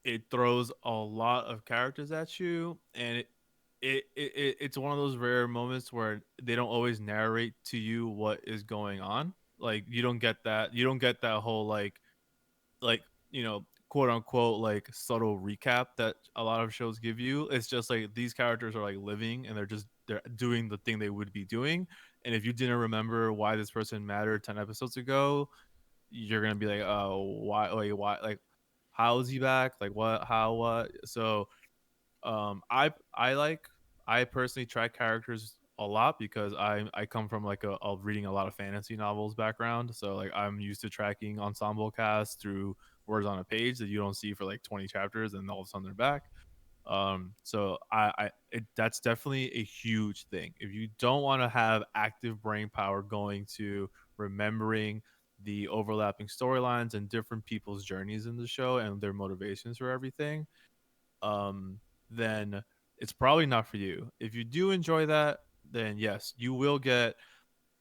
it throws a lot of characters at you, and it's one of those rare moments where they don't always narrate to you what is going on. Like you don't get that whole like quote unquote like subtle recap that a lot of shows give you. It's just like these characters are like living and they're doing the thing they would be doing. And if you didn't remember why this person mattered 10 episodes ago, you're gonna be like, oh, why, like how is he back? Like what, how, what? So I personally track characters a lot because I come from like a reading a lot of fantasy novels background. So like I'm used to tracking ensemble casts through words on a page that you don't see for like 20 chapters and all of a sudden they're back. So that's definitely a huge thing. If you don't want to have active brain power going to remembering the overlapping storylines and different people's journeys in the show and their motivations for everything, then it's probably not for you. If you do enjoy that, then yes, you will get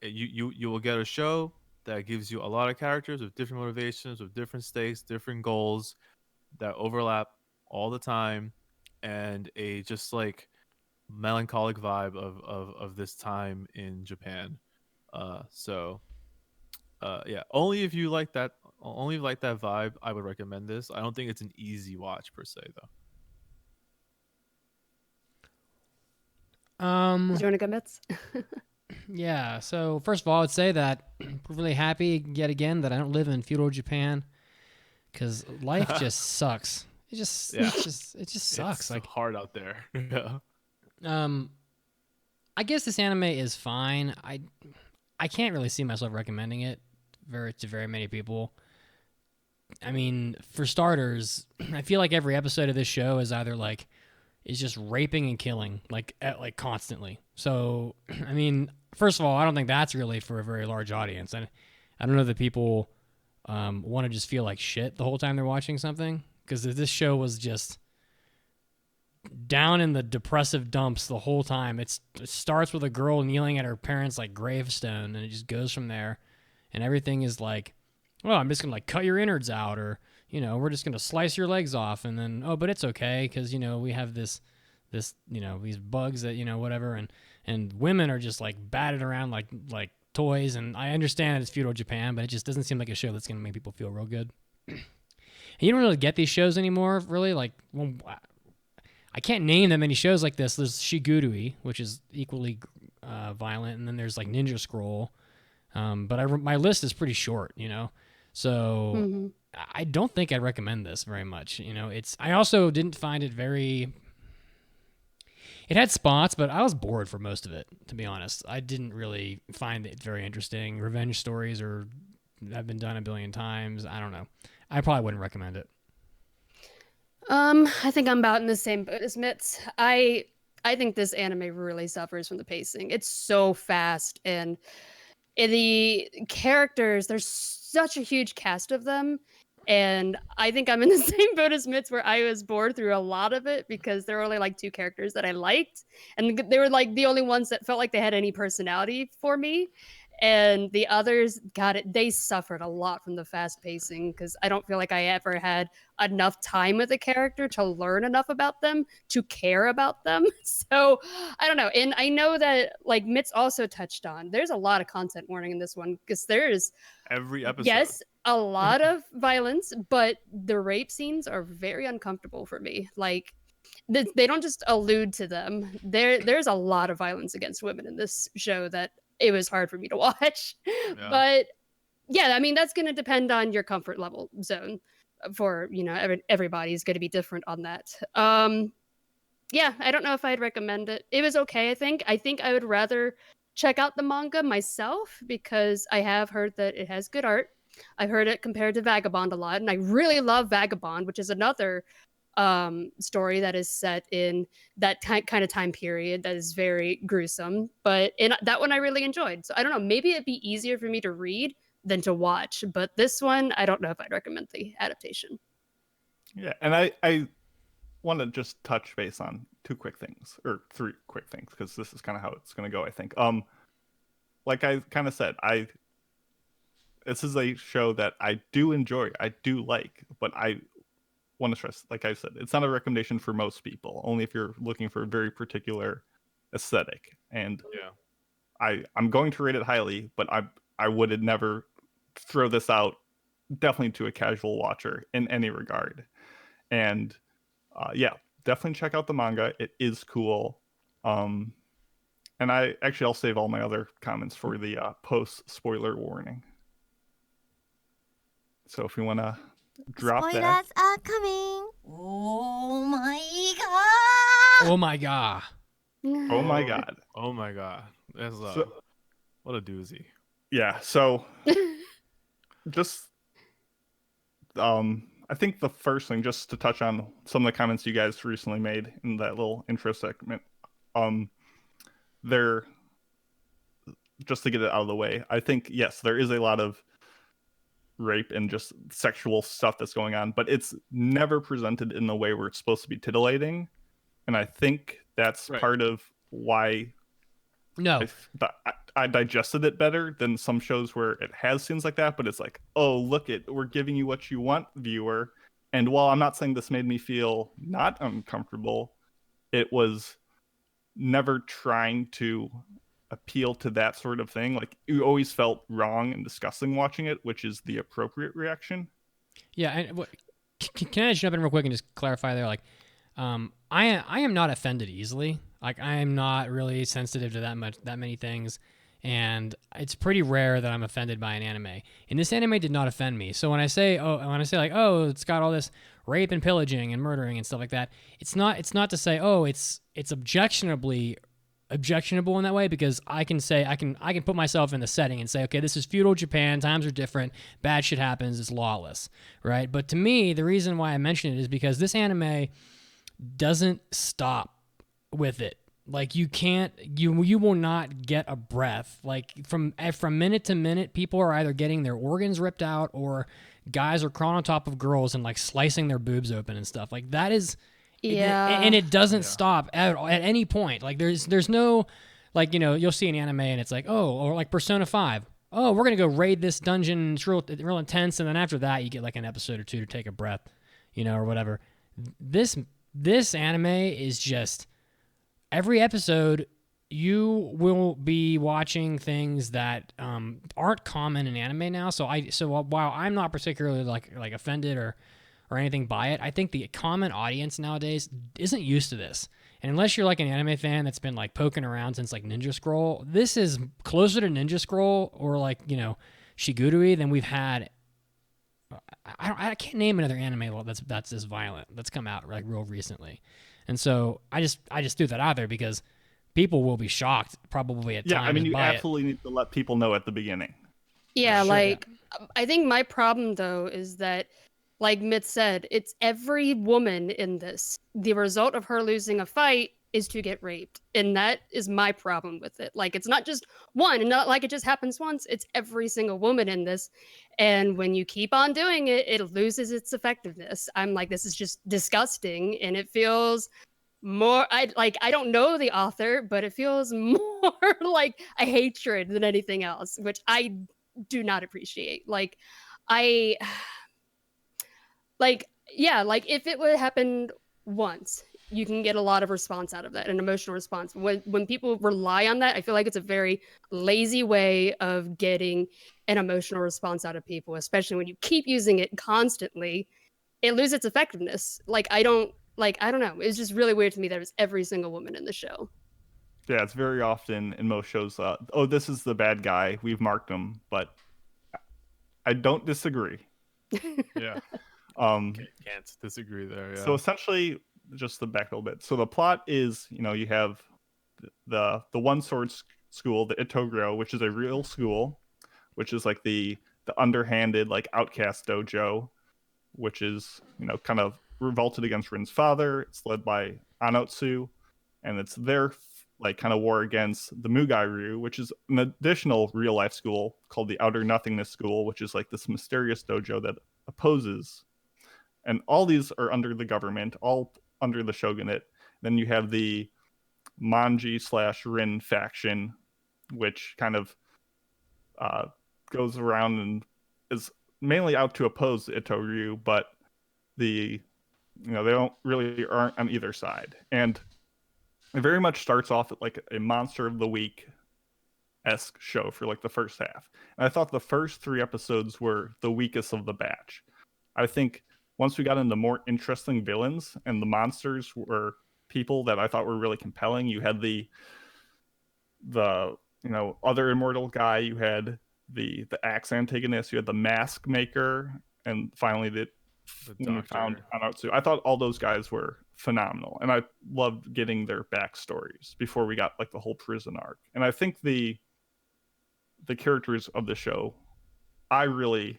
you will get a show that gives you a lot of characters with different motivations, with different stakes, different goals that overlap all the time, and a just like melancholic vibe of this time in Japan. Yeah, only if you like that vibe, I would recommend this. I don't think it's an easy watch per se though. Did you want to go, Mitz? Yeah, so first of all, I would say that I'm really happy yet again that I don't live in feudal Japan, because life just sucks. It just sucks. It's like hard out there. Yeah. I guess this anime is fine. I can't really see myself recommending it to very many people. I mean, for starters, I feel like every episode of this show is either like is just raping and killing like constantly. So, I mean, first of all, I don't think that's really for a very large audience. And I don't know that people want to just feel like shit the whole time they're watching something, because this show was just down in the depressive dumps the whole time. It starts with a girl kneeling at her parents' like gravestone, and it just goes from there. And everything is like, well, I'm just gonna like cut your innards out, or we're just gonna slice your legs off, and then but it's okay because we have this these bugs that whatever, and women are just like batted around like toys. And I understand it's feudal Japan, but it just doesn't seem like a show that's gonna make people feel real good. And you don't really get these shows anymore, really. Like, well, I can't name that many shows like this. There's Shigurui, which is equally violent, and then there's like Ninja Scroll. But my list is pretty short, so I don't think I'd recommend this very much. I also didn't find it very. It had spots, but I was bored for most of it, to be honest. I didn't really find it very interesting. Revenge stories have been done a billion times. I don't know. I probably wouldn't recommend it. I think I'm about in the same boat as Mitz. I think this anime really suffers from the pacing. It's so fast, and the characters, there's such a huge cast of them, and I think I'm in the same boat as Mitz, where I was bored through a lot of it because there were only like 2 characters that I liked, and they were like the only ones that felt like they had any personality for me. And the others, they suffered a lot from the fast pacing, because I don't feel like I ever had enough time with a character to learn enough about them to care about them. So I don't know. And I know that, like Mitz also touched on, there's a lot of content warning in this one, because there's every episode. Yes, a lot of violence, but the rape scenes are very uncomfortable for me. Like, they don't just allude to them. There's a lot of violence against women in this show that it was hard for me to watch. Yeah. But yeah, I mean, that's going to depend on your comfort level zone. For everybody's going to be different on that. Yeah, I don't know if I'd recommend it. It was okay. I think I would rather check out the manga myself, because I have heard that it has good art. I've heard it compared to Vagabond a lot, and I really love Vagabond, which is another story that is set in that kind of time period that is very gruesome. But that one I really enjoyed. So I don't know, maybe it'd be easier for me to read than to watch. But this one, I don't know if I'd recommend the adaptation. Yeah, and I want to just touch base on 2 quick things, or 3 quick things, because this is kind of how it's going to go, I think. Like I kind of said, this is a show that I do enjoy, I do like, but I want to stress, like I said, it's not a recommendation for most people, only if you're looking for a very particular aesthetic. And yeah, I'm going to rate it highly, but I would never throw this out definitely to a casual watcher in any regard. And yeah, definitely check out the manga. It is cool. And I'll save all my other comments for the post spoiler warning. So if you want to drop Spoilers that. are coming. Oh my god. Oh my god. Oh my god. Oh my god. That's what a doozy. Yeah, so just I think the first thing, just to touch on some of the comments you guys recently made in that little intro segment, there, just to get it out of the way, I think, yes, there is a lot of rape and just sexual stuff that's going on, but it's never presented in the way where it's supposed to be titillating. And I think that's part of why I digested it better than some shows where it has scenes like that, but it's like, oh, look, we're giving you what you want, viewer. And while I'm not saying this made me feel not uncomfortable, it was never trying to appeal to that sort of thing. Like, you always felt wrong and disgusting watching it, which is the appropriate reaction. Yeah, and can I just jump in real quick and just clarify there? Like, I am not offended easily. Like, I am not really sensitive to that many things, and it's pretty rare that I'm offended by an anime. And this anime did not offend me. So when I say like, oh, it's got all this rape and pillaging and murdering and stuff like that, it's not to say, oh, it's objectionable in that way, because I can say I can put myself in the setting and say, okay, this is feudal Japan, times are different, bad shit happens, it's lawless, right? But to me, the reason why I mention it is because this anime doesn't stop with it. Like you will not get a breath. Like from minute to minute, people are either getting their organs ripped out or guys are crawling on top of girls and like slicing their boobs open and stuff. Like that is, and it doesn't stop at any point. Like there's no, like, you know, you'll see an anime and it's like, oh, or like Persona 5. Oh, we're gonna go raid this dungeon. It's real intense, and then after that, you get like an episode or two to take a breath, you know, or whatever. This anime is just every episode. You will be watching things that aren't common in anime now. So while I'm not particularly like offended or anything by it, I think the common audience nowadays isn't used to this. And unless you're like an anime fan that's been like poking around since like Ninja Scroll, this is closer to Ninja Scroll or like, you know, Shigurui than we've had. I can't name another anime that's this violent that's come out like real recently. And so I just threw that out there because people will be shocked probably at times. Yeah, I mean, you by absolutely need to let people know at the beginning. Yeah, Sure. like I think my problem though is that, like Mitz said, it's every woman in this. The result of her losing a fight is to get raped. And that is my problem with it. Like, it's not just one, and not like it just happens once. It's every single woman in this. And when you keep on doing it, it loses its effectiveness. I'm like, this is just disgusting. And it feels more, I don't know the author, but it feels more like a hatred than anything else, which I do not appreciate. Like if it would have happened once, you can get a lot of response out of that, an emotional response. When people rely on that, I feel like it's a very lazy way of getting an emotional response out of people, especially when you keep using it constantly. It loses its effectiveness. I don't know. It's just really weird to me that it was every single woman in the show. Yeah, it's very often in most shows, oh, this is the bad guy, we've marked him, but I don't disagree. Yeah. Can't disagree there. Yeah. So essentially, just to back a little bit. So the plot is, you know, you have the one sword school, the Itoguro, which is a real school, which is like the underhanded, like outcast dojo, which is, you know, kind of revolted against Rin's father. It's led by Anotsu, and it's their like kind of war against the Mugai-ryu, which is an additional real life school called the Outer Nothingness School, which is like this mysterious dojo that opposes. And all these are under the government, all under the shogunate. Then you have the Manji/Rin faction, which kind of goes around and is mainly out to oppose the Itoguro, but they aren't on either side. And it very much starts off at like a Monster of the Week-esque show for like the first half. And I thought the first 3 episodes were the weakest of the batch. I think once we got into more interesting villains and the monsters were people that I thought were really compelling, you had the other immortal guy, you had the axe antagonist, you had the mask maker, and finally when we found Anotsu. I thought all those guys were phenomenal, and I loved getting their backstories before we got like the whole prison arc. And I think the characters of the show I really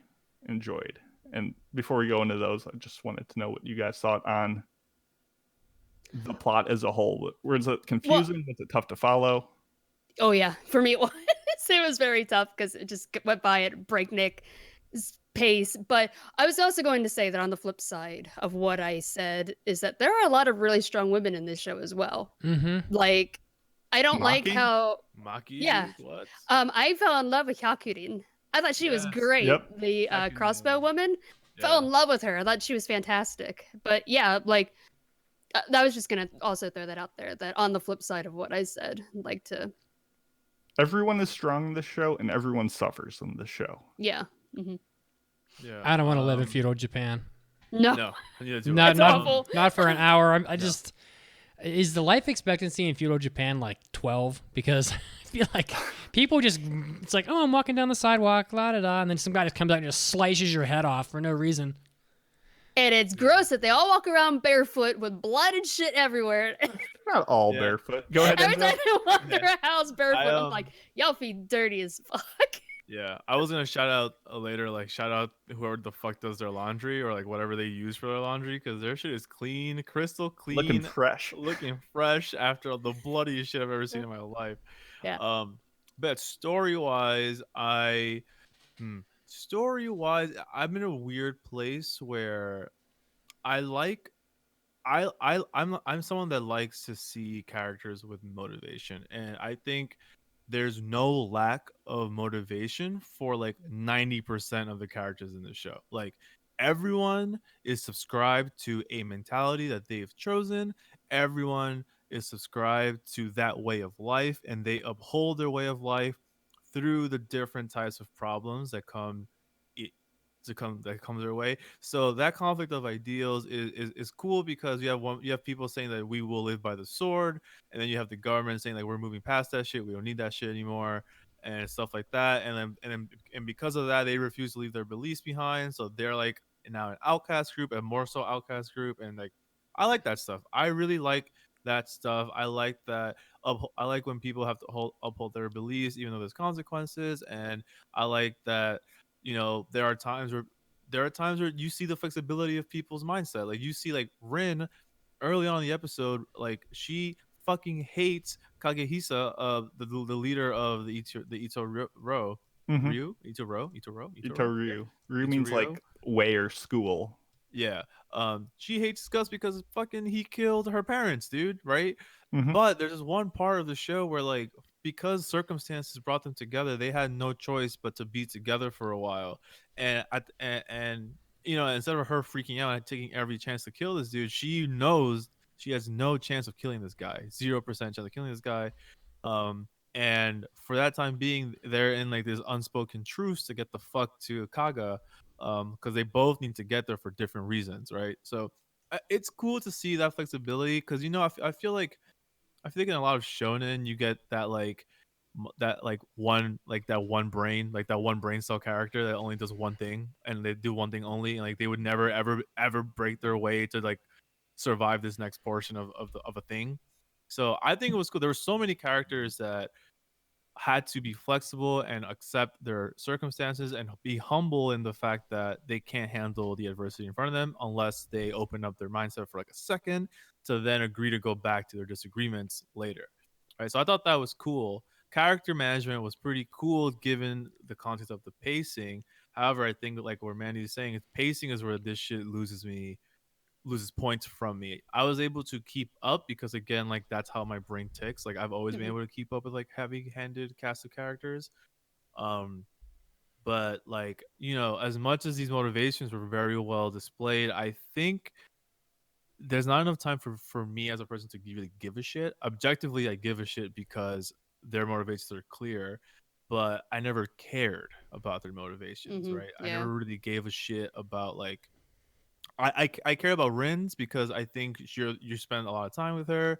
enjoyed. And before we go into those, I just wanted to know what you guys thought on the plot as a whole. Was it confusing? Was it tough to follow? Oh yeah, for me it was. It was very tough because it just went by at breakneck pace. But I was also going to say that on the flip side of what I said is that there are a lot of really strong women in this show as well. Mm-hmm. Like, I don't like how Maki. Yeah. What? I fell in love with Hyakurin. I thought she was great. Yep. The crossbow woman. Fell in love with her. I thought she was fantastic. But yeah, like I was just gonna also throw that out there. That on the flip side of what I said, like to. Everyone is strong in this show, and everyone suffers in this show. Yeah. Mm-hmm. Yeah. I don't want to live in feudal Japan. No. Not for an hour. I just is the life expectancy in feudal Japan like 12? Because I feel like people just, it's like, oh, I'm walking down the sidewalk, la da da, and then some guy just comes out and just slices your head off for no reason. And it's gross that they all walk around barefoot with blood and shit everywhere. Not all barefoot. Go ahead. Every Enzo. time I walk through a house barefoot, I'm like, y'all feet dirty as fuck. Yeah, I was gonna shout out later, like shout out whoever the fuck does their laundry or like whatever they use for their laundry, because their shit is clean, crystal Looking clean, fresh. looking fresh after the bloodiest shit I've ever seen in my life. Yeah. But story wise, story wise, I'm in a weird place where I like I'm someone that likes to see characters with motivation, and I think there's no lack of motivation for like 90% of the characters in the show. Like everyone is subscribed to a mentality that they've chosen. Everyone is subscribed to that way of life, and they uphold their way of life through the different types of problems that i- come their way. So that conflict of ideals is cool, because you have people saying that we will live by the sword, and then you have the government saying like we're moving past that shit, we don't need that shit anymore, and stuff like that. And because of that, they refuse to leave their beliefs behind, so they're like now an outcast group, and more so outcast group. And like I like that stuff. I really like that stuff. I like that. I like when people have to uphold their beliefs even though there's consequences. And I like that, there are times where you see the flexibility of people's mindset. Like you see like Rin early on in the episode, like she fucking hates Kagehisa, the leader of the Ito Ro. Mm-hmm. Ryu? Ito Ro? Ryu. Ryu Ito means Ryo? like way or school. Yeah. She hates Gus because fucking he killed her parents, dude, right? Mm-hmm. But there's this one part of the show where like because circumstances brought them together, they had no choice but to be together for a while. And instead of her freaking out and taking every chance to kill this dude, she knows she has no chance of killing this guy. 0% chance of killing this guy. And for that time being, they're in like this unspoken truce to get the fuck to Kaga, because they both need to get there for different reasons, right? So it's cool to see that flexibility, because I feel like in a lot of shonen you get that like that one brain cell character that only does one thing, and they do one thing only, and like they would never ever break their way to like survive this next portion of a thing. So I think it was cool. There were so many characters that had to be flexible and accept their circumstances and be humble in the fact that they can't handle the adversity in front of them unless they open up their mindset for like a second to then agree to go back to their disagreements later. Right. So I thought that was cool. Character management was pretty cool given the context of the pacing. However, I think like what Mandy is saying, pacing is where this shit loses points from me. I was able to keep up because again, like that's how my brain ticks. Like I've always been able to keep up with like heavy-handed cast of characters. But like, as much as these motivations were very well displayed, I think there's not enough time for me as a person to really give a shit. Objectively, I give a shit because their motivations are clear, but I never cared about their motivations, right? I never really gave a shit about like I care about Rin's because I think you spend a lot of time with her,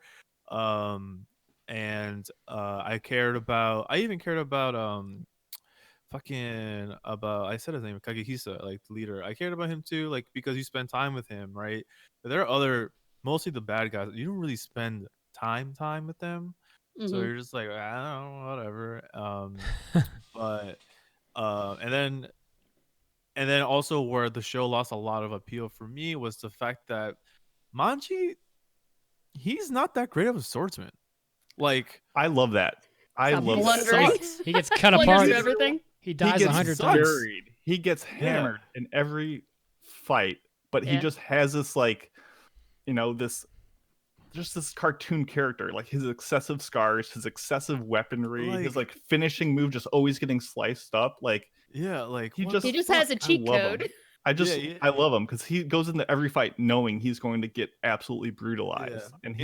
and I even cared about I said his name, Kagehisa, like the leader. I cared about him too, like because you spend time with him, right? But there are mostly the bad guys. You don't really spend time with them, so you're just like I don't know, whatever. But and then also where the show lost a lot of appeal for me was the fact that Manji, he's not that great of a swordsman. Like I love that. I Stop love blundering. that. He gets cut Blunders apart. through everything. He dies 100 times. Buried. He gets hammered in every fight, but he just has this like, this cartoon character, like his excessive scars, his excessive weaponry, his like finishing move just always getting sliced up. Like he just has a cheat code. I love him because he goes into every fight knowing he's going to get absolutely brutalized, and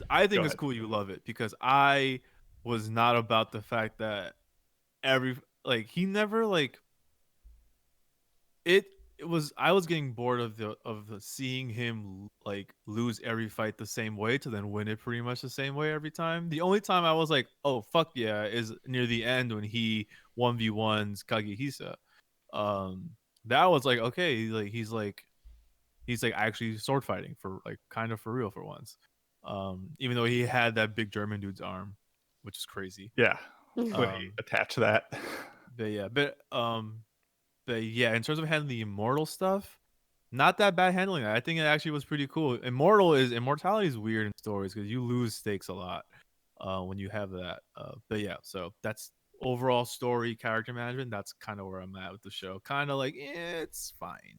I think it's cool you love it because I was not about the fact that he never like it was I was getting bored of the seeing him like lose every fight the same way to then win it pretty much the same way every time. The only time I was like, oh fuck yeah, is near the end when he 1v1s Kagehisa. That was like okay, he's actually sword fighting for like kind of for real for once. Even though he had that big German dude's arm, which is crazy. Yeah. Attach that. But yeah, in terms of handling the immortal stuff, not that bad handling that. I think it actually was pretty cool. Immortality is weird in stories because you lose stakes a lot when you have that. But yeah, so that's overall story character management. That's kind of where I'm at with the show. Kind of like it's fine.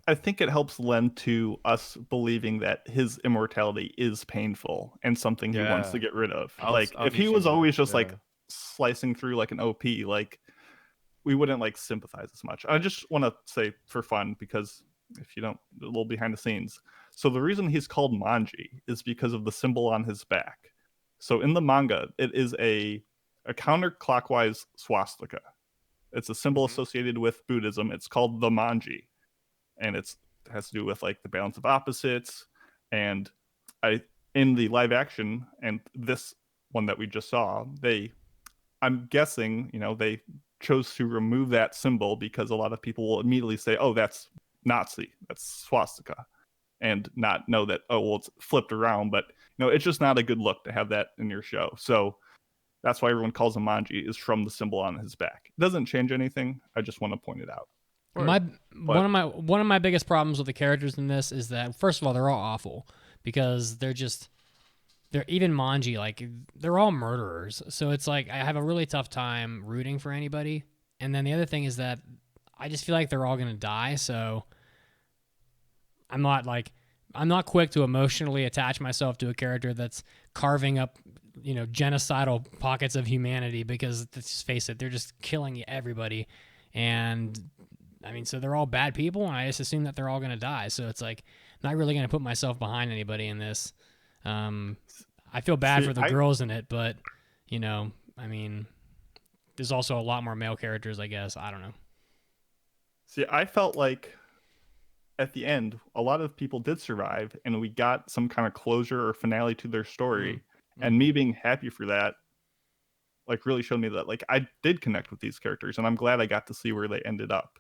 I think it helps lend to us believing that his immortality is painful and something he wants to get rid of. If he was always just like slicing through like an OP, like we wouldn't like sympathize as much. I just want to say for fun, because if you don't, a little behind the scenes. So the reason he's called Manji is because of the symbol on his back. So in the manga, it is a counterclockwise swastika. It's a symbol associated with Buddhism. It's called the Manji, and it has to do with like the balance of opposites. And in the live action and this one that we just saw, I'm guessing, they chose to remove that symbol because a lot of people will immediately say, oh, that's Nazi, that's swastika, and not know that, oh, well, it's flipped around. But it's just not a good look to have that in your show. So that's why everyone calls him Manji, is from the symbol on his back. It doesn't change anything. I just want to point it out. One of my biggest problems with the characters in this is that, first of all, they're all awful because they're even Manji, like they're all murderers. So it's like I have a really tough time rooting for anybody. And then the other thing is that I just feel like they're all gonna die. So I'm not quick to emotionally attach myself to a character that's carving up, genocidal pockets of humanity, because let's face it, they're just killing everybody. And I mean, so they're all bad people, and I just assume that they're all going to die. So it's like, not really going to put myself behind anybody in this. I feel bad for the girls in it, but, I mean, there's also a lot more male characters, I guess. I don't know. See, I felt like at the end, a lot of people did survive, and we got some kind of closure or finale to their story. And me being happy for that, like, really showed me that, like, I did connect with these characters, and I'm glad I got to see where they ended up.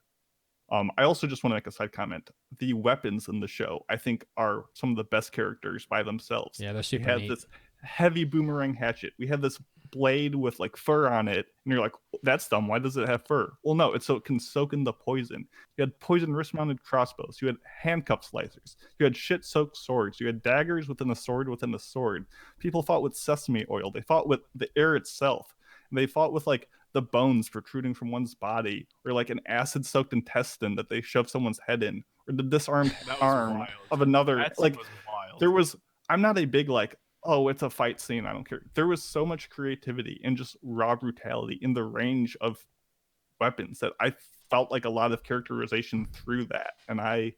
I also just want to make a side comment. The weapons in the show, I think, are some of the best characters by themselves. Yeah, they're super neat. We had this heavy boomerang hatchet. We had this blade with like fur on it, and you're like, that's dumb. Why does it have fur? Well, no, it's so it can soak in the poison. You had poison wrist-mounted crossbows. You had handcuff slicers. You had shit-soaked swords. You had daggers within a sword within a sword. People fought with sesame oil. They fought with the air itself. And they fought with like the bones protruding from one's body, or like an acid-soaked intestine that they shove someone's head in, or the disarmed arm of another. That like was wild. There was. I'm not a big like, oh, it's a fight scene, I don't care. There was so much creativity and just raw brutality in the range of weapons that I felt like a lot of characterization through that, and I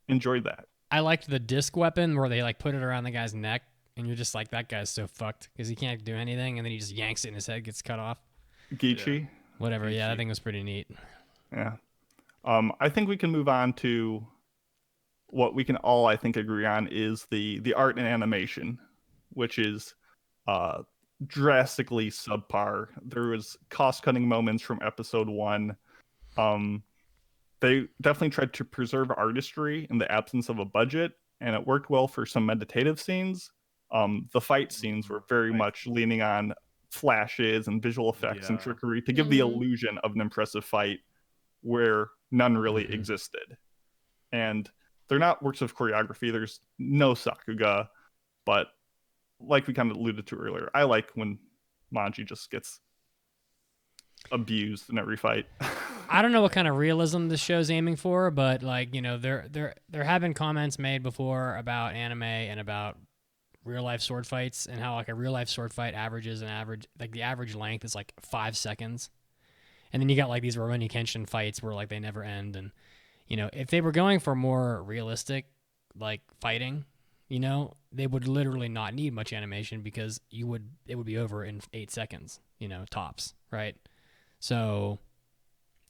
enjoyed that. I liked the disc weapon where they like put it around the guy's neck, and you're just like, that guy's so fucked because he can't do anything, and then he just yanks it and his head gets cut off. Geechee. Yeah. Whatever, Geechee. Yeah, that thing was pretty neat. Yeah. I think we can move on to what we can all, I think, agree on is the art and animation, which is drastically subpar. There was cost-cutting moments from episode 1. They definitely tried to preserve artistry in the absence of a budget, and it worked well for some meditative scenes. The fight scenes were very much leaning on flashes and visual effects and trickery to give the illusion of an impressive fight where none really existed. And they're not works of choreography. There's no Sakuga, but like we kind of alluded to earlier, I like when Manji just gets abused in every fight. I don't know what kind of realism this show's aiming for, but like, there have been comments made before about anime and about real life sword fights, and how like a real life sword fight the average length is like 5 seconds. And then you got like these Rurouni Kenshin fights where like they never end. And if they were going for more realistic like fighting, they would literally not need much animation, because it would be over in 8 seconds, tops, right? So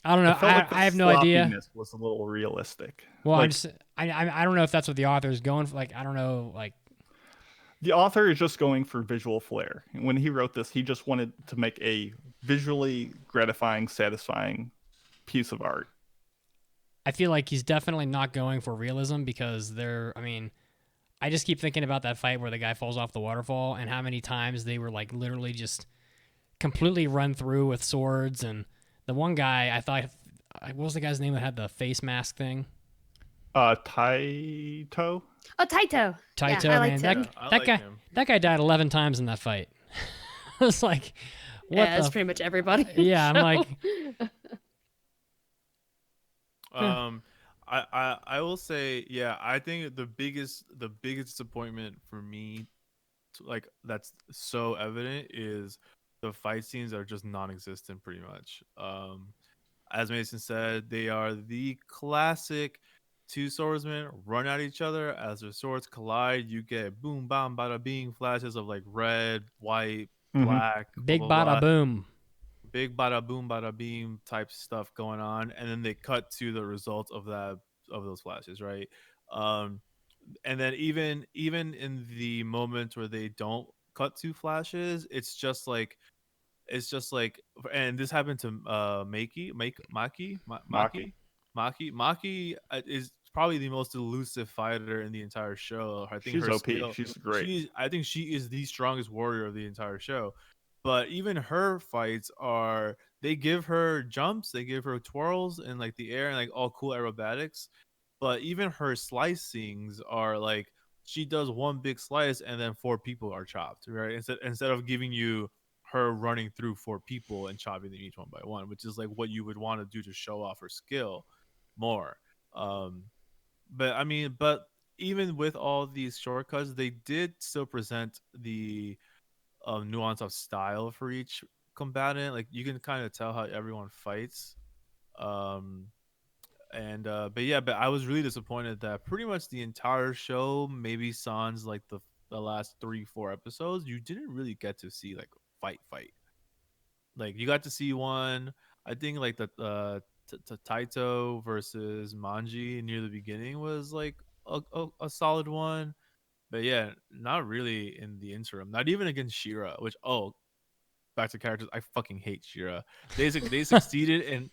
I don't know. I have no idea. Was a little realistic. Well, like, I don't know if that's what the author is going for. Like, I don't know. Like, the author is just going for visual flair. When he wrote this, he just wanted to make a visually gratifying, satisfying piece of art. I feel like he's definitely not going for realism, because I just keep thinking about that fight where the guy falls off the waterfall, and how many times they were like literally just completely run through with swords, and The one guy, I thought, what was the guy's name that had the face mask thing? Taito. Oh, Taito. Taito, yeah, I man, liked him. that guy died 11 times in that fight. I was like, what Yeah, the? that's pretty much everybody. Yeah, I'm like, I will say, yeah, I think the biggest disappointment for me, like that's so evident, is the fight scenes are just non-existent pretty much. As Mason said, they are the classic two swordsmen run at each other. As their swords collide, you get boom, bam, bada, bing flashes of like red, white, black, big blah, blah, bada blah. boom. Big bada boom, bada beam type stuff going on, and then they cut to the result of those flashes, right? And then even in the moments where they don't cut to flashes, it's just like, and this happened to Maki is probably the most elusive fighter in the entire show. I think She's her OP. skill, She's great. I think she is the strongest warrior of the entire show. But even her fights they give her jumps, they give her twirls in like the air and like all cool aerobatics. But even her slicings are like, she does one big slice and then 4 people are chopped, right? Instead of giving you her running through 4 people and chopping them each one by one, which is like what you would want to do to show off her skill more. But I mean, even with all these shortcuts, they did still present the nuance of style for each combatant. Like you can kind of tell how everyone fights. But I was really disappointed that pretty much the entire show, maybe sans like the last 3-4 episodes, you didn't really get to see like fight. Like you got to see one, I think like the Taito versus Manji near the beginning was like a solid one. But yeah, not really in the interim. Not even against Shira, which back to characters. I fucking hate Shira. They succeeded in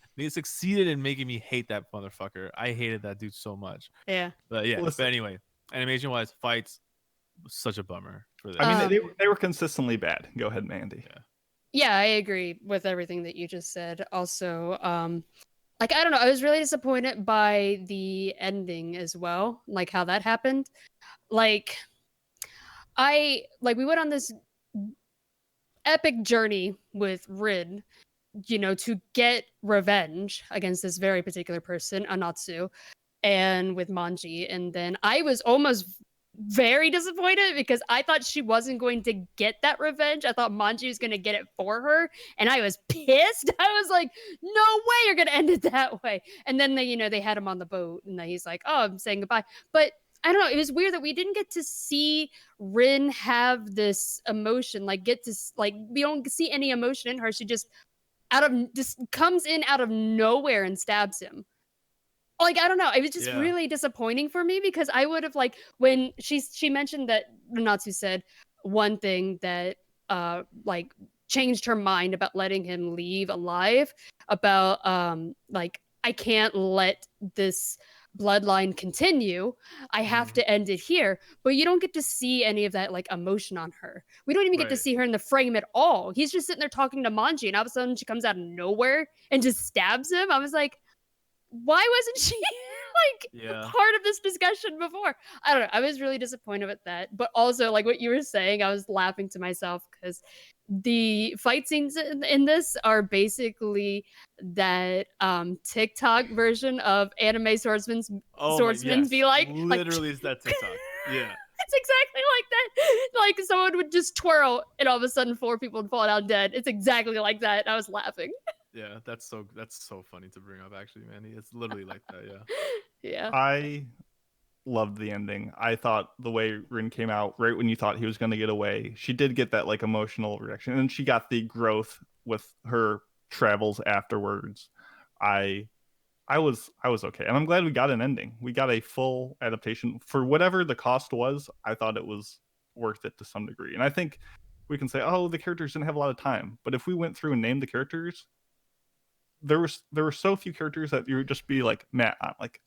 making me hate that motherfucker. I hated that dude so much. Yeah. But yeah. Listen. But anyway, animation wise, fights, such a bummer for this. I mean, they were consistently bad. Go ahead, Mandy. Yeah, I agree with everything that you just said. Also, like I don't know, I was really disappointed by the ending as well, like how that happened. Like we went on this epic journey with Rin, to get revenge against this very particular person, Anatsu, and with Manji. And then I was almost very disappointed because I thought she wasn't going to get that revenge. I thought Manji was going to get it for her, and I was pissed. I was like, no way you're going to end it that way. And then they had him on the boat, and then he's like, oh, I'm saying goodbye. But I don't know, it was weird that we didn't get to see Rin have this emotion, we don't see any emotion in her. She just comes in out of nowhere and stabs him. Like, I don't know. It was just really disappointing for me because I would have when she mentioned that Natsu said one thing that changed her mind about letting him leave alive, about I can't let this bloodline continue. I have to end it here. But you don't get to see any of that emotion on her. We don't even get to see her in the frame at all. He's just sitting there talking to Manji, and all of a sudden she comes out of nowhere and just stabs him. I was like, why wasn't she part of this discussion before? I don't know. I was really disappointed with that. But also, what you were saying, I was laughing to myself because the fight scenes in this are basically that TikTok version of anime swordsmen be like. Literally, is that TikTok? Yeah. It's exactly like that. Like someone would just twirl, and all of a sudden 4 people would fall down dead. It's exactly like that. I was laughing. Yeah, that's so funny to bring up, actually, Mandy. It's literally like that, yeah. Yeah. I loved the ending. I thought the way Rin came out right when you thought he was going to get away, she did get that emotional reaction, and she got the growth with her travels afterwards. I was okay, and I'm glad we got an ending. We got a full adaptation for whatever the cost was. I thought it was worth it to some degree, and I think we can say, oh, the characters didn't have a lot of time, but if we went through and named the characters, there were so few characters that you would just be like, Matt, like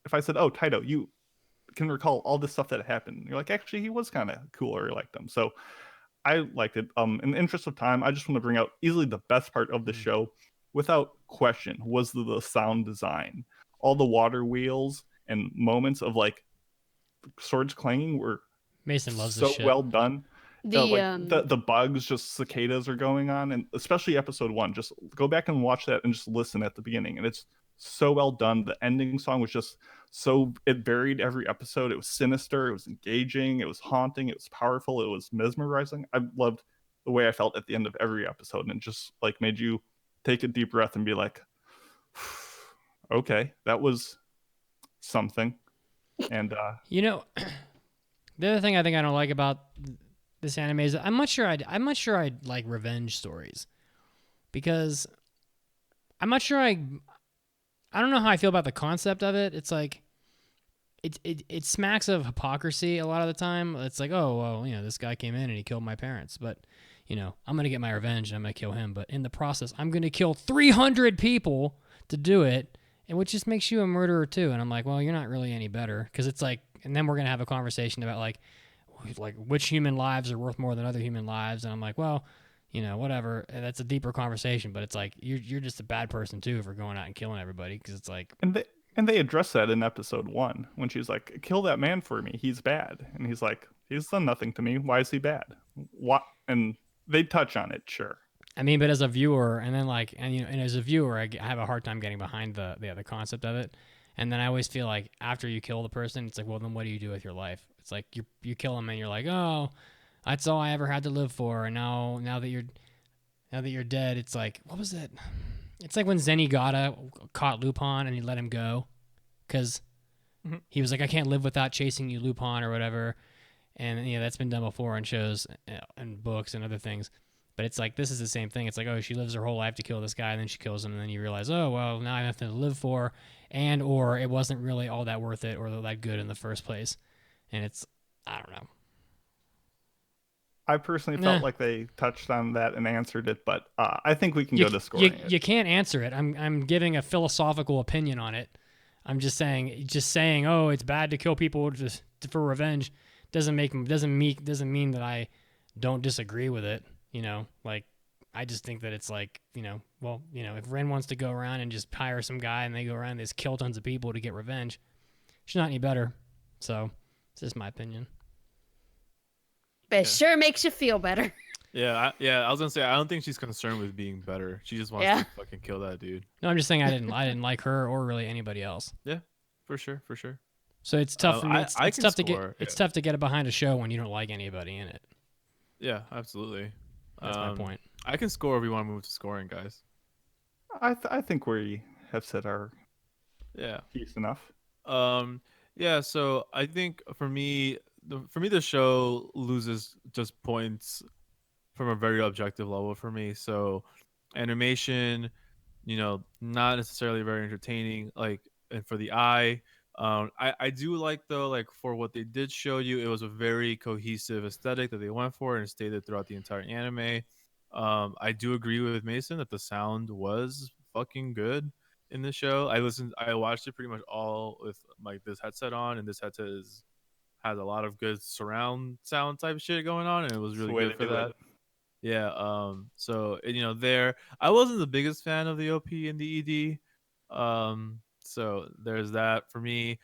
if I said, oh, Taito, you can recall all this stuff that happened, you're like, actually he was kind of cool, or you liked him. So I liked it. In the interest of time, I just want to bring out easily the best part of the show. without question, was the sound design. All the water wheels and moments of like swords clanging were Mason loves this so shit. well done. The The bugs, just cicadas are going on, and especially episode 1. Just go back and watch that and just listen at the beginning, and it's so well done. The ending song was just so, it varied every episode. It was sinister, it was engaging, it was haunting, it was powerful, it was mesmerizing. I loved the way I felt at the end of every episode, and it just like made you take a deep breath and be like, okay, that was something. And You know, the other thing I think I don't like about this anime is I'm not sure I'd like revenge stories, because I'm not sure I don't know how I feel about the concept of it. It's like it smacks of hypocrisy a lot of the time. It's like, oh well, this guy came in and he killed my parents, but I'm gonna get my revenge and I'm gonna kill him, but in the process I'm gonna kill 300 people to do it, and which just makes you a murderer too. And I'm like, well, you're not really any better, because it's like, and then we're gonna have a conversation about like which human lives are worth more than other human lives, and I'm like, well, whatever. And that's a deeper conversation, but it's like you're just a bad person too for going out and killing everybody, because it's like, and they address that in episode 1 when she's like, kill that man for me, he's bad, and he's like, he's done nothing to me, why is he bad? What? And they touch on it, sure. I mean, but as a viewer, and then like, and as a viewer, I have a hard time getting behind the concept of it. And then I always feel like after you kill the person, it's like, well, then what do you do with your life? It's like you kill them and you're like, oh, that's all I ever had to live for. And now that you're dead, it's like, what was it? It's like when Zenigata caught Lupin and he let him go, because he was like, I can't live without chasing you, Lupin, or whatever. And that's been done before in shows and books and other things. But it's like, this is the same thing. It's like, oh, she lives her whole life to kill this guy, and then she kills him, and then you realize, oh, well, now I have nothing to live for, or it wasn't really all that worth it or that good in the first place. And it's, I don't know. I personally felt like they touched on that and answered it, but I think we can go to scoring. You can't answer it. I'm giving a philosophical opinion on it. I'm just saying, oh, it's bad to kill people just for revenge doesn't mean that I don't disagree with it. Like, I just think that it's like, well, if Ren wants to go around and just hire some guy and they go around and just kill tons of people to get revenge, she's not any better. So it's just my opinion. But it sure makes you feel better. Yeah, I was gonna say, I don't think she's concerned with being better. She just wants to fucking kill that dude. No, I'm just saying I didn't like her or really anybody else. Yeah, for sure. So it's tough for me. It's tough to get. Yeah. It's tough to get it behind a show when you don't like anybody in it. Yeah, absolutely. That's my point. I can score if we want to move to scoring, guys. I think we have said our piece enough. Yeah. So I think for me, the show loses just points from a very objective level for me. So animation, not necessarily very entertaining, like, and for the eye. I do like, though, like, for what they did show you, it was a very cohesive aesthetic that they went for and stayed throughout the entire anime. I do agree with Mason that the sound was fucking good in the show. I watched it pretty much all with like this headset on, and this headset has a lot of good surround sound type shit going on, and it was really good for that. Yeah. So there, I wasn't the biggest fan of the OP and the ED. So there's that for me.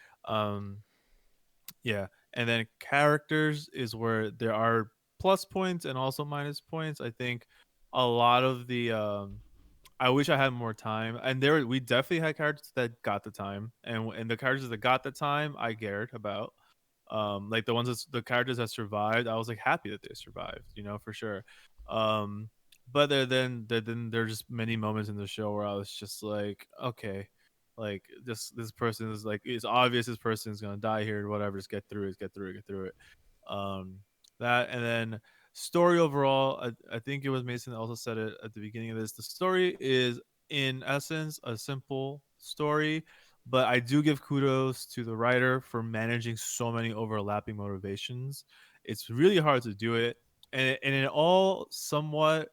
Yeah. And then characters is where there are plus points and also minus points. I think a lot of the I wish I had more time. And we definitely had characters that got the time, and the characters that got the time I cared about. Like the characters that survived, I was like happy that they survived, for sure. But then there's just many moments in the show where I was just like, okay, like this person is like, it's obvious this person is gonna die here or whatever. Just get through it. That, and then story overall, I think it was Mason that also said it at the beginning of this. The story is in essence a simple story, but I do give kudos to the writer for managing so many overlapping motivations. It's really hard to do it, and it all somewhat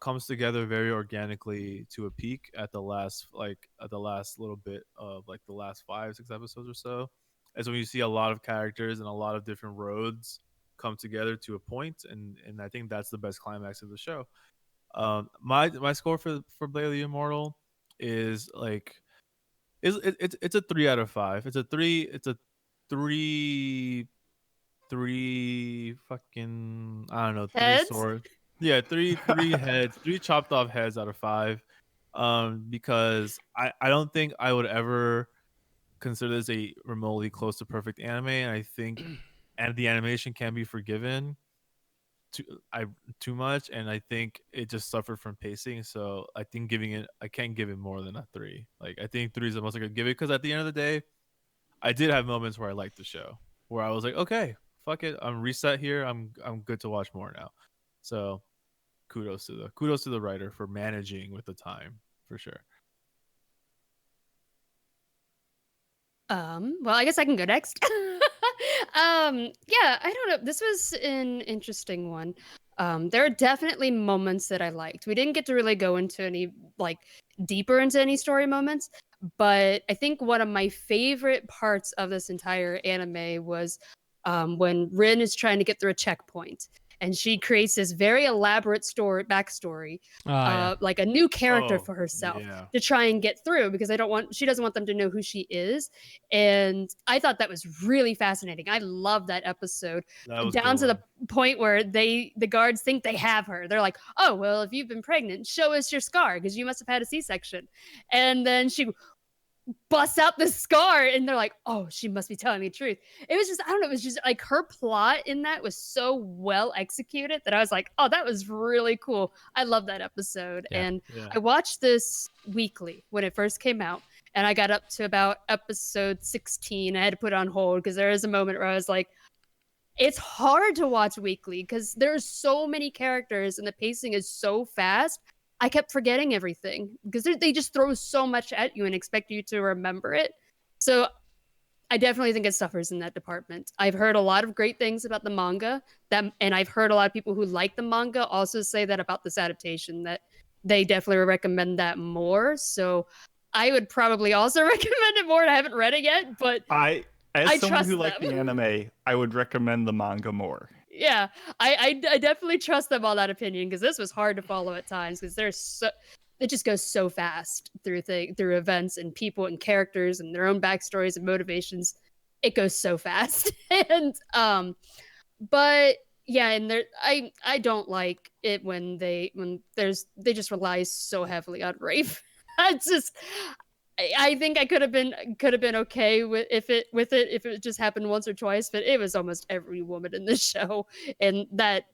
comes together very organically to a peak at the last little bit of like the last 5-6 episodes or so. As when you see a lot of characters and a lot of different roads come together to a point, and I think that's the best climax of the show. My score for Blade of the Immortal is like it's a 3 out of 5. It's a three. It's a three fucking I don't know, three Heads? swords. Yeah, three heads, 3 chopped off heads out of 5. Because I don't think I would ever consider this a remotely close to perfect anime, and I think and the animation can be forgiven too much, and I think it just suffered from pacing. So I think I can't give it more than a 3. Like I think 3 is the most I could give it, because at the end of the day, I did have moments where I liked the show, where I was like, okay, fuck it, I'm reset here. I'm good to watch more now. So kudos to the writer for managing with the time, for sure. Well, I guess I can go next. Yeah, I don't know. This was an interesting one. There are definitely moments that I liked. We didn't get to really go into any like deeper into any story moments, but I think one of my favorite parts of this entire anime was when Rin is trying to get through a checkpoint. And she creates this very elaborate backstory, like a new character for herself to try and get through, because she doesn't want them to know who she is. And I thought that was really fascinating. I love that episode, down to the point where the guards think they have her. They're like, oh, well, if you've been pregnant, show us your scar, because you must have had a C-section. And then she busts out the scar, and they're like, oh, she must be telling me the truth. It was just, I don't know, it was just like her plot in that was so well executed that I was like, oh, that was really cool. I love that episode. I watched this weekly when it first came out, and I got up to about episode 16. I had to put it on hold because there is a moment where I was like, it's hard to watch weekly because there's so many characters and the pacing is so fast. I kept forgetting everything because they just throw so much at you and expect you to remember it. So I definitely think it suffers in that department. I've heard a lot of great things about the manga, and I've heard a lot of people who like the manga also say that about this adaptation, that they definitely recommend that more. So I would probably also recommend it more. I haven't read it yet, but as someone who likes the anime, I would recommend the manga more. Yeah, I definitely trust them on that opinion, because this was hard to follow at times, because it just goes so fast through events and people and characters and their own backstories and motivations. It goes so fast. And but yeah, and I don't like it when they just rely so heavily on rape. It's just, I think I could have been okay with it just happened once or twice, but it was almost every woman in the show, and that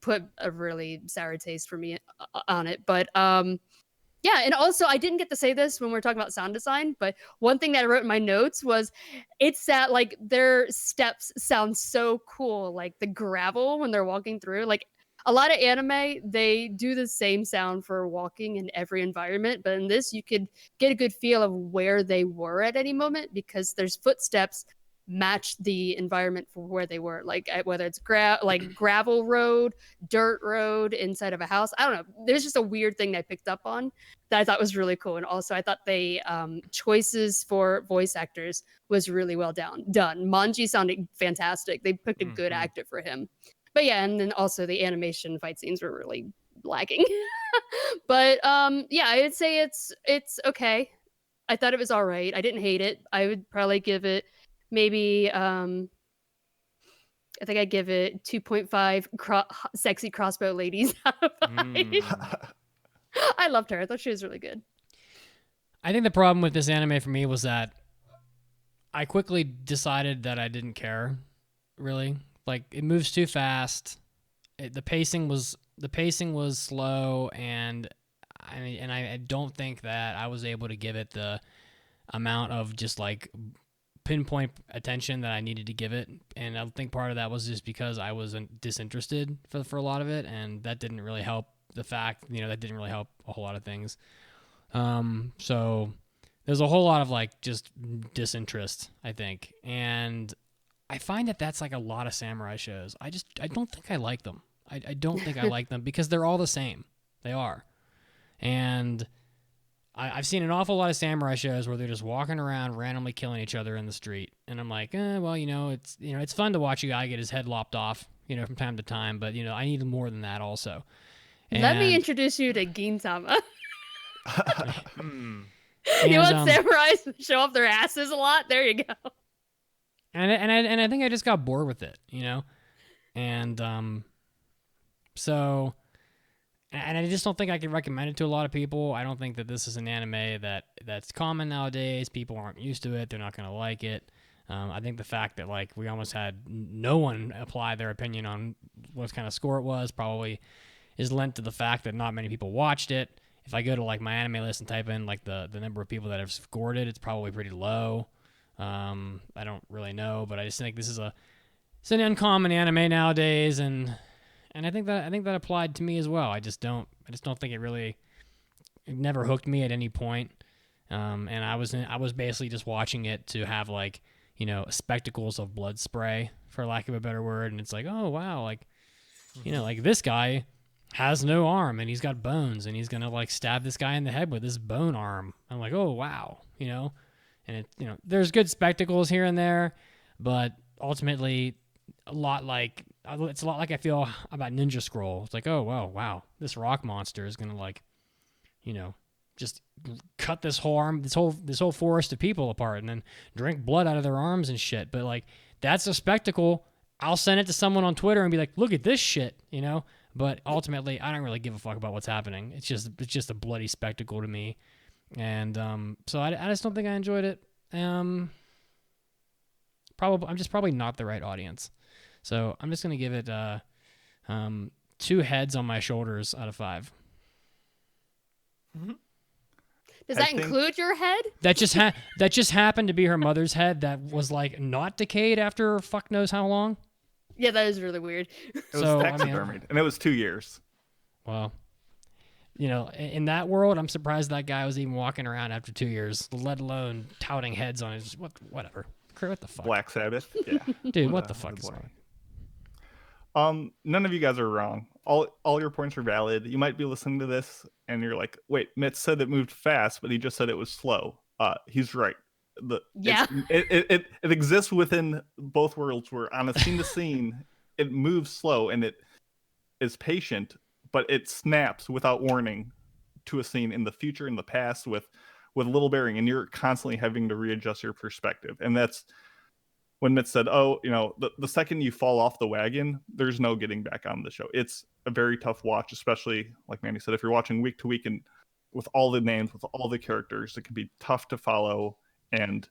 put a really sour taste for me on it. But yeah, and also I didn't get to say this when we were talking about sound design, but one thing that I wrote in my notes was it's that like their steps sound so cool, like the gravel when they're walking through. Like a lot of anime, they do the same sound for walking in every environment, but in this you could get a good feel of where they were at any moment, because there's footsteps match the environment for where they were, like whether it's gravel road, dirt road, inside of a house. I don't know, there's just a weird thing that I picked up on that I thought was really cool. And also I thought they choices for voice actors was really well done. Mandi sounded fantastic. They picked a good actor for him. But yeah, and then also the animation fight scenes were really lacking. But yeah, I would say it's okay. I thought it was all right. I didn't hate it. I would probably give it maybe I think I'd give it 2.5 sexy crossbow ladies out of 5. I loved her. I thought she was really good. I think the problem with this anime for me was that I quickly decided that I didn't care, really. Like, it moves too fast. The pacing was slow, and I don't think that I was able to give it the amount of just like pinpoint attention that I needed to give it. And I think part of that was just because I was disinterested for a lot of it, and that didn't really help the fact, that didn't really help a whole lot of things. So there's a whole lot of like just disinterest, I think. And I find that that's like a lot of samurai shows. I don't think I like them. I don't think I like them because they're all the same. They are. And I've seen an awful lot of samurai shows where they're just walking around randomly killing each other in the street. And I'm like, well, it's fun to watch a guy get his head lopped off, from time to time. But, I need more than that also. Let me And- introduce you to Gintama. And, You want samurais to show off their asses a lot? There you go. and I think I just got bored with it, and so, and I just don't think I can recommend it to a lot of people. I don't think that this is an anime that's common nowadays. People aren't used to it. They're not gonna like it. I think the fact that like we almost had no one apply their opinion on what kind of score it was probably is lent to the fact that not many people watched it. If I go to like my anime list and type in like the number of people that have scored it, it's probably pretty low. I don't really know, but I just think this is it's an uncommon anime nowadays, and I think that applied to me as well. I just don't think it never hooked me at any point. And I was basically just watching it to have like, spectacles of blood spray, for lack of a better word, and it's like, oh wow, like, like this guy has no arm and he's got bones and he's gonna like stab this guy in the head with his bone arm. I'm like, oh wow, and it, there's good spectacles here and there, but ultimately it's a lot like I feel about Ninja Scroll. It's like, oh wow, this rock monster is gonna like, just cut this whole forest of people apart and then drink blood out of their arms and shit. But like, that's a spectacle. I'll send it to someone on Twitter and be like, look at this shit, But ultimately, I don't really give a fuck about what's happening. It's just a bloody spectacle to me, and so I just don't think I enjoyed it. I'm just probably not the right audience, so I'm just gonna give it 2 heads on my shoulders out of 5. Mm-hmm. Does that include your head? That just happened to be her mother's head that was like not decayed after fuck knows how long. Yeah, that is really weird. It was taxidermied, and it was 2 years. Well, in that world, I'm surprised that guy was even walking around after 2 years, let alone touting heads on his whatever. What the fuck? Black Sabbath. Yeah, dude, what the fuck is wrong? None of you guys are wrong. All your points are valid. You might be listening to this and you're like, wait, Mitz said it moved fast, but he just said it was slow. He's right. It exists within both worlds, where on a scene to scene it moves slow and it is patient, but it snaps without warning to a scene in the future, in the past, with little bearing, and you're constantly having to readjust your perspective. And that's when Mitz said, oh, the second you fall off the wagon, there's no getting back on the show. It's a very tough watch, especially like Mandy said, if you're watching week to week and with all the names, with all the characters, it can be tough to follow. And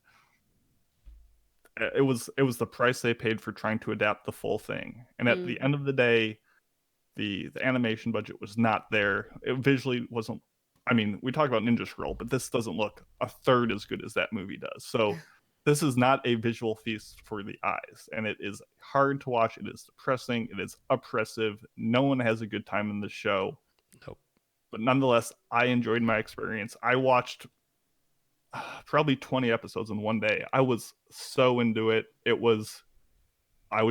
it was the price they paid for trying to adapt the full thing. And at the end of the day, the animation budget was not there. It visually wasn't. I mean, we talk about Ninja Scroll, but this doesn't look a third as good as that movie does. So this is not a visual feast for the eyes, and it is hard to watch. It is depressing. It is oppressive. No one has a good time in this show. Nope. But nonetheless, I enjoyed my experience. I watched probably 20 episodes in one day. I was so into it. I was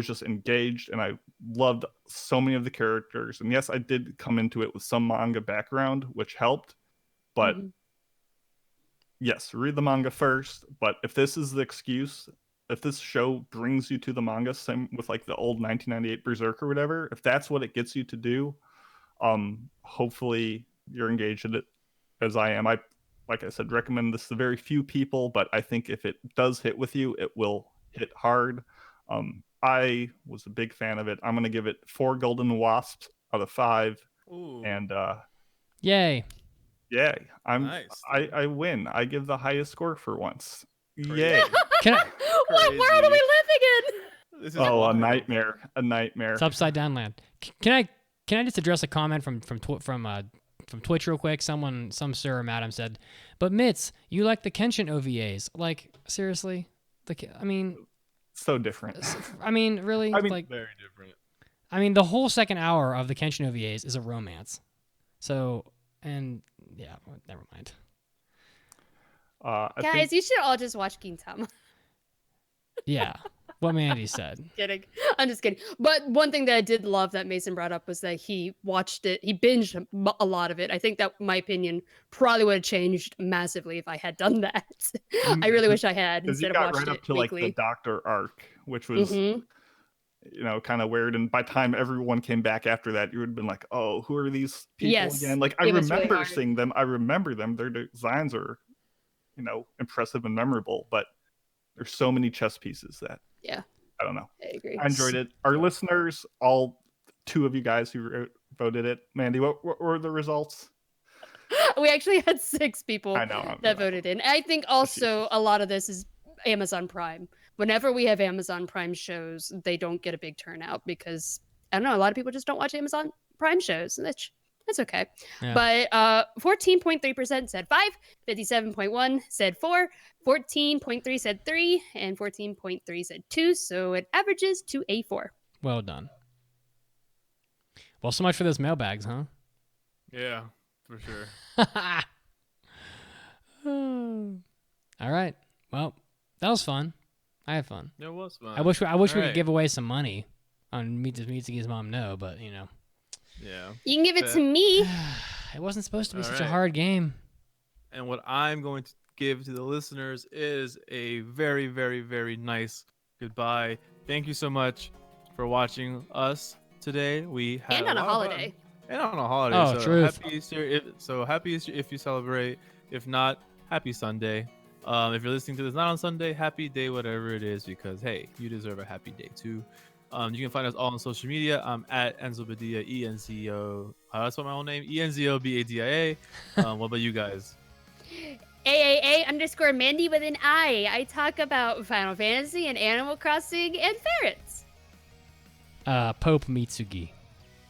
just engaged, and I loved so many of the characters. And yes, I did come into it with some manga background, which helped. But yes, read the manga first. But if this is the excuse, if this show brings you to the manga, same with like the old 1998 Berserk or whatever, if that's what it gets you to do, hopefully you're engaged in it as I am. Like I said, recommend this to very few people, but I think if it does hit with you, it will hit hard. I was a big fan of it. I'm going to give it 4 golden wasps out of 5. Ooh. And yay. Yay. Nice. I win. I give the highest score for once. Yay. What world are we living in? This is a nightmare. A nightmare. It's upside down land. Can I just address a comment from Twitch real quick? Some Sir Madam said, but Mitz, you like the Kenshin OVAs. Like, seriously? So different. I mean, really? Like, very different. I mean, the whole second hour of the Kenshin OVAs is a romance. So, and yeah, never mind. Guys, you should all just watch Gintama. Yeah, what Mandy said. Kidding. I'm just kidding. But one thing that I did love that Mason brought up was that he watched it. He binged a lot of it. I think that, my opinion, probably would have changed massively if I had done that. I really wish I had, instead of watched right it up to weekly. like the Doctor arc, which was kind of weird. And by the time everyone came back after that, you would have been like, oh, who are these people Yes, again? Like, I it was really remember hard. seeing them. I remember them. Their designs are, impressive and memorable, but there's so many chess pieces that Yeah, I don't know. I agree. I enjoyed it. Our listeners, all 2 of you guys who voted it. Mandy, what were the results? We actually had 6 people I know. that voted in. I think also a lot of this is Amazon Prime. Whenever we have Amazon Prime shows, they don't get a big turnout because, I don't know, a lot of people just don't watch Amazon Prime shows. And that's okay. Yeah. But 14.3% said 5, 57.1 said 4, 14.3 said 3, and 14.3 said 2. So it averages to a 4. Well done. Well, so much for those mailbags, huh? Yeah, for sure. All right. Well, that was fun. I had fun. It was fun. I wish we All could right. give away some money on Mitsugi's mom. No, but Yeah. You can give it to me. it wasn't supposed to be All such a right. hard game. And what I'm going to give to the listeners is a very, very, very nice goodbye. Thank you so much for watching us today. We had And on a lot of fun. holiday. And on a holiday. Oh, so truth. Happy Easter. Happy Easter if you celebrate. If not, happy Sunday. If you're listening to this not on Sunday, happy day, whatever it is, because hey, you deserve a happy day too. You can find us all on social media. I'm at Enzo Badia, ENZO. That's what my whole name, ENZOBADIA. What about you guys? AAA_Mandy with an I. I talk about Final Fantasy and Animal Crossing and ferrets. Pope Mitsugi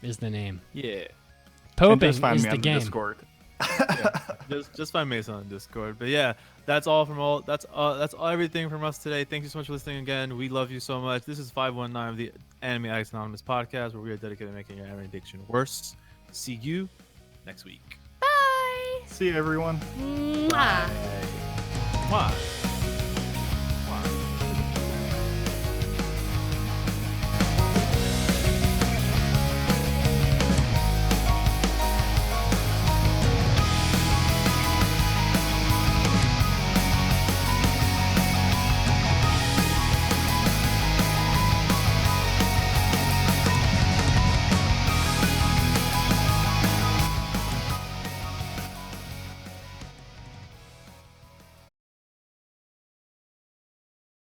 is the name. Yeah. And just Poping find is me the on game. Discord. Just find Mason on Discord. But yeah, that's all everything from us today. Thank you so much for listening again. We love you so much. This is 519 of the Anime Addicts Anonymous podcast, where we are dedicated to making your anime addiction worse. See you next week. Bye. See you, everyone. Mwah. Bye.